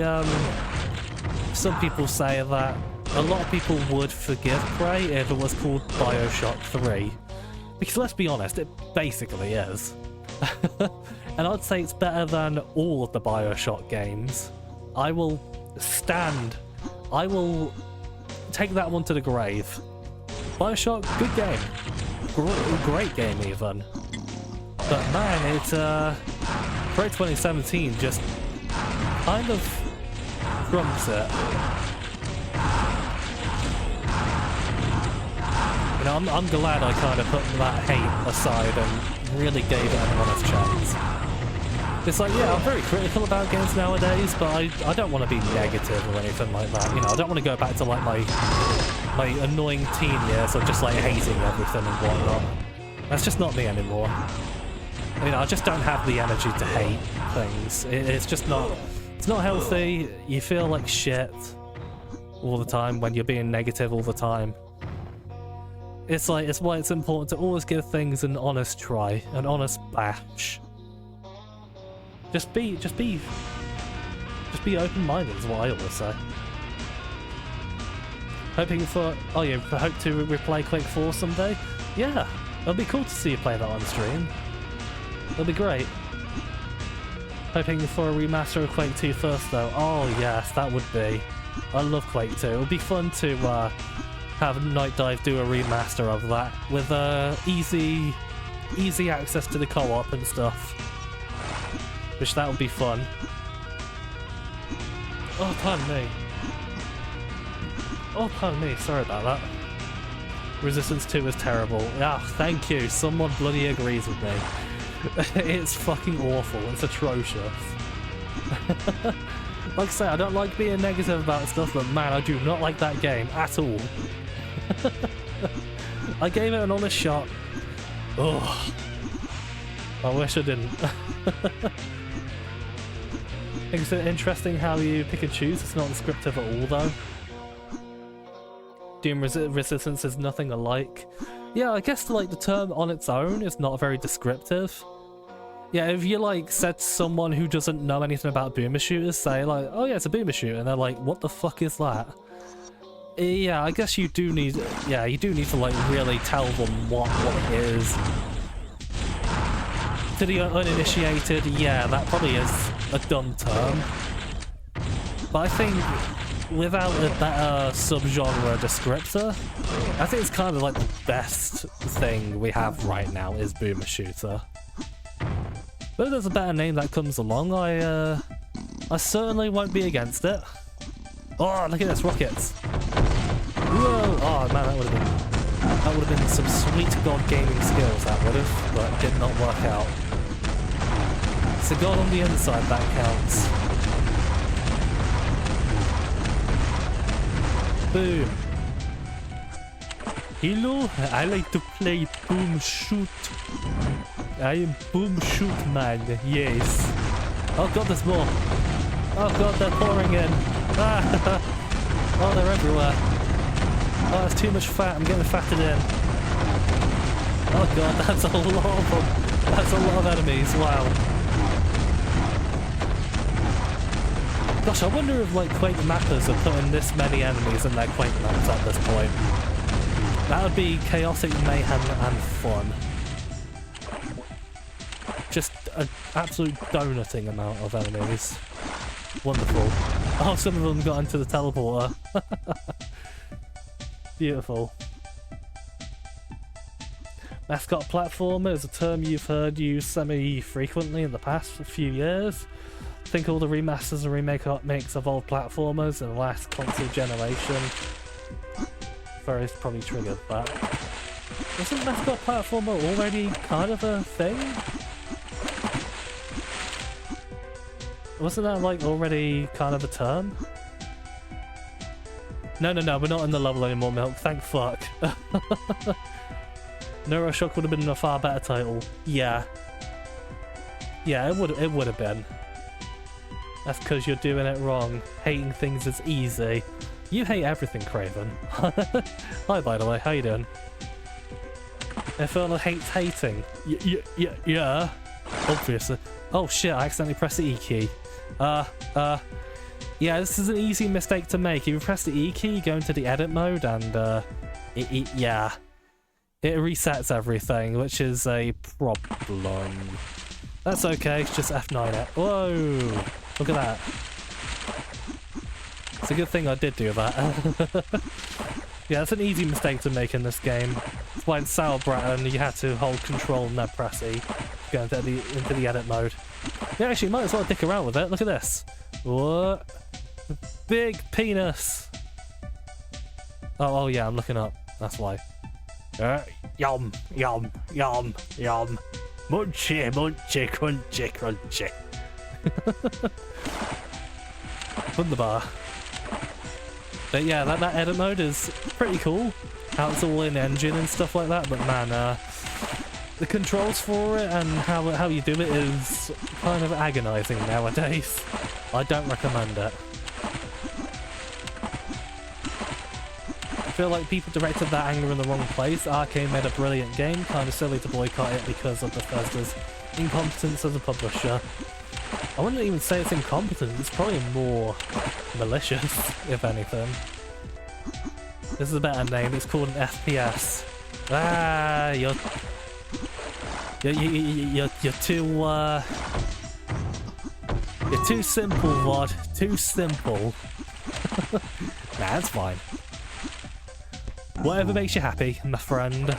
some people say that a lot of people would forgive Prey if it was called BioShock 3. Because let's be honest, it basically is. And I'd say it's better than all of the BioShock games. I will take that one to the grave. BioShock, good game. Great game even. But man, it's Prey 2017 just kind of trumps it. You know, I'm glad I kind of put that hate aside and really gave it an honest chance. It's like, yeah, I'm very critical about games nowadays, but I don't want to be negative or anything like that. You know, I don't want to go back to like my annoying teen years of just like hating everything and whatnot. That's just not me anymore. You know, I just don't have the energy to hate things. It's just not. It's not healthy. You feel like shit all the time when you're being negative all the time. It's why it's important to always give things an honest try, an honest bash. Just be open-minded is what I always say. Hope to replay Quake 4 someday? Yeah, it'll be cool to see you play that on stream. It'll be great. Hoping for a remaster of Quake 2 first though. Oh yes, that would be. I love Quake 2. It would be fun to have Night Dive do a remaster of that with easy access to the co-op and stuff. Which that would be fun. Oh, pardon me. Oh, pardon me. Sorry about that. Resistance 2 is terrible. Ah, thank you. Someone bloody agrees with me. It's fucking awful. It's atrocious. Like I say, I don't like being negative about stuff, but man, I do not like that game at all. I gave it an honest shot. Oh, I wish I didn't. I think it's interesting how you pick and choose. It's not descriptive at all, though. Doom Resistance is nothing alike. Yeah, I guess like the term on its own is not very descriptive. Yeah, if you like said to someone who doesn't know anything about boomer shooters, say like, oh yeah, it's a boomer shooter, and they're like, what the fuck is that? Yeah, I guess you do need, yeah, you do need to like really tell them what it is. To the uninitiated, yeah, that probably is a dumb term. But I think without a better subgenre descriptor, I think it's kind of like the best thing we have right now is boomer shooter. But if there's a better name that comes along, I certainly won't be against it. Oh, look at this, rockets! Whoa! Oh man, that would have been some sweet god gaming skills. That would have, but did not work out. It's a god on the inside that counts. Boom. Hello, I like to play boom shoot. I am boom shoot man, yes. Oh god, there's more. Oh god, they're pouring in. Ah, oh, they're everywhere. Oh, that's too much fat, I'm getting fatted in. Oh god, that's a lot of them. That's a lot of enemies, wow. Gosh, I wonder if like Quake mappers are putting this many enemies in their Quake maps at this point. That would be chaotic mayhem and fun. Just an absolute donuting amount of enemies. Wonderful. Oh, some of them got into the teleporter. Beautiful. Mascot platformer is a term you've heard used semi-frequently in the past few years. I think all the remasters and remakes of old platformers in the last console generation. Very probably triggered that. Wasn't mascot platformer already kind of a thing? Wasn't that like already kind of a term? No, we're not in the level anymore, Milk. Thank fuck. Neuroshock would have been a far better title. Yeah. Yeah, it would have been. That's because you're doing it wrong. Hating things is easy. You hate everything, Craven. Hi, by the way. How you doing? Infernal hates hating. Yeah. Obviously. Oh shit, I accidentally pressed the E key. Yeah, this is an easy mistake to make. If you press the E key, go into the edit mode, and yeah. It resets everything, which is a problem. That's okay, it's just F9 it. Whoa! Look at that. It's a good thing I did do that. Yeah, it's an easy mistake to make in this game. It's why in Sauerbraten you had to hold control and then press E to go into the edit mode. Yeah, actually, you might as well dick around with it. Look at this. What? Big penis! Oh yeah, I'm looking up. That's why. Yum, yum, yum, yum. Munchy, munchy, crunchy, crunchy. Wunderbar. But yeah, that edit mode is pretty cool. How it's all in engine and stuff like that. But man, the controls for it and how you do it is kind of agonizing nowadays. I don't recommend it. I feel like people directed that anger in the wrong place. Arcane made a brilliant game, kind of silly to boycott it because of Bethesda's incompetence as a publisher. I wouldn't even say it's incompetent, it's probably more malicious, if anything. This is a better name, it's called an FPS. Ah, you're too simple, Rod. Too simple. Nah, that's fine. Whatever makes you happy, my friend.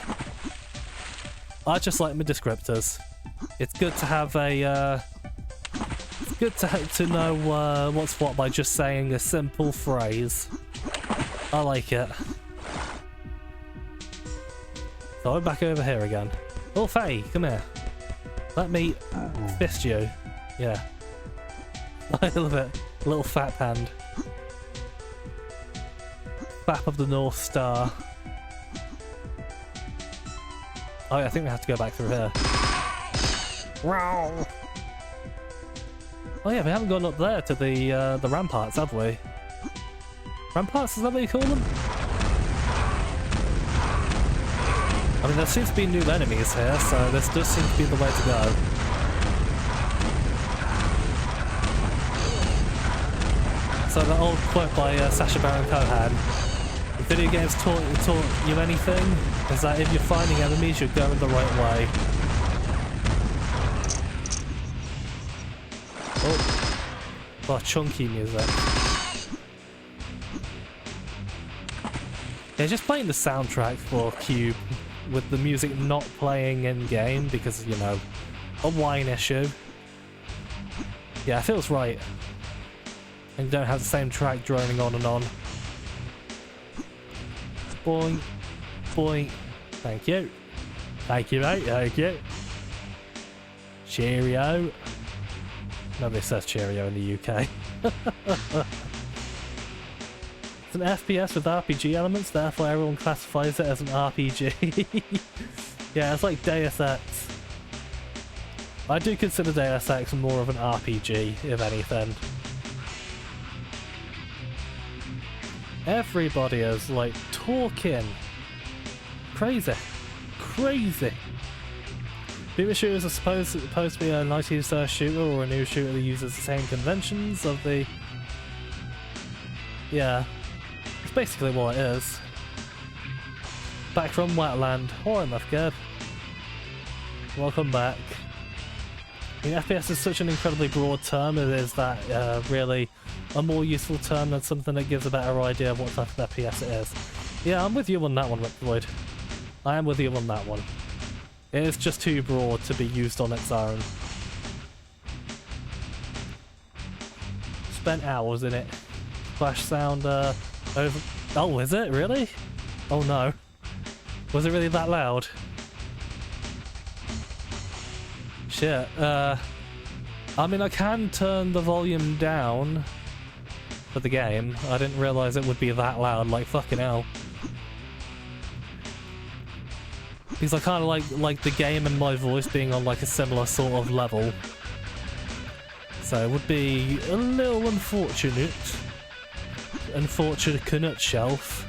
I just like my descriptors. It's good to have a, it's good to know what's what by just saying a simple phrase. I like it. So I'm back over here again. Oh, Faye, come here. Let me fist you. Yeah. I love it. Little fat hand. Flap of the North Star. Oh yeah, I think we have to go back through here. Oh yeah, we haven't gone up there to the ramparts, have we? Ramparts, is that what you call them? I mean, there seems to be new enemies here, so this does seem to be the way to go. So the old quote by Sacha Baron Cohen, if video games taught you anything, is that if you're finding enemies, you're going the right way. Oh, chunky music. Yeah, just playing the soundtrack for Cube with the music not playing in-game because, you know, a whine issue. Yeah, it feels right. And you don't have the same track droning on and on. Boing, boing. Thank you. Thank you, mate. Thank you. Cheerio. Nobody says cheerio in the UK. It's an FPS with RPG elements, therefore everyone classifies it as an RPG. Yeah, it's like Deus Ex. I do consider Deus Ex more of an RPG, if anything. Everybody is like talking. Crazy. Crazy. Boomer shooters are supposed to be a 90s shooter or a new shooter that uses the same conventions of the... Yeah. It's basically what it is. Back from Wetland. Oh, enough good. Welcome back. I mean, FPS is such an incredibly broad term, it is that really a more useful term than something that gives a better idea of what type of FPS it is. Yeah, I'm with you on that one, Lloyd. I am with you on that one. It is just too broad to be used on its own. Spent hours in it. Flash sound over... Oh, is it? Really? Oh no. Was it really that loud? Shit. I mean, I can turn the volume down for the game. I didn't realise it would be that loud, like fucking hell. Because I kind of like the game and my voice being on like a similar sort of level. So it would be a little unfortunate shelf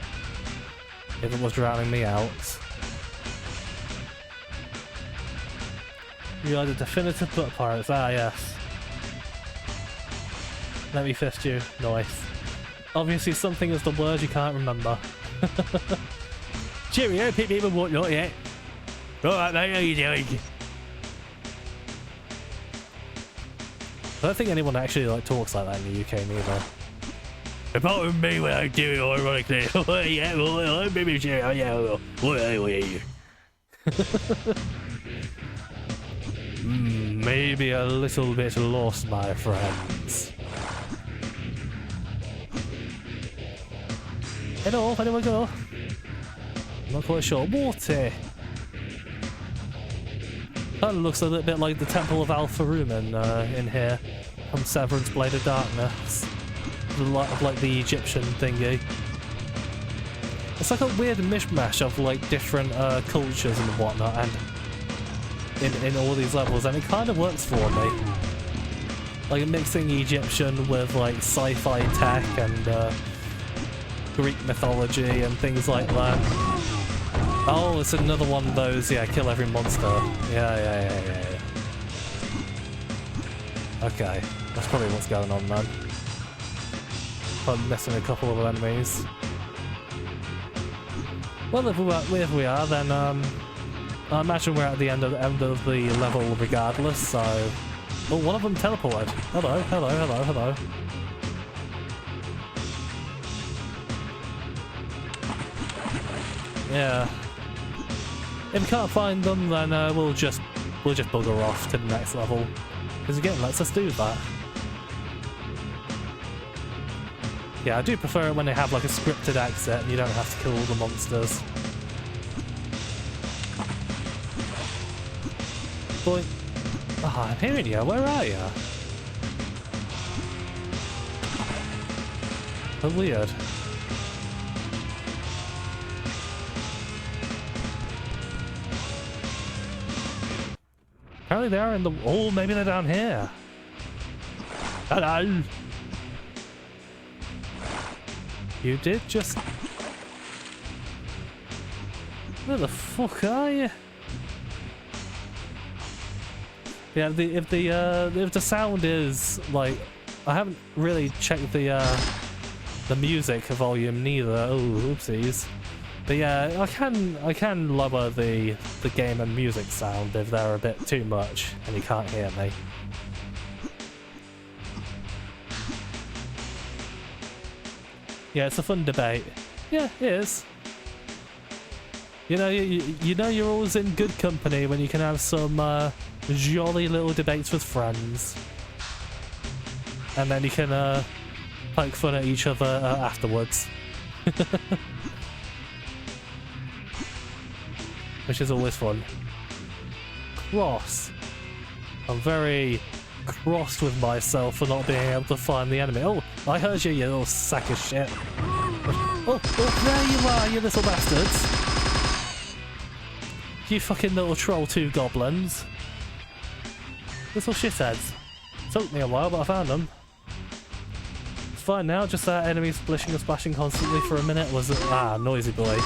if it was drowning me out. You are the definitive butt pirates. Ah, yes. Let me fist you. Nice. Obviously something is the word you can't remember. Cheerio, pick me and whatnot, yeah. Alright mate, how you doing? I don't think anyone actually like talks like that in the UK neither. Apart from me when I do it ironically. Oh yeah, well, maybe cheerio, yeah, maybe a little bit lost, my friends. Hello, where do I go? I'm not quite sure. Water! Kind of looks a little bit like the Temple of Al-Faruman in here from Severance Blade of Darkness. A lot of like the Egyptian thingy. It's like a weird mishmash of like different cultures and whatnot, and in all these levels, and it kind of works for me. Like mixing Egyptian with like sci-fi tech and Greek mythology and things like that. Oh, it's another one of those, yeah, kill every monster. Yeah. Okay, that's probably what's going on then. I'm missing a couple of enemies. Well, if we are, then I imagine we're at the end of the level regardless, so... Oh, one of them teleported. Hello. Yeah. If we can't find them, then we'll just bugger off to the next level. Because the game lets us do that. Yeah, I do prefer it when they have like a scripted exit and you don't have to kill all the monsters. Boy. Ah, I'm hearing you. Where are you? How weird. Apparently they are in the... Oh, maybe they're down here. Hello. You did just... Where the fuck are you? Yeah, if the sound is like, I haven't really checked the music volume neither. Oh, oopsies. But yeah, I can lower the game and music sound if they're a bit too much and you can't hear me. Yeah, it's a fun debate. Yeah, it is. You know, you know you're always in good company when you can have some jolly little debates with friends. And then you can poke fun at each other afterwards. Which is always fun. Cross. I'm very crossed with myself for not being able to find the enemy. Oh, I heard you, you little sack of shit. Oh, there you are, you little bastards. You fucking little troll 2 goblins. Little shitheads. Took me a while, but I found them. It's fine now, just that enemy splishing and splashing constantly for a minute was... Ah, noisy boy.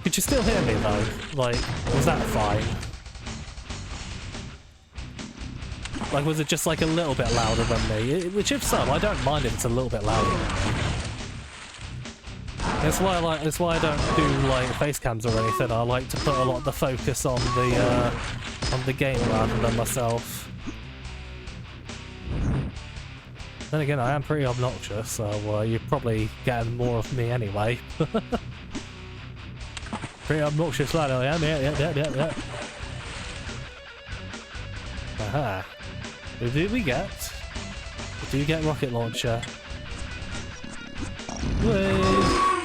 Could you still hear me though? Like, was that fine? Like, was it just like a little bit louder than me? Which if so, I don't mind if it's a little bit louder than me. That's why I don't do like face cams or anything. I like to put a lot of the focus on the game rather than myself. Then again, I am pretty obnoxious, so you're probably getting more of me anyway. Pretty obnoxious lad I am, yeah. Aha. Who do we get? We do get rocket launcher. Whee!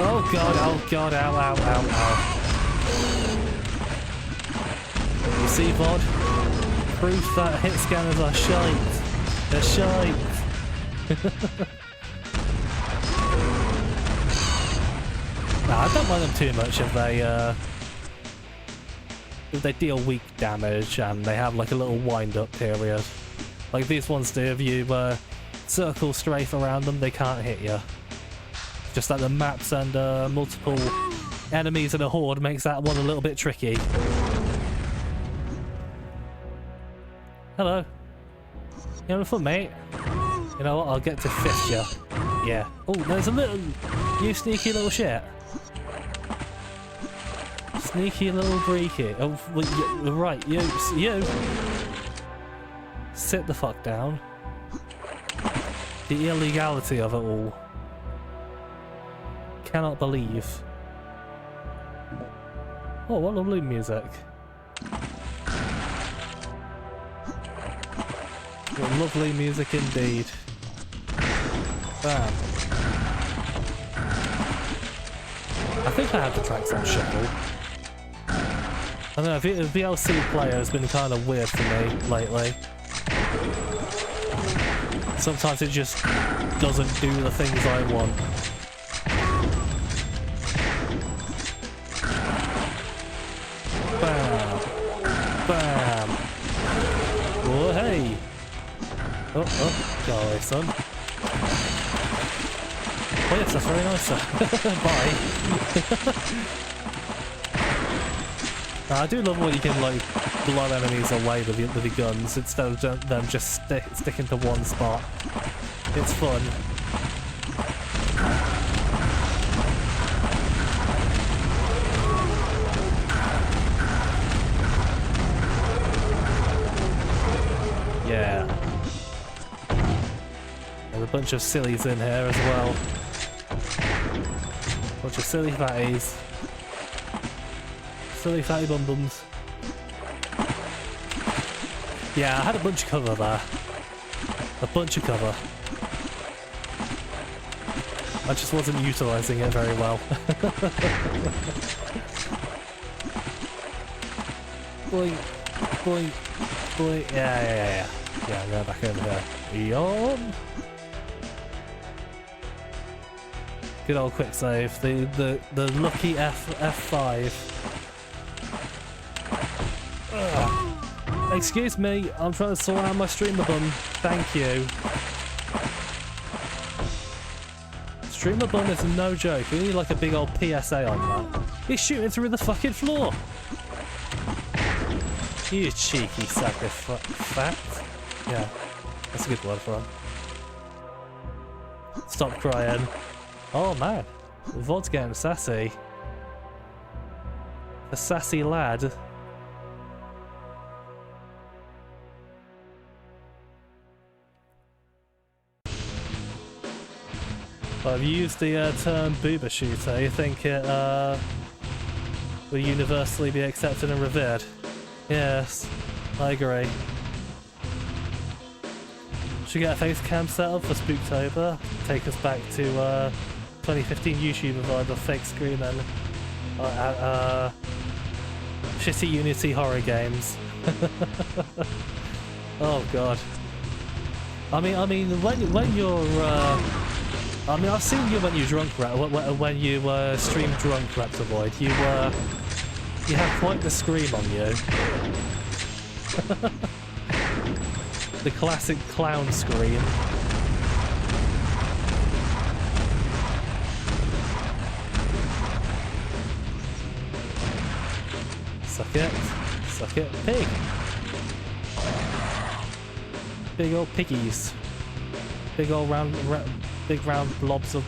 Oh god, ow. You see, VOD? Proof that hit scanners are shite. They're shite. Nah, I don't mind them too much if they deal weak damage and they have like a little wind-up period. Like these ones do, if you circle strafe around them, they can't hit you. Just like the maps and multiple enemies in a horde makes that one a little bit tricky. Hello. You having fun, mate? You know what, I'll get to fist you. Yeah. Oh, there's a little... You sneaky little shit. Sneaky little breaky. Oh, well, right, you. Sit the fuck down. The illegality of it all. Cannot believe. Oh, what lovely music. What lovely music indeed. Bam. I think I have the tracks on shuffle. I don't know, VLC player has been kind of weird for me lately. Sometimes it just doesn't do the things I want. Bam! Bam! Oh, hey! Oh, go away, son. Oh yes, that's very nice, sir. Bye! I do love when you can like blow enemies away with your guns instead of them just sticking to one spot. It's fun. Yeah. There's a bunch of sillies in here as well. Bunch of silly fatties. Silly fatty bum-bums. Yeah, I had a bunch of cover there. A bunch of cover. I just wasn't utilising it very well. Boing, boing, boing. Yeah. Yeah, I'm going back over here. Yawn. Good old quick save. The lucky F5. Excuse me, I'm trying to sort out my streamer bun. Thank you. Streamer bun is no joke. We need like a big old PSA on that. He's shooting through the fucking floor! You cheeky sack of fat. Yeah, that's a good word for him. Stop crying. Oh man, Vod's getting sassy. A sassy lad. I've used the term boober shooter. You think it will universally be accepted and revered? Yes, I agree. Should get a face cam set up for Spooktober. Take us back to 2015 YouTube vibe of fake screaming at shitty Unity horror games. Oh god. I mean when you're I mean, I've seen you when you drunk, when you stream drunk, Reptiloid. You have quite the scream on you. The classic clown scream. Suck it, pig. Big old piggies. Big old big round blobs of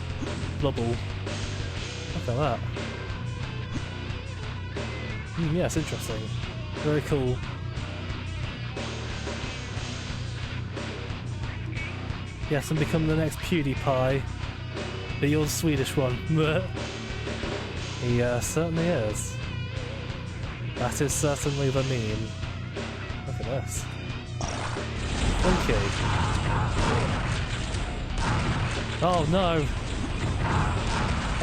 blubble. Look at that. Yeah, it's interesting. Very cool. Yes, and become the next PewDiePie. But you're the Swedish one. He certainly is. That is certainly the meme. Look at this. Okay. Oh no!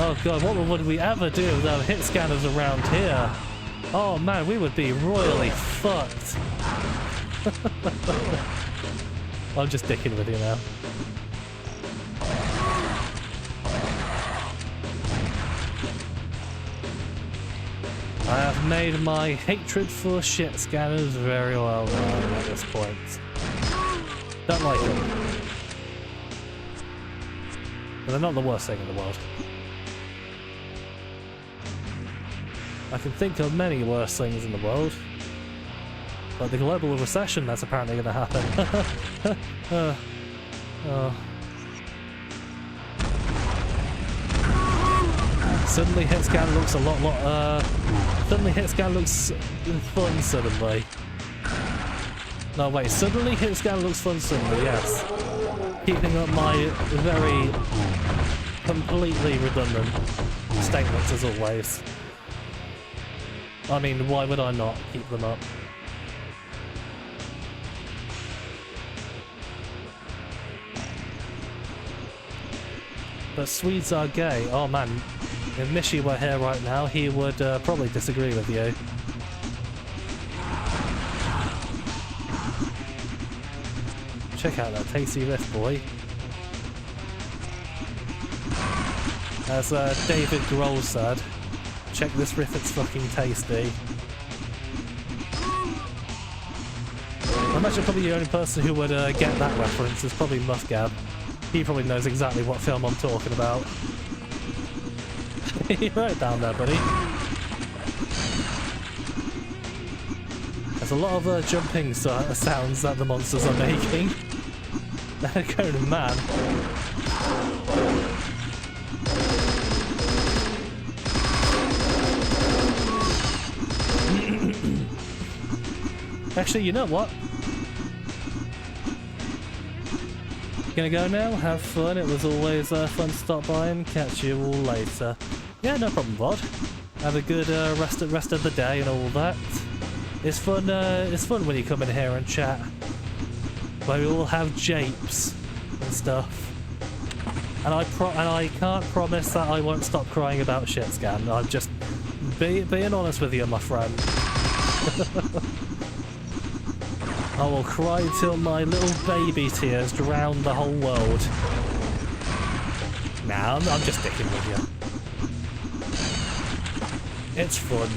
Oh god, what would we ever do without hit scanners around here? Oh man, we would be royally fucked. I'm just dicking with you now. I have made my hatred for shit scanners very well known at this point. Don't like them. But they're not the worst thing in the world. I can think of many worse things in the world. Like the global recession that's apparently going to happen. Suddenly hitscan looks a lot suddenly hitscan looks fun suddenly. No wait, suddenly hitscan looks fun suddenly, yes. Keeping up my very completely redundant statements as always. I mean, why would I not keep them up? But Swedes are gay. Oh man, if Mishi were here right now, he would probably disagree with you. Check out that tasty riff, boy. As David Grohl said, check this riff, it's fucking tasty. I imagine probably the only person who would get that reference is probably Muffgab. He probably knows exactly what film I'm talking about. You wrote it down there, buddy. There's a lot of jumping sounds that the monsters are making. They're going mad. Actually, you know what? Gonna go now, have fun. It was always fun to stop by and catch you all later. Yeah, no problem, Vod. Have a good rest of the day and all that. It's fun when you come in here and chat. Where we all have japes and stuff. And I can't promise that I won't stop crying about shitscan. I'm just being honest with you, my friend. I will cry till my little baby tears drown the whole world. Nah, I'm just sticking with you. It's fun.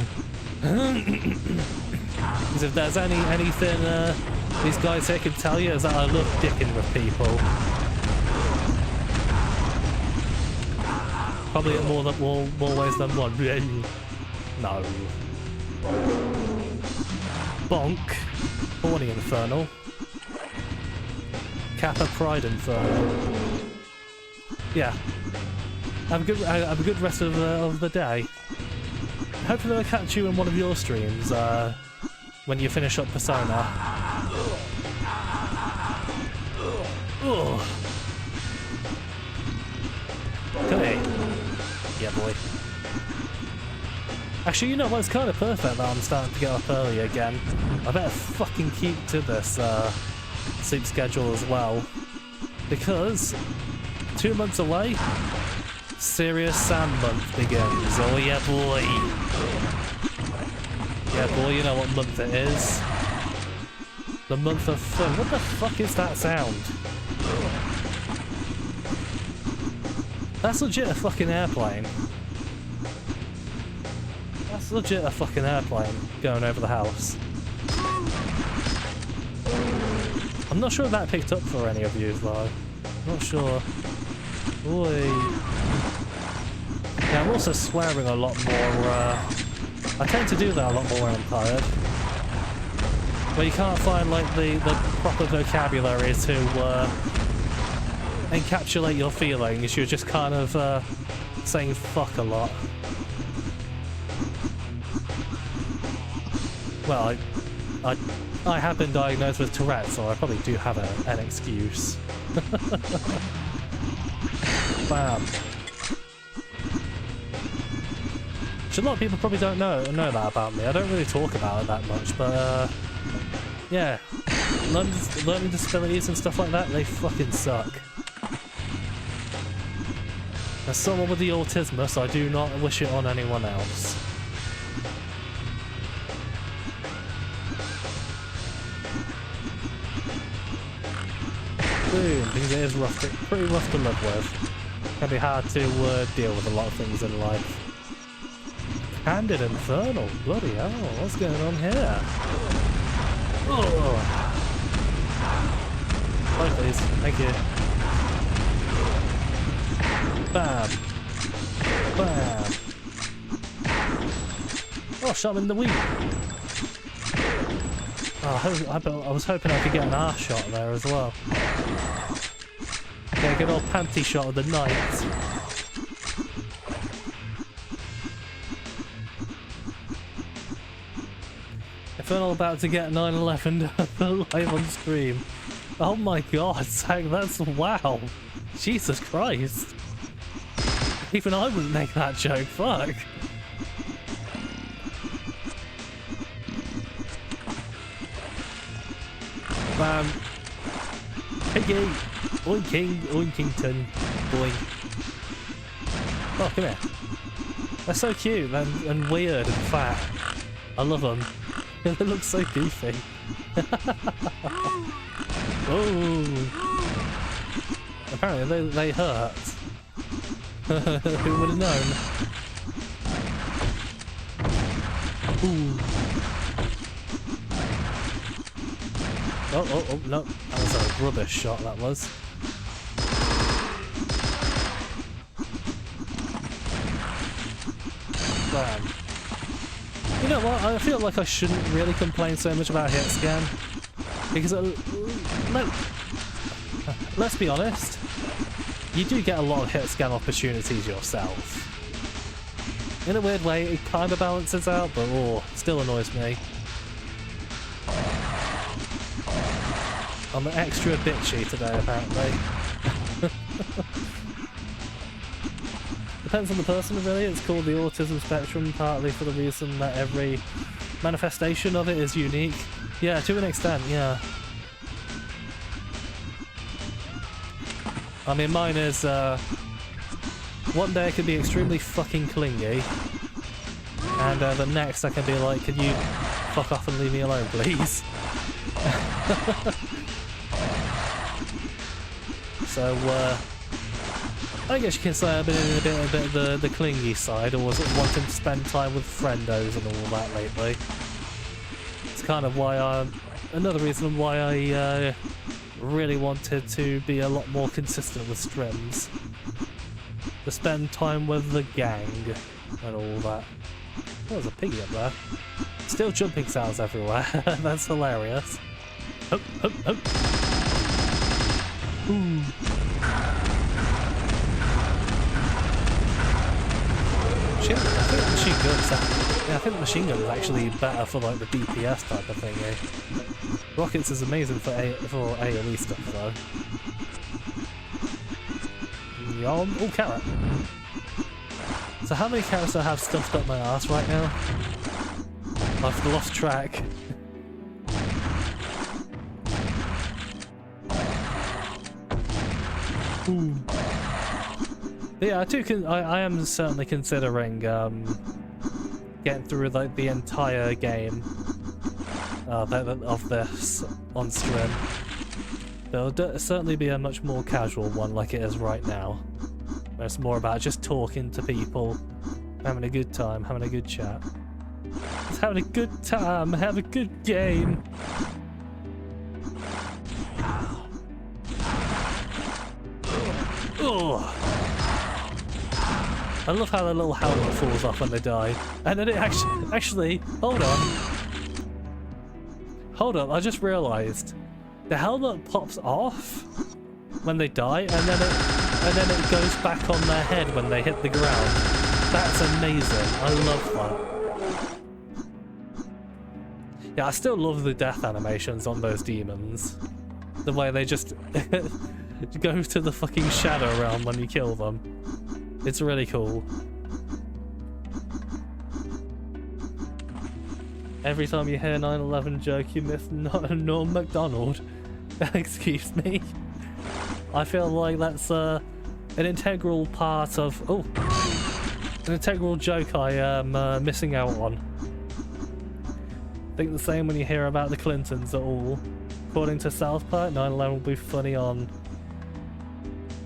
Because if there's anything these guys here can tell you is that I love dicking with people. Probably in more ways than one. No. Bonk. Horny Infernal. Kappa Pride Infernal. Yeah. Have a good rest of the day. Hopefully I'll catch you in one of your streams when you finish up Persona. Ugh. Come here. Yeah, boy. Actually, you know what? It's kind of perfect that I'm starting to get up early again. I better fucking keep to this sleep schedule as well. Because 2 months away, Serious Sam month begins. Oh yeah, boy. Yeah, boy, you know what month it is. The month of fun. What the fuck is that sound? That's legit a fucking airplane. That's legit a fucking airplane going over the house. I'm not sure if that picked up for any of you though. Not sure. Oi. Yeah, I'm also swearing a lot more. I tend to do that a lot more when I'm tired. Where you can't find like the proper vocabulary to encapsulate your feelings. You're just kind of saying fuck a lot. Well, I have been diagnosed with Tourette's, so I probably do have an excuse. Bam. Which a lot of people probably don't know that about me. I don't really talk about it that much, but yeah, learning disabilities and stuff like that, they fucking suck. As someone with the autismus, I do not wish it on anyone else. Boom, because it is pretty rough to live with. Can be hard to deal with a lot of things in life. Candid Infernal, bloody hell, what's going on here? Oh. Oh, please, thank you. Bam. Bam. Oh, shot him in the wing. Oh, I was hoping I could get an arse shot there as well. Get a good old panty shot of the night. Infernal about to get 9/11 live on stream. Oh my god, Zach, that's wow. Jesus Christ. Even I wouldn't make that joke, fuck. Bam. Piggy. Oinkington. Boy. Oh, come here. They're so cute and weird and fat. I love them. They look so goofy. Oh. Apparently they hurt. Who would have known? Ooh. Oh, no. That was a rubbish shot, that was. Bam. You know what? I feel like I shouldn't really complain so much about hit scan. Because, let's be honest, you do get a lot of hit scan opportunities yourself. In a weird way, it kind of balances out, but still annoys me. I'm extra bitchy today, apparently. Depends on the person, really. It's called the autism spectrum, partly for the reason that every manifestation of it is unique. Yeah, to an extent, yeah. I mean, mine is, one day I can be extremely fucking clingy, and the next I can be like, can you fuck off and leave me alone, please? So, I guess you can say I've been in a bit of the clingy side, or was it wanting to spend time with friendos and all that lately. It's kind of why another reason why I really wanted to be a lot more consistent with streams. To spend time with the gang and all that. there's a piggy up there. Still jumping sounds everywhere. That's hilarious. Oh, oh, oh. Ooh. I think the machine guns. Yeah, I think the machine gun is actually better for like the DPS type of thing. Eh? Rockets is amazing for AoE stuff though. Yum. Oh, carrot. So how many carrots do I have stuffed up my ass right now? I've lost track. Ooh. Yeah, I am certainly considering getting through like the entire game of this on stream. There'll certainly be a much more casual one like it is right now. Where it's more about just talking to people, having a good time, having a good chat. Just having a good time, have a good game. Ugh. I love how the little helmet falls off when they die. And then it actually, hold on, I just realised. The helmet pops off when they die, and then it goes back on their head when they hit the ground. That's amazing. I love that. Yeah, I still love the death animations on those demons. The way they just go to the fucking shadow realm when you kill them. It's really cool. Every time you hear 9/11 joke, you miss Norm MacDonald. Excuse me. I feel like that's an integral part of... Oh! An integral joke I am missing out on. Think the same when you hear about the Clintons at all. According to South Park, 9/11 will be funny on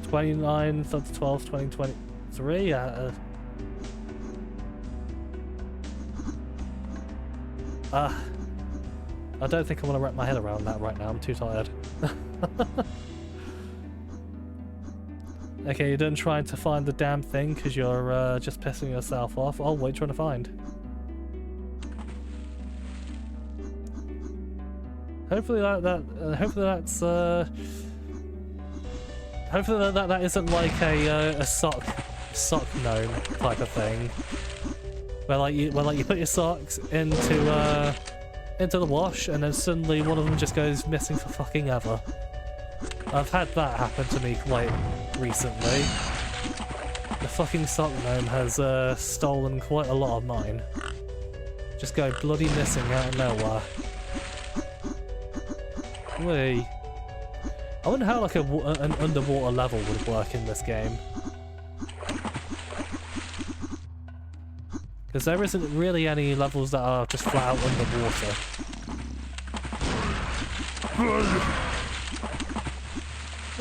29th of the 12th, 2023. I don't think I want to wrap my head around that right now. I'm too tired. Okay, you're done trying to find the damn thing because you're just pissing yourself off. Oh, what are you trying to find? Hopefully that isn't like a sock gnome type of thing. Where you put your socks into the wash and then suddenly one of them just goes missing for fucking ever. I've had that happen to me quite recently. The fucking sock gnome has stolen quite a lot of mine. Just go bloody missing out of nowhere. Whee. I wonder how like an underwater level would work in this game. Because there isn't really any levels that are just flat out underwater.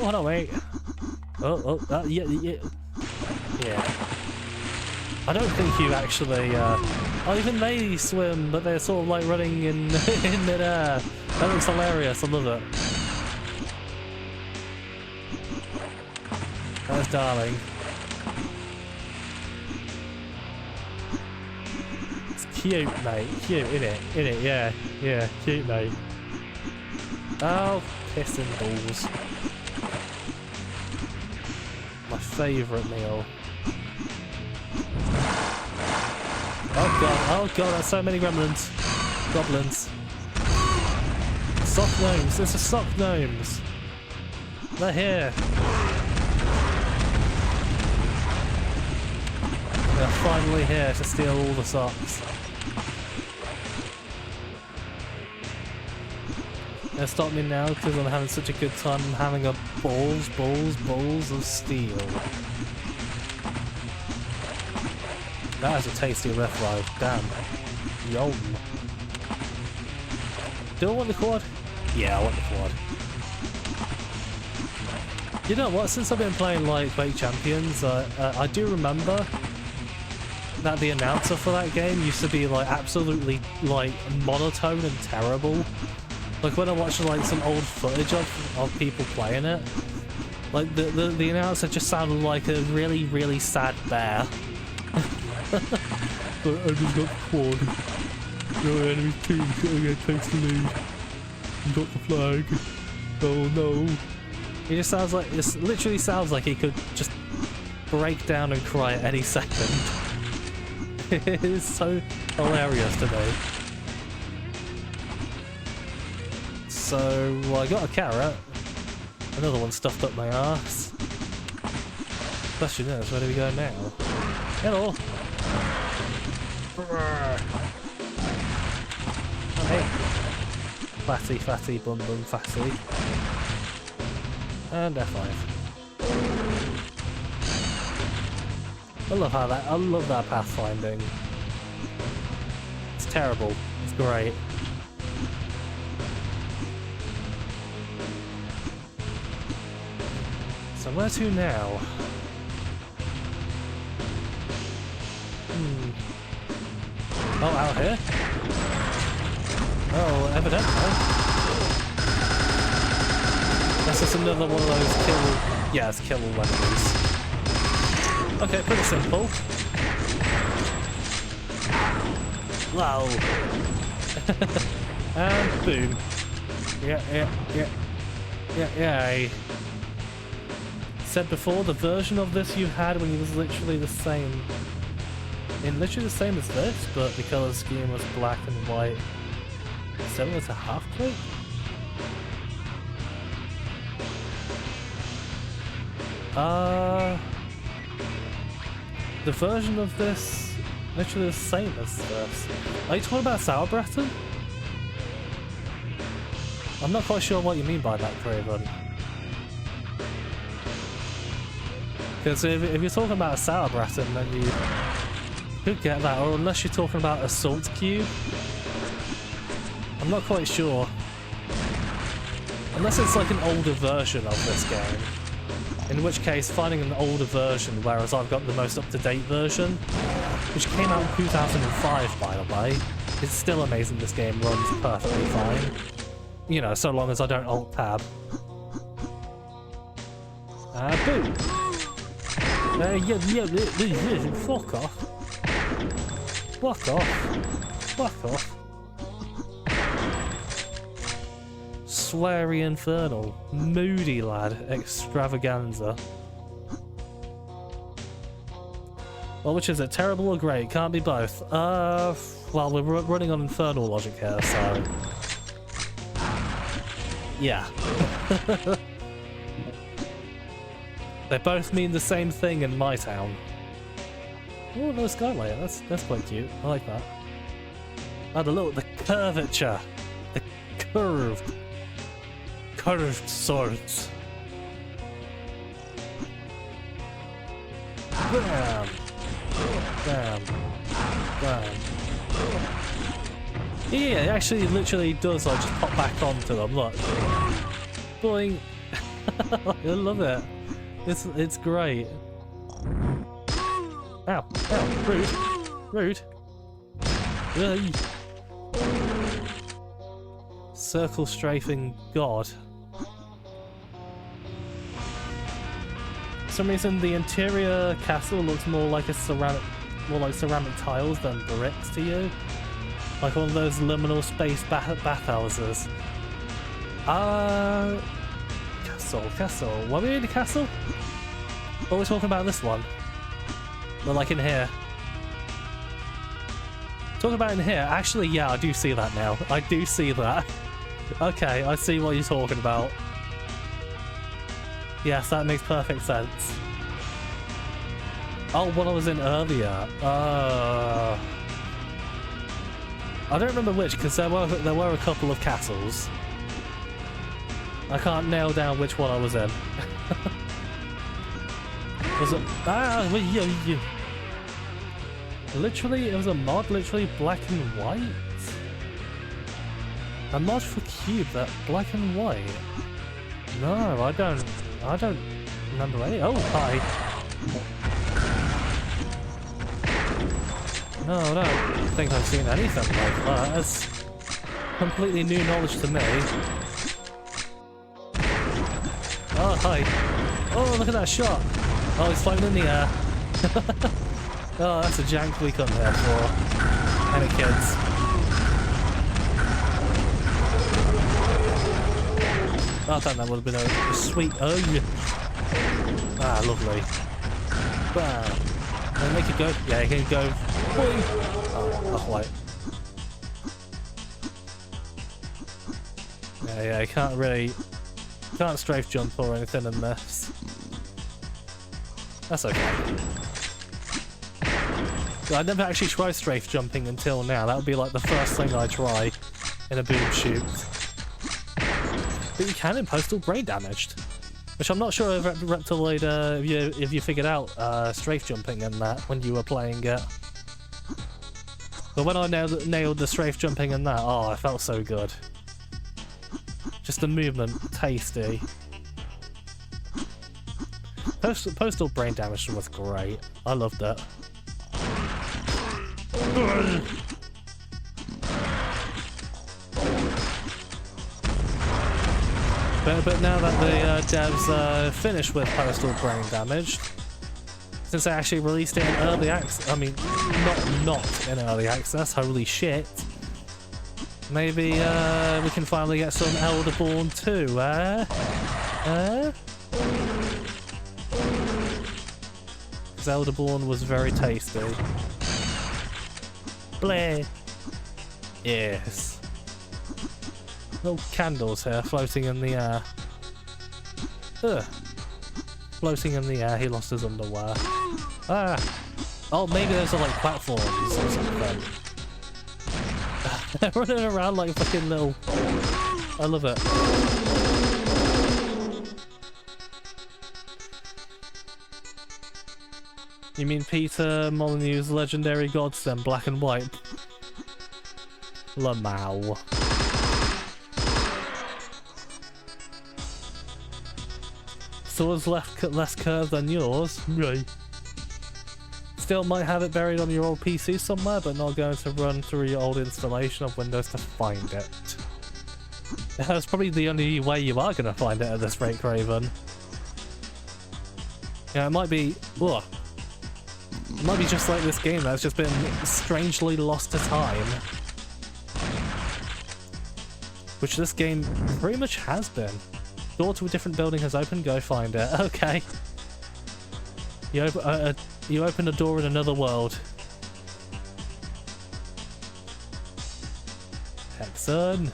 Oh no, wait. Yeah. I don't think you actually. Oh, even they swim, but they're sort of like running in midair. That looks hilarious. I love it. That's darling. It's cute, mate. Cute, innit? Yeah, cute, mate. Oh, piss and balls. My favourite meal. Oh god, there's so many gremlins. Goblins. Sock gnomes, there's the sock gnomes. They're here. They're finally here to steal all the socks. They'll stop me now because I'm having such a good time. I'm having a balls of steel. That is a tasty riff ride. Damn. Yum. Do I want the quad? Yeah, I want the quad. You know what? Since I've been playing like Quake Champions, I do remember that the announcer for that game used to be like absolutely like monotone and terrible. Like when I watched like some old footage of people playing it, like the announcer just sounded like a really sad bear. Enemy's got the quad. No, enemy's team's gonna get takes the lead. He got the flag. Oh no. He just sounds like, it literally sounds like he could just break down and cry at any second. It is so hilarious to me. So, well, I got a carrot. Another one stuffed up my arse. Question is, where do we go now? Hello! Hey! Fatty, fatty, bum bum, fatty. And F5. I love that pathfinding. It's terrible. It's great. So where to now? Oh, out here? Oh, evidently. That's just another one of those kill... Yeah, it's kill enemies. Okay, pretty simple. Wow. And boom. Yeah. Said before, the version of this you had when you was literally the same. Literally the same as this, but the colour scheme was black and white. So it's a half plate? The version of this literally the same as this. Are you talking about Sauerbraten? I'm not quite sure what you mean by that, Craven. Because if you're talking about a Sauerbraten, then you could get that, or unless you're talking about a Salt Cube. I'm not quite sure. Unless it's like an older version of this game. In which case, finding an older version, whereas I've got the most up-to-date version, which came out in 2005, by the way, it's still amazing this game runs perfectly fine. You know, so long as I don't alt-tab. Boom! Fuck off. Fuck off. Fuck off. Sweary Infernal. Moody lad. Extravaganza. Well, which is it? Terrible or great? Can't be both. Well, we're running on Infernal logic here, so... Yeah. They both mean the same thing in my town. Oh, no skylight. That's quite cute. I like that. Oh, the curvature. The curved swords. Bam. Bam. Bam. Yeah, it actually literally does like just pop back onto them. Look. Boing. I love it. It's great. Ow! Ow! Rude! Rude! Circle strafing god. For some reason, the interior castle looks more like ceramic tiles than bricks to you, like one of those liminal space bathhouses. Castle. Were we in the castle? Or are we talking about this one? Well, like in here. Talking about in here. Actually, yeah, I do see that now. I do see that. Okay, I see what you're talking about. Yes, that makes perfect sense. Oh, what I was in earlier. I don't remember which, because there were a couple of castles. I can't nail down which one I was in. Was it? Yeah. Literally, it was a mod, literally black and white. A mod for Cube that black and white. No, I don't remember any. Oh, hi. No, I don't think I've seen anything like that. That's completely new knowledge to me. Oh, hi. Oh, look at that shot. Oh, he's floating in the air. Oh, that's a jank we come here for. Any kids? Oh, damn, that would have been a sweet. Oh, yeah. Ah, lovely. Bam. Can I make it go? Yeah, you can go. Boing. Oh, not quite. Yeah, you can't strafe jump or anything in this. That's okay. I never actually tried strafe jumping until now. That would be like the first thing I try in a boom shoot. But you can in Postal Brain Damaged, which I'm not sure if Reptiloid if you figured out strafe jumping in that when you were playing it. But when I nailed the strafe jumping in that, oh, I felt so good. Just the movement, tasty. Postal Brain Damage was great. I loved it. But now that the devs finished with Postal Brain Damage, since they actually released it in early access, I mean, not in early access, holy shit. Maybe we can finally get some Elderborn too, Because Elderborn was very tasty. Bleh. Yes. Little candles here floating in the air. Ugh. Floating in the air, he lost his underwear. Ah! Oh, maybe those are like platforms or something. They're running around like fucking little... I love it. You mean Peter Molyneux's legendary godsend, black and white? Lamau. Sword's less curved than yours. Right. Still might have it buried on your old PC somewhere, but not going to run through your old installation of Windows to find it. That's probably the only way you are going to find it at this rate, Craven. Yeah, it might be... Ugh. It might be just like this game that's just been strangely lost to time. Which this game pretty much has been. Door to a different building has opened, go find it. Okay. You open a door in another world. Hexen.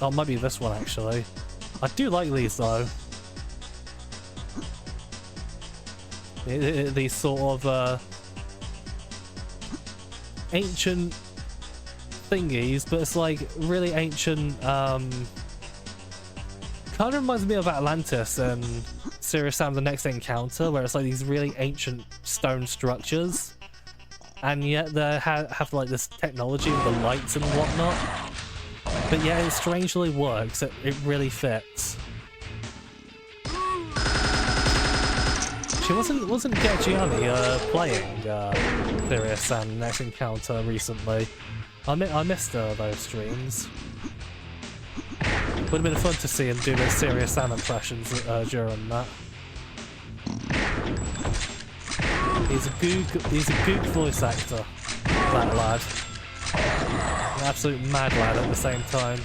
Oh, it might be this one actually. I do like these though. These sort of ancient thingies, but it's like really ancient. Kind of reminds me of Atlantis and Serious Sam: The Next Encounter, where it's like these really ancient stone structures, and yet they have like this technology with the lights and whatnot. But yeah, it strangely works. It really fits. She wasn't Getgiani playing Serious Sam: Next Encounter recently. I missed those streams. Would have been fun to see him do those Serious Sam impressions during that. He's a gook voice actor, that lad. An absolute mad lad at the same time.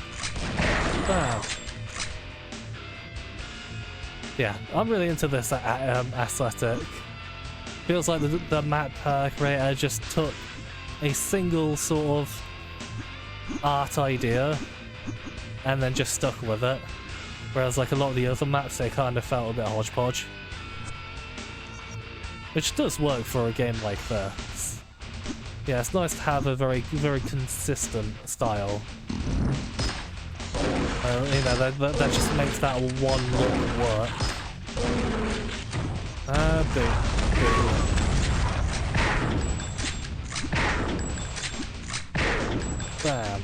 Bam. Yeah, I'm really into this aesthetic. Feels like the map creator just took a single sort of art idea and then just stuck with it. Whereas like a lot of the other maps, they kind of felt a bit hodgepodge. Which does work for a game like this. Yeah, it's nice to have a very consistent style. You know, that just makes that one look work. Boo. Bam.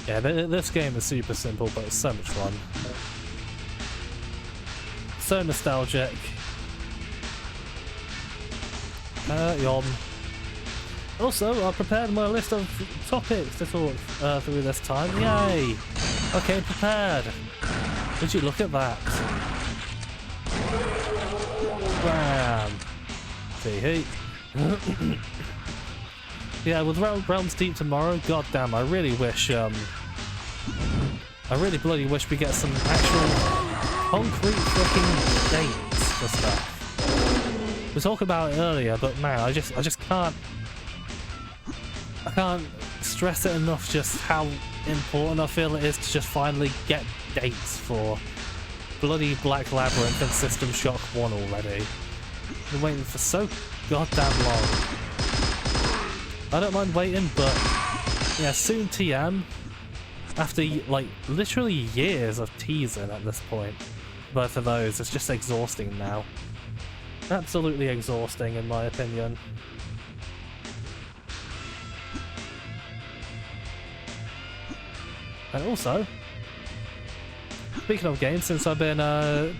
Yeah, this game is super simple, but it's so much fun. So nostalgic. Yum. Also, I prepared my list of topics to talk through this time. Yay! Okay, prepared. Would you look at that? Bam! Tee-hee. Yeah, with Realms Deep tomorrow, goddamn, I really wish, I really bloody wish we get some actual concrete freaking dates for stuff. We talked about it earlier, but man, I just can't stress it enough just how important I feel it is to just finally get dates for bloody Black Labyrinth and System Shock 1 already. I've been waiting for so goddamn long. I don't mind waiting, but yeah, soon TM. After like literally years of teasing at this point, both of those, it's just exhausting now. Absolutely exhausting in my opinion. And also, speaking of games, since I've been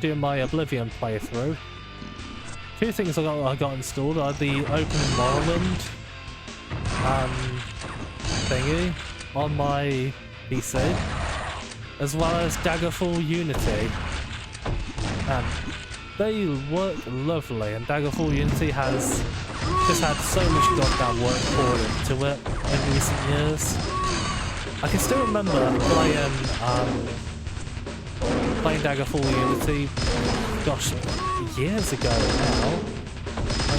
doing my Oblivion playthrough, two things I got installed are the Open Morrowind thingy on my PC, as well as Daggerfall Unity, and they work lovely, and Daggerfall Unity has just had so much goddamn work poured into it in recent years. I can still remember playing Daggerfall Unity, gosh, years ago now.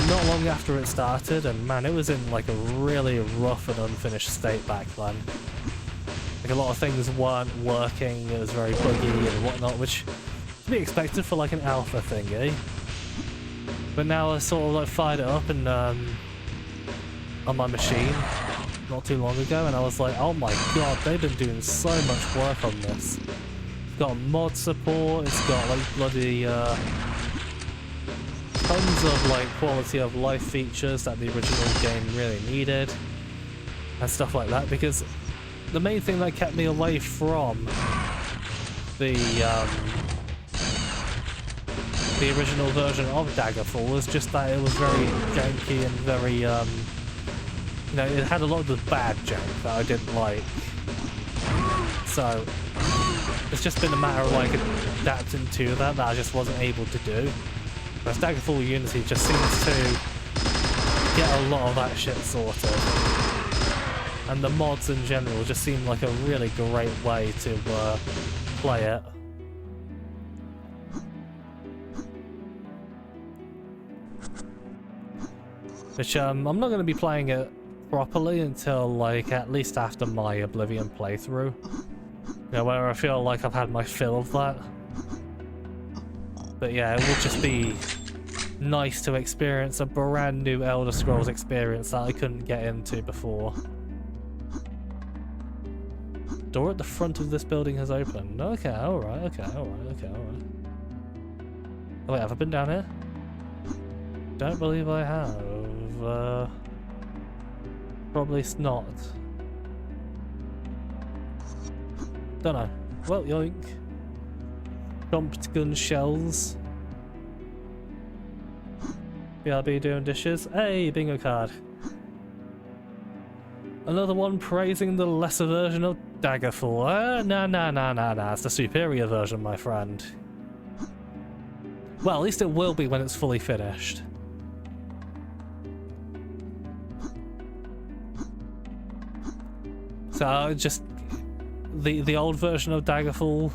Not long after it started, and man, it was in like a really rough and unfinished state back then. Like a lot of things weren't working, it was very buggy and whatnot, which to be expected for like an alpha thingy. But now I sort of like fired it up and on my machine not too long ago, and I was like, oh my god, they've been doing so much work on this. It's got mod support, it's got like bloody tons of like quality of life features that the original game really needed and stuff like that, because the main thing that kept me away from the original version of Daggerfall was just that it was very janky and very you know, it had a lot of the bad jank that I didn't like, so it's just been a matter of like adapting to that I just wasn't able to do. Whereas Daggerfall Unity just seems to get a lot of that shit sorted. And the mods in general just seem like a really great way to play it. Which, I'm not going to be playing it properly until, like, at least after my Oblivion playthrough. You know, where I feel like I've had my fill of that. But yeah, it would just be nice to experience a brand new Elder Scrolls experience that I couldn't get into before. Door at the front of this building has opened. Okay, alright, okay, alright. Oh wait, have I been down here? Don't believe I have. Probably not. Don't know. Well, yoink. Dumped gun shells. BRB doing dishes. Hey, bingo card. Another one praising the lesser version of Daggerfall. Nah. It's the superior version, my friend. Well, at least it will be when it's fully finished. So, just the old version of Daggerfall,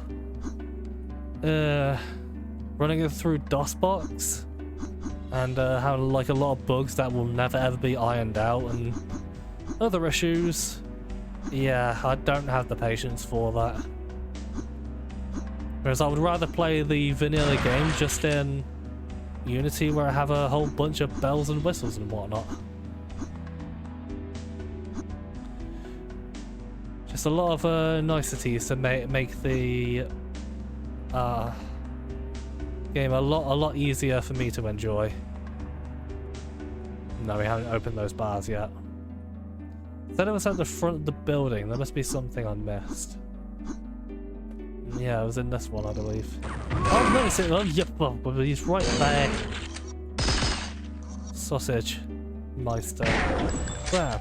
running it through DOSBox, and having like a lot of bugs that will never ever be ironed out, and other issues. Yeah, I don't have the patience for that. Whereas I would rather play the vanilla game just in Unity, where I have a whole bunch of bells and whistles and whatnot. Just a lot of niceties to make the game a lot easier for me to enjoy. No, we haven't opened those bars yet. Said it was at the front of the building. There must be something I missed. Yeah, it was in this one, I believe. Oh, no, it's it. Oh, yep, he's right there. Sausage Meister. Grab.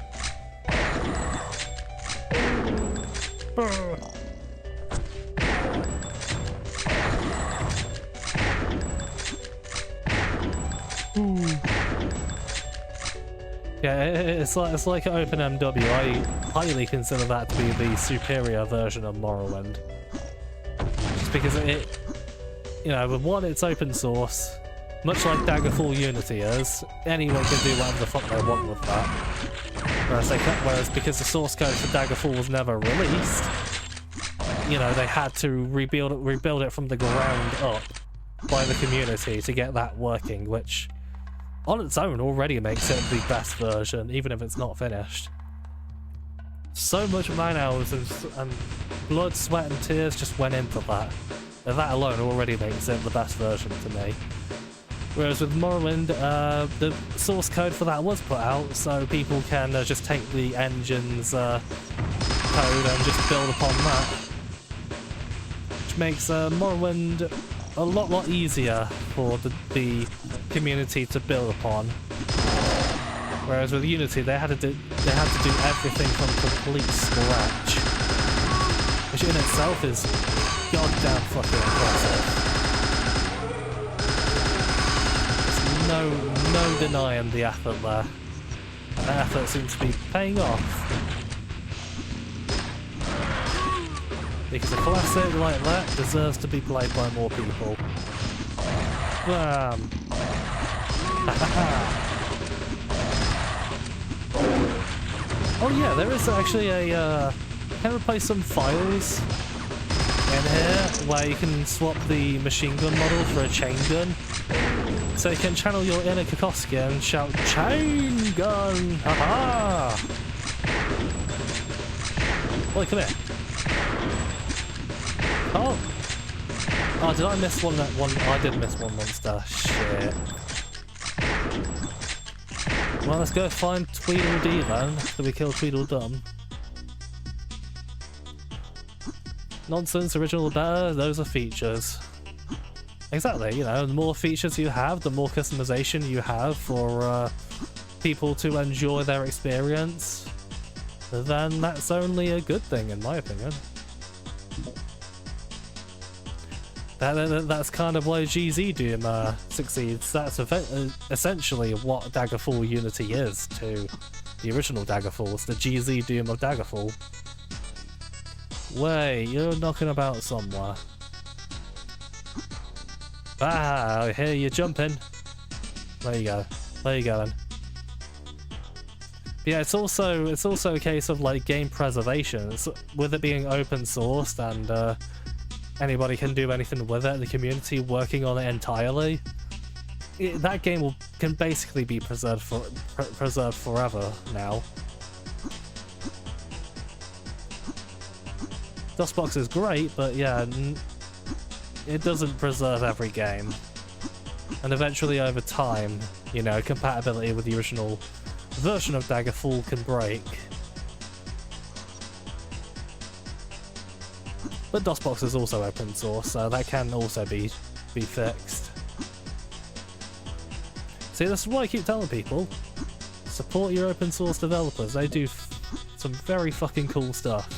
Yeah, it's like OpenMW. I highly consider that to be the superior version of Morrowind. Just because it, you know, with one, it's open source, much like Daggerfall Unity is. Anyone can do whatever the fuck they want with that. Whereas because the source code for Daggerfall was never released, you know, they had to rebuild it from the ground up by the community to get that working, which on its own already makes it the best version, even if it's not finished. So much man hours and blood, sweat and tears just went into that. And that alone already makes it the best version to me. Whereas with Morrowind, the source code for that was put out, so people can just take the engine's code and just build upon that. Which makes Morrowind a lot easier for the community to build upon. Whereas with Unity, they had to do everything from complete scratch, which in itself is goddamn fucking impressive. There's no denying the effort there. And that effort seems to be paying off. Because a classic like that deserves to be played by more people. Bam! Oh yeah, there is actually a... can replace some files in here where you can swap the machine gun model for a chain gun. So you can channel your inner Kokoski and shout, "Chain gun! Haha!" Look at it. Oh! Oh, did I miss one? I did miss one monster. Shit. Well, let's go find Tweedledee then, after we kill Tweedledum. Nonsense, original better, those are features. Exactly, you know, the more features you have, the more customization you have for people to enjoy their experience, then that's only a good thing, in my opinion. That's kind of why GZ Doom succeeds. That's essentially what Daggerfall Unity is to the original Daggerfall. It's the GZ Doom of Daggerfall. Wait, you're knocking about somewhere. Ah, I hear you jumping. There you go. There you go then. But yeah, it's also a case of like game preservation. With it being open sourced and anybody can do anything with it, the community working on it entirely, that game can basically be preserved forever now. DOSBox is great, but yeah, it doesn't preserve every game. And eventually over time, you know, compatibility with the original version of Daggerfall can break. But DOSBox is also open source, so that can also be fixed. See, this is what I keep telling people. Support your open source developers, they do some very fucking cool stuff.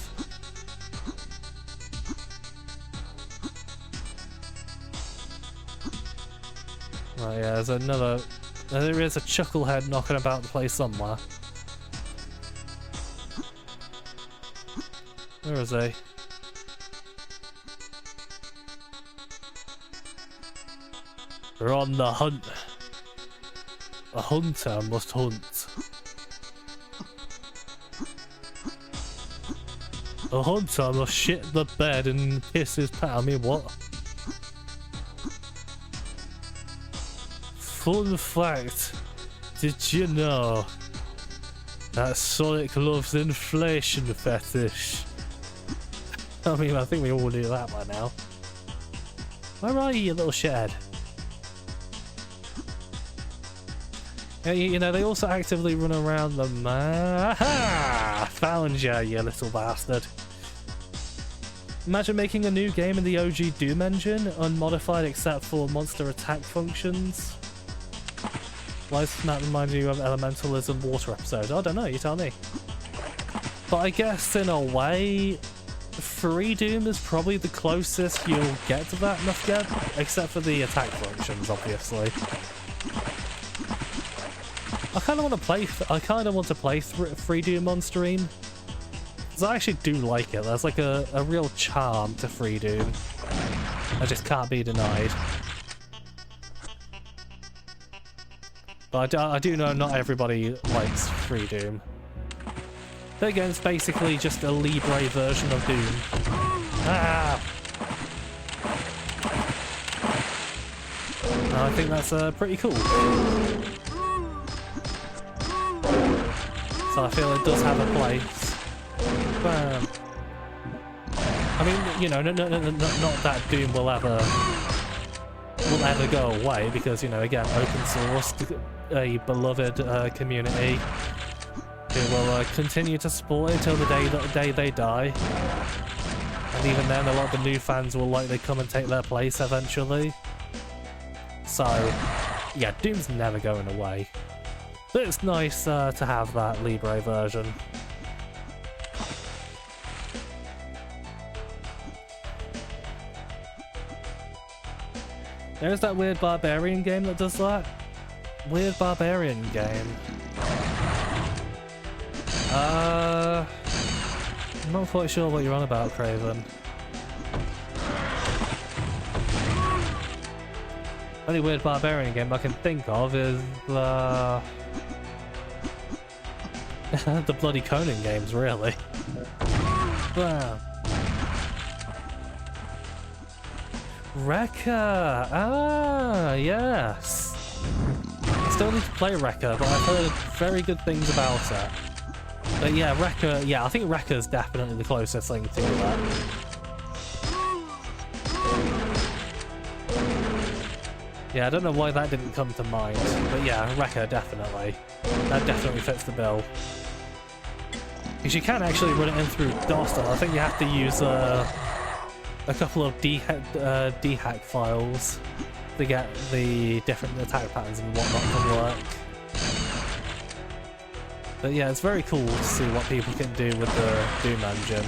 Oh yeah, there is a chucklehead knocking about the place somewhere. Where is he? We're on the hunt. A hunter must hunt. A hunter must shit the bed and piss his pants. I mean, what? Fun fact, did you know that Sonic loves inflation fetish? I mean, I think we all knew that by now. Where are you little shithead? You know, they also actively run around the map. Aha! Found ya, you little bastard. Imagine making a new game in the OG Doom engine, unmodified except for monster attack functions. Why does that remind you of Elementalism Water episode? I don't know, you tell me. But I guess in a way, Free Doom is probably the closest you'll get to that enough yet, except for the attack functions, obviously. I kind of want to play. I kind of want to play 3 Doom on stream. Because I actually do like it. There's like a real charm to 3 Doom. I just can't be denied. But I do know not everybody likes 3 Doom. But again, it's basically just a Libre version of Doom. Ah! And I think that's pretty cool. So I feel it does have a place. Bam. I mean, you know, not that Doom will ever go away, because, you know, again, open source, a beloved community who will continue to support it till the day they die. And even then, a lot of the new fans will likely come and take their place eventually. So, yeah, Doom's never going away. But it's nice to have that Libre version. There's that weird barbarian game that does that. Weird barbarian game. I'm not quite sure what you're on about, Craven. The only weird barbarian game I can think of is the bloody Conan games, really. Wow. Rekka! Ah, yes! I still need to play Rekka, but I've heard very good things about it. But yeah, Rekka, yeah, I think Rekka is definitely the closest thing to that. Yeah, I don't know why that didn't come to mind, but yeah, Rekka, definitely. That definitely fits the bill. Because you can actually run it in through DOS, I think you have to use a couple of dehack files to get the different attack patterns and whatnot to work. But yeah, it's very cool to see what people can do with the Doom engine.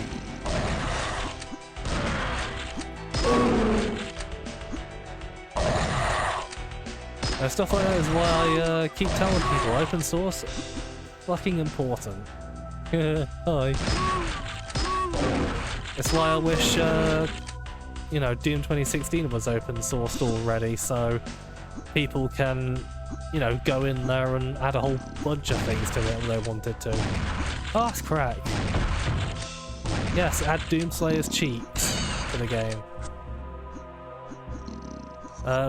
Stuff like that is why I keep telling people open source fucking important. Hi. It's why I wish you know, Doom 2016 was open sourced already, so people can, you know, go in there and add a whole bunch of things to it if they wanted to. Oh, that's crack. Yes, add Doomslayer's cheats to the game.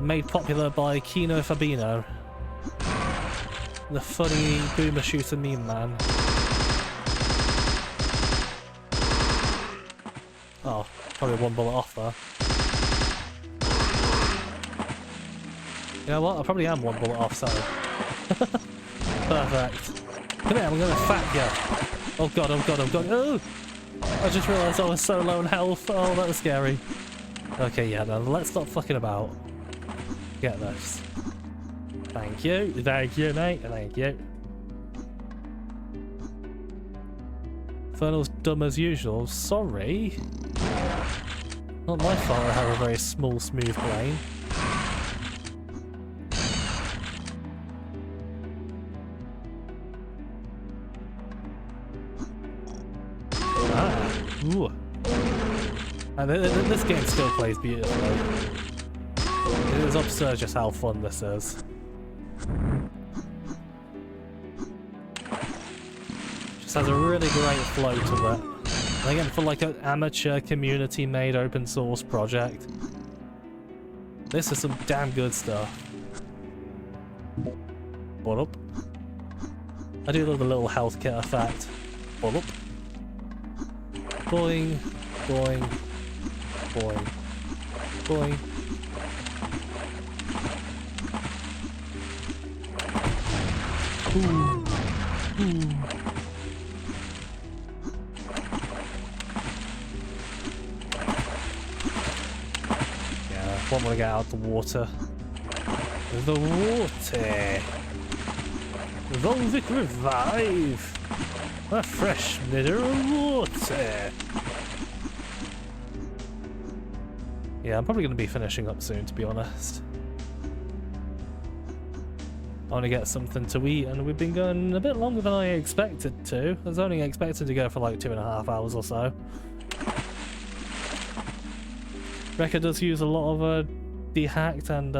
Made popular by Kino Fabino, the funny boomer shooter meme man. Oh, probably 1 bullet off there. You know what? I probably am 1 bullet off, so. Perfect. Come here, I'm gonna fat you. Oh god, oh god, oh god. Oh! I just realised I was so low on health. Oh, that was scary. Okay, yeah, no, let's stop fucking about. Get this. Thank you, mate, thank you. Infernal's dumb as usual. Sorry. Not my fault I have a very small, smooth brain. Ah, ooh. And this game still plays beautifully. It is absurd just how fun this is. Just has a really great flow to it. And again, for like an amateur community-made open source project, this is some damn good stuff. What up? I do love the little health kit effect. What up? Boing, boing, boing, boing. Ooh. Ooh. I want to get out the water. The water! Volvic Revive! A fresh mineral water! Yeah, I'm probably going to be finishing up soon, to be honest. I want to get something to eat, and we've been going a bit longer than I expected to. I was only expecting to go for like 2.5 hours or so. Rekka does use a lot of dehacked, and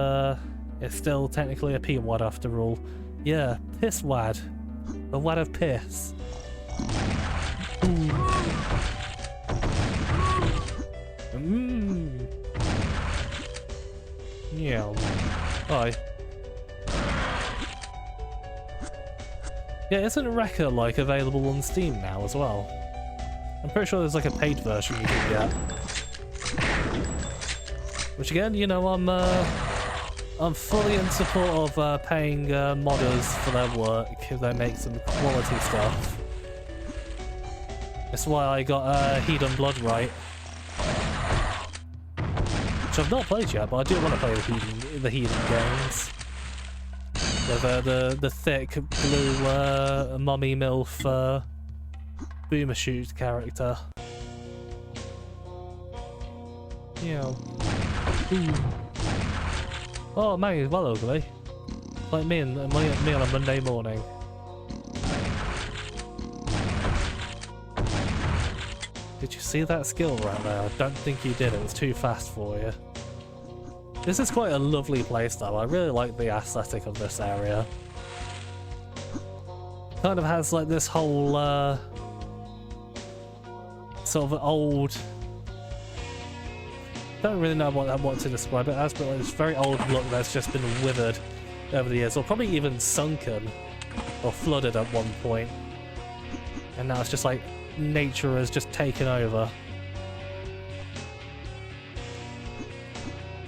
it's still technically a P-wad after all. Yeah, piss wad. A wad of piss. Mmm. Yeah. Bye. Yeah, isn't Rekka like available on Steam now as well? I'm pretty sure there's like a paid version you can get. Which again, you know, I'm fully in support of paying modders for their work if they make some quality stuff. That's why I got Hedon Blood right. Which I've not played yet, but I do want to play the Hedon games. The thick blue mummy milf boomer shoot character. Yeah. Ooh. Oh, man, he's well ugly. Like me on a Monday morning. Did you see that skill right there? I don't think you did. It was too fast for you. This is quite a lovely playstyle. I really like the aesthetic of this area. Kind of has like this whole sort of old. Don't really know what to describe it as, but it's a very old look that's just been withered over the years, or probably even sunken or flooded at one point. And now it's just like nature has just taken over.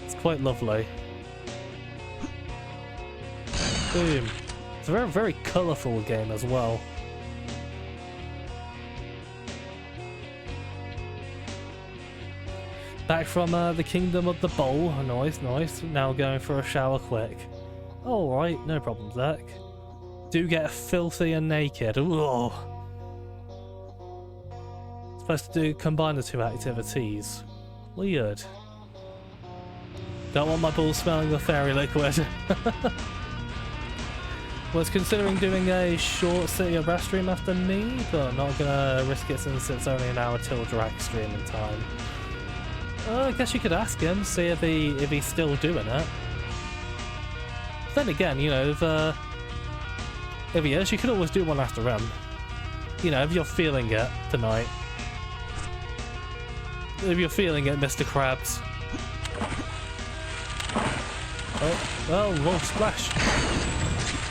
It's quite lovely. Boom. It's a very, very colourful game as well. Back from the Kingdom of the Bowl. Nice, nice. Now going for a shower quick. Alright, no problem, Zach. Do get filthy and naked. Ooh. Supposed to combine the two activities. Weird. Don't want my balls smelling of fairy liquid. Was considering doing a short City of Rest stream after me, but I'm not gonna risk it since it's only an hour till drag streaming time. I guess you could ask him, see if he's still doing it. Then again, you know, if he is, you could always do one after him. You know, if you're feeling it tonight. If you're feeling it, Mr. Krabs. Oh, well, whoa, splash.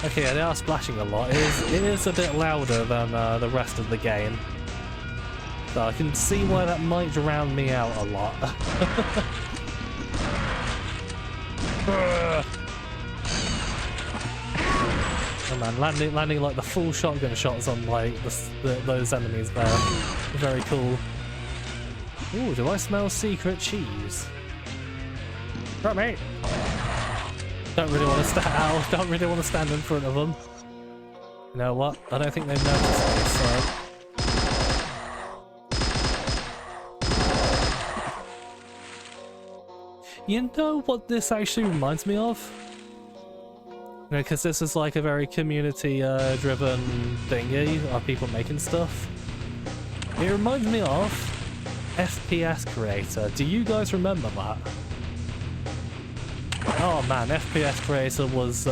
Okay, yeah, they are splashing a lot. It is a bit louder than the rest of the game. So I can see why that might drown me out a lot. Oh man, landing like the full shotgun shots on like those enemies there. Very cool. Ooh, do I smell secret cheese? Right, mate. Don't really want to stand out. Don't really want to stand in front of them. You know what? I don't think they've noticed me, so. You know what this actually reminds me of? You know, because this is like a very community-driven thingy of people making stuff. It reminds me of FPS Creator. Do you guys remember that? Oh man, FPS Creator was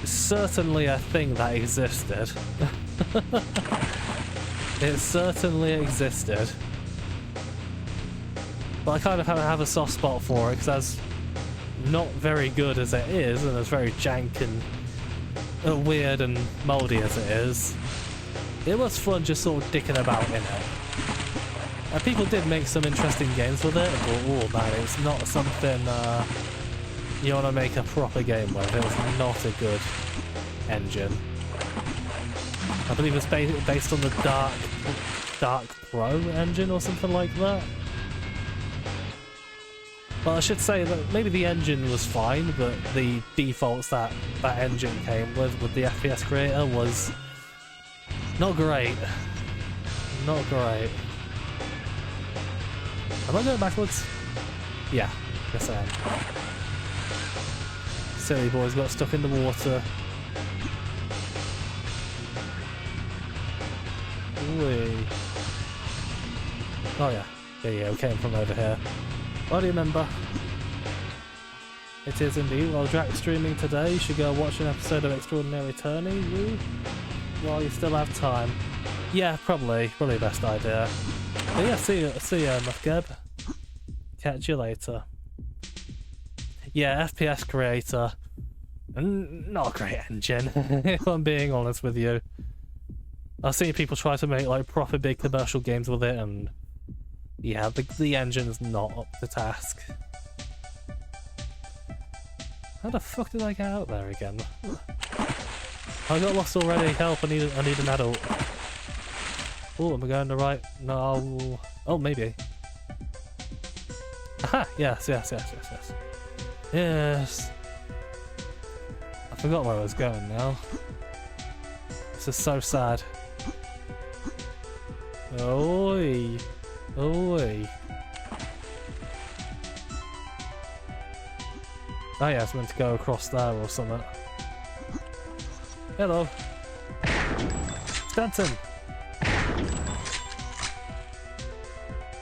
certainly a thing that existed. It certainly existed. But I kind of have a soft spot for it because as not very good as it is, and as very jank and weird and mouldy as it is, it was fun just sort of dicking about in it. And people did make some interesting games with it, but oh man, it's not something you want to make a proper game with. It was not a good engine. I believe it's based on the Dark Pro engine or something like that. Well, I should say that maybe the engine was fine, but the defaults that engine came with the FPS Creator was not great. Not great. Am I going backwards? Yeah, yes I am. silly boys got stuck in the water. Whee. Oh yeah. Yeah, we came from over here. I do remember. It is indeed. While Jack's streaming today, you should go watch an episode of Extraordinary Attorney, woo, while you still have time. Yeah, probably best idea. But yeah, see you, Muffgeb. Catch you later. Yeah, FPS creator. Not a great engine, if I'm being honest with you. I've seen people try to make like proper big commercial games with it, and yeah, the engine's not up to task. How the fuck did I get out there again? I got lost already. Help! I need an adult. Oh, am I going the right? No. Oh, maybe. Aha! Yes. Yes. I forgot where I was going now. This is so sad. Oi! Oi! Oh yeah, it's meant to go across there or something. Hello! Stanton!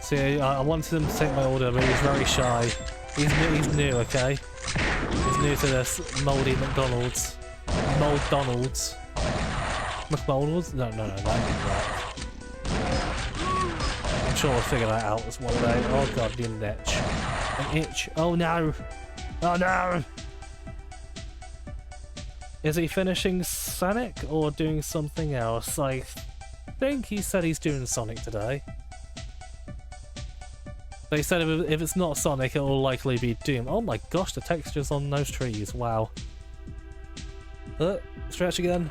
See, I wanted him to take my order, but he's very shy. He's new, okay? He's new to this mouldy McDonald's. McDonald's? No, that didn't work. I'm sure we'll figure that out this one day. Oh god, the itch. An itch. Oh no! Oh no! Is he finishing Sonic or doing something else? I think he said he's doing Sonic today. But he said if it's not Sonic, it will likely be Doom. Oh my gosh, the textures on those trees, wow. Stretch again.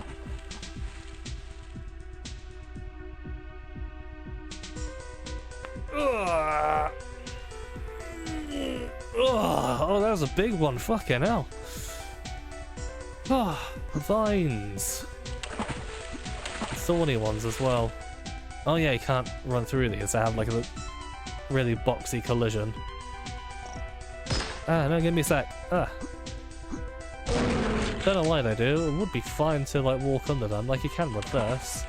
Oh, that was a big one, fucking hell. Oh, vines. Thorny ones as well. Oh yeah, you can't run through these, they have like a really boxy collision. Ah, no, give me a sec. Ah. Don't know why they do, it would be fine to like walk under them like you can with this.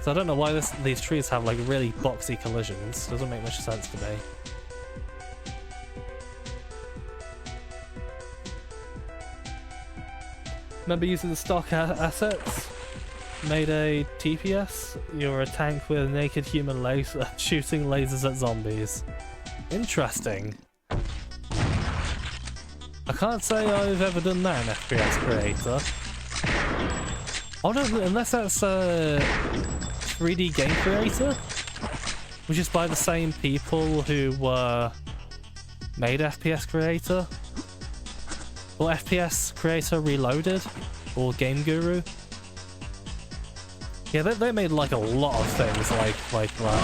So I don't know why these trees have like really boxy collisions, doesn't make much sense to me. Remember using the stock assets? Made a TPS? You're a tank with naked human legs shooting lasers at zombies. Interesting. I can't say I've ever done that in FPS Creator. Oh no, unless that's 3D Game Creator? Which is by the same people who made FPS Creator? Or FPS Creator Reloaded? Or Game Guru? Yeah, they made like a lot of things like that.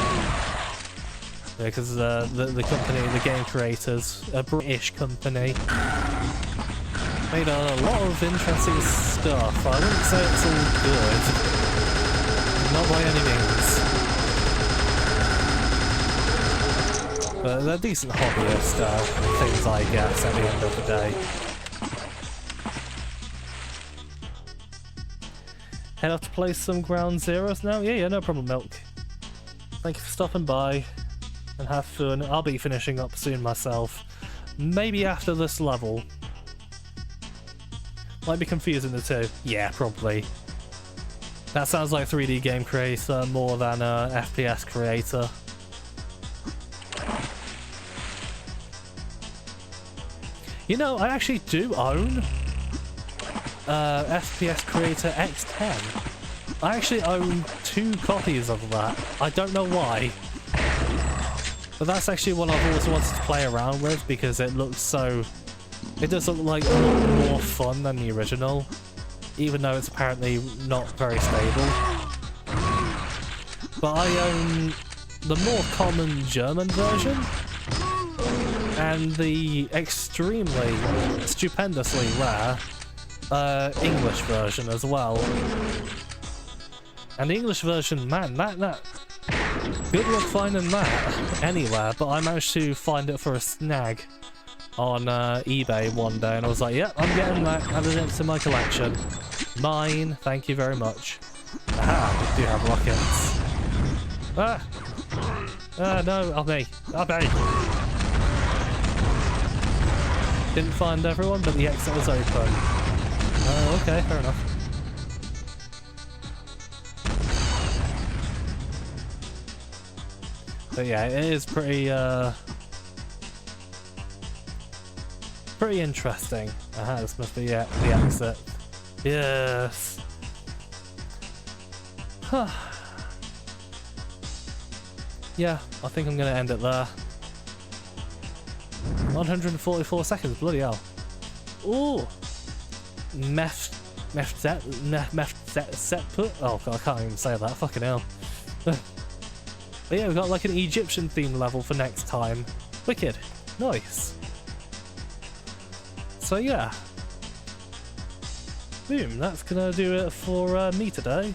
Yeah, because the company, the game creators, a British company, made a lot of interesting stuff. I wouldn't say it's all good. Not by any means. But they're decent hobbyist things, I guess, at the end of the day. Head off to play some Ground Zeroes now? Yeah, no problem, Milk. Thank you for stopping by, and have fun. I'll be finishing up soon myself. Maybe after this level. Might be confusing the two. Yeah, probably. That sounds like 3D Game Creator more than FPS Creator. You know, I actually do own FPS Creator X10. I actually own 2 copies of that. I don't know why. But that's actually one I've always wanted to play around with because it looks so... It does look like a lot more fun than the original, even though it's apparently not very stable. But I own the more common German version and the extremely, stupendously rare English version as well. And the English version, man, that good luck finding that anywhere, but I managed to find it for a snag on eBay one day, and I was like, yep, I'm getting that, added it to my collection. Mine, thank you very much. Aha, we do have rockets. No, I'll be. Didn't find everyone, but the exit was open. Okay, fair enough. But yeah, it is pretty interesting. Aha, this must be the exit. Yes. Yeah, I think I'm gonna end it there. 144 seconds, bloody hell. Ooh! Set put? Oh god, I can't even say that, fucking hell. But yeah, we've got like an Egyptian themed level for next time. Wicked. Nice. So yeah. Boom, that's gonna do it for me today.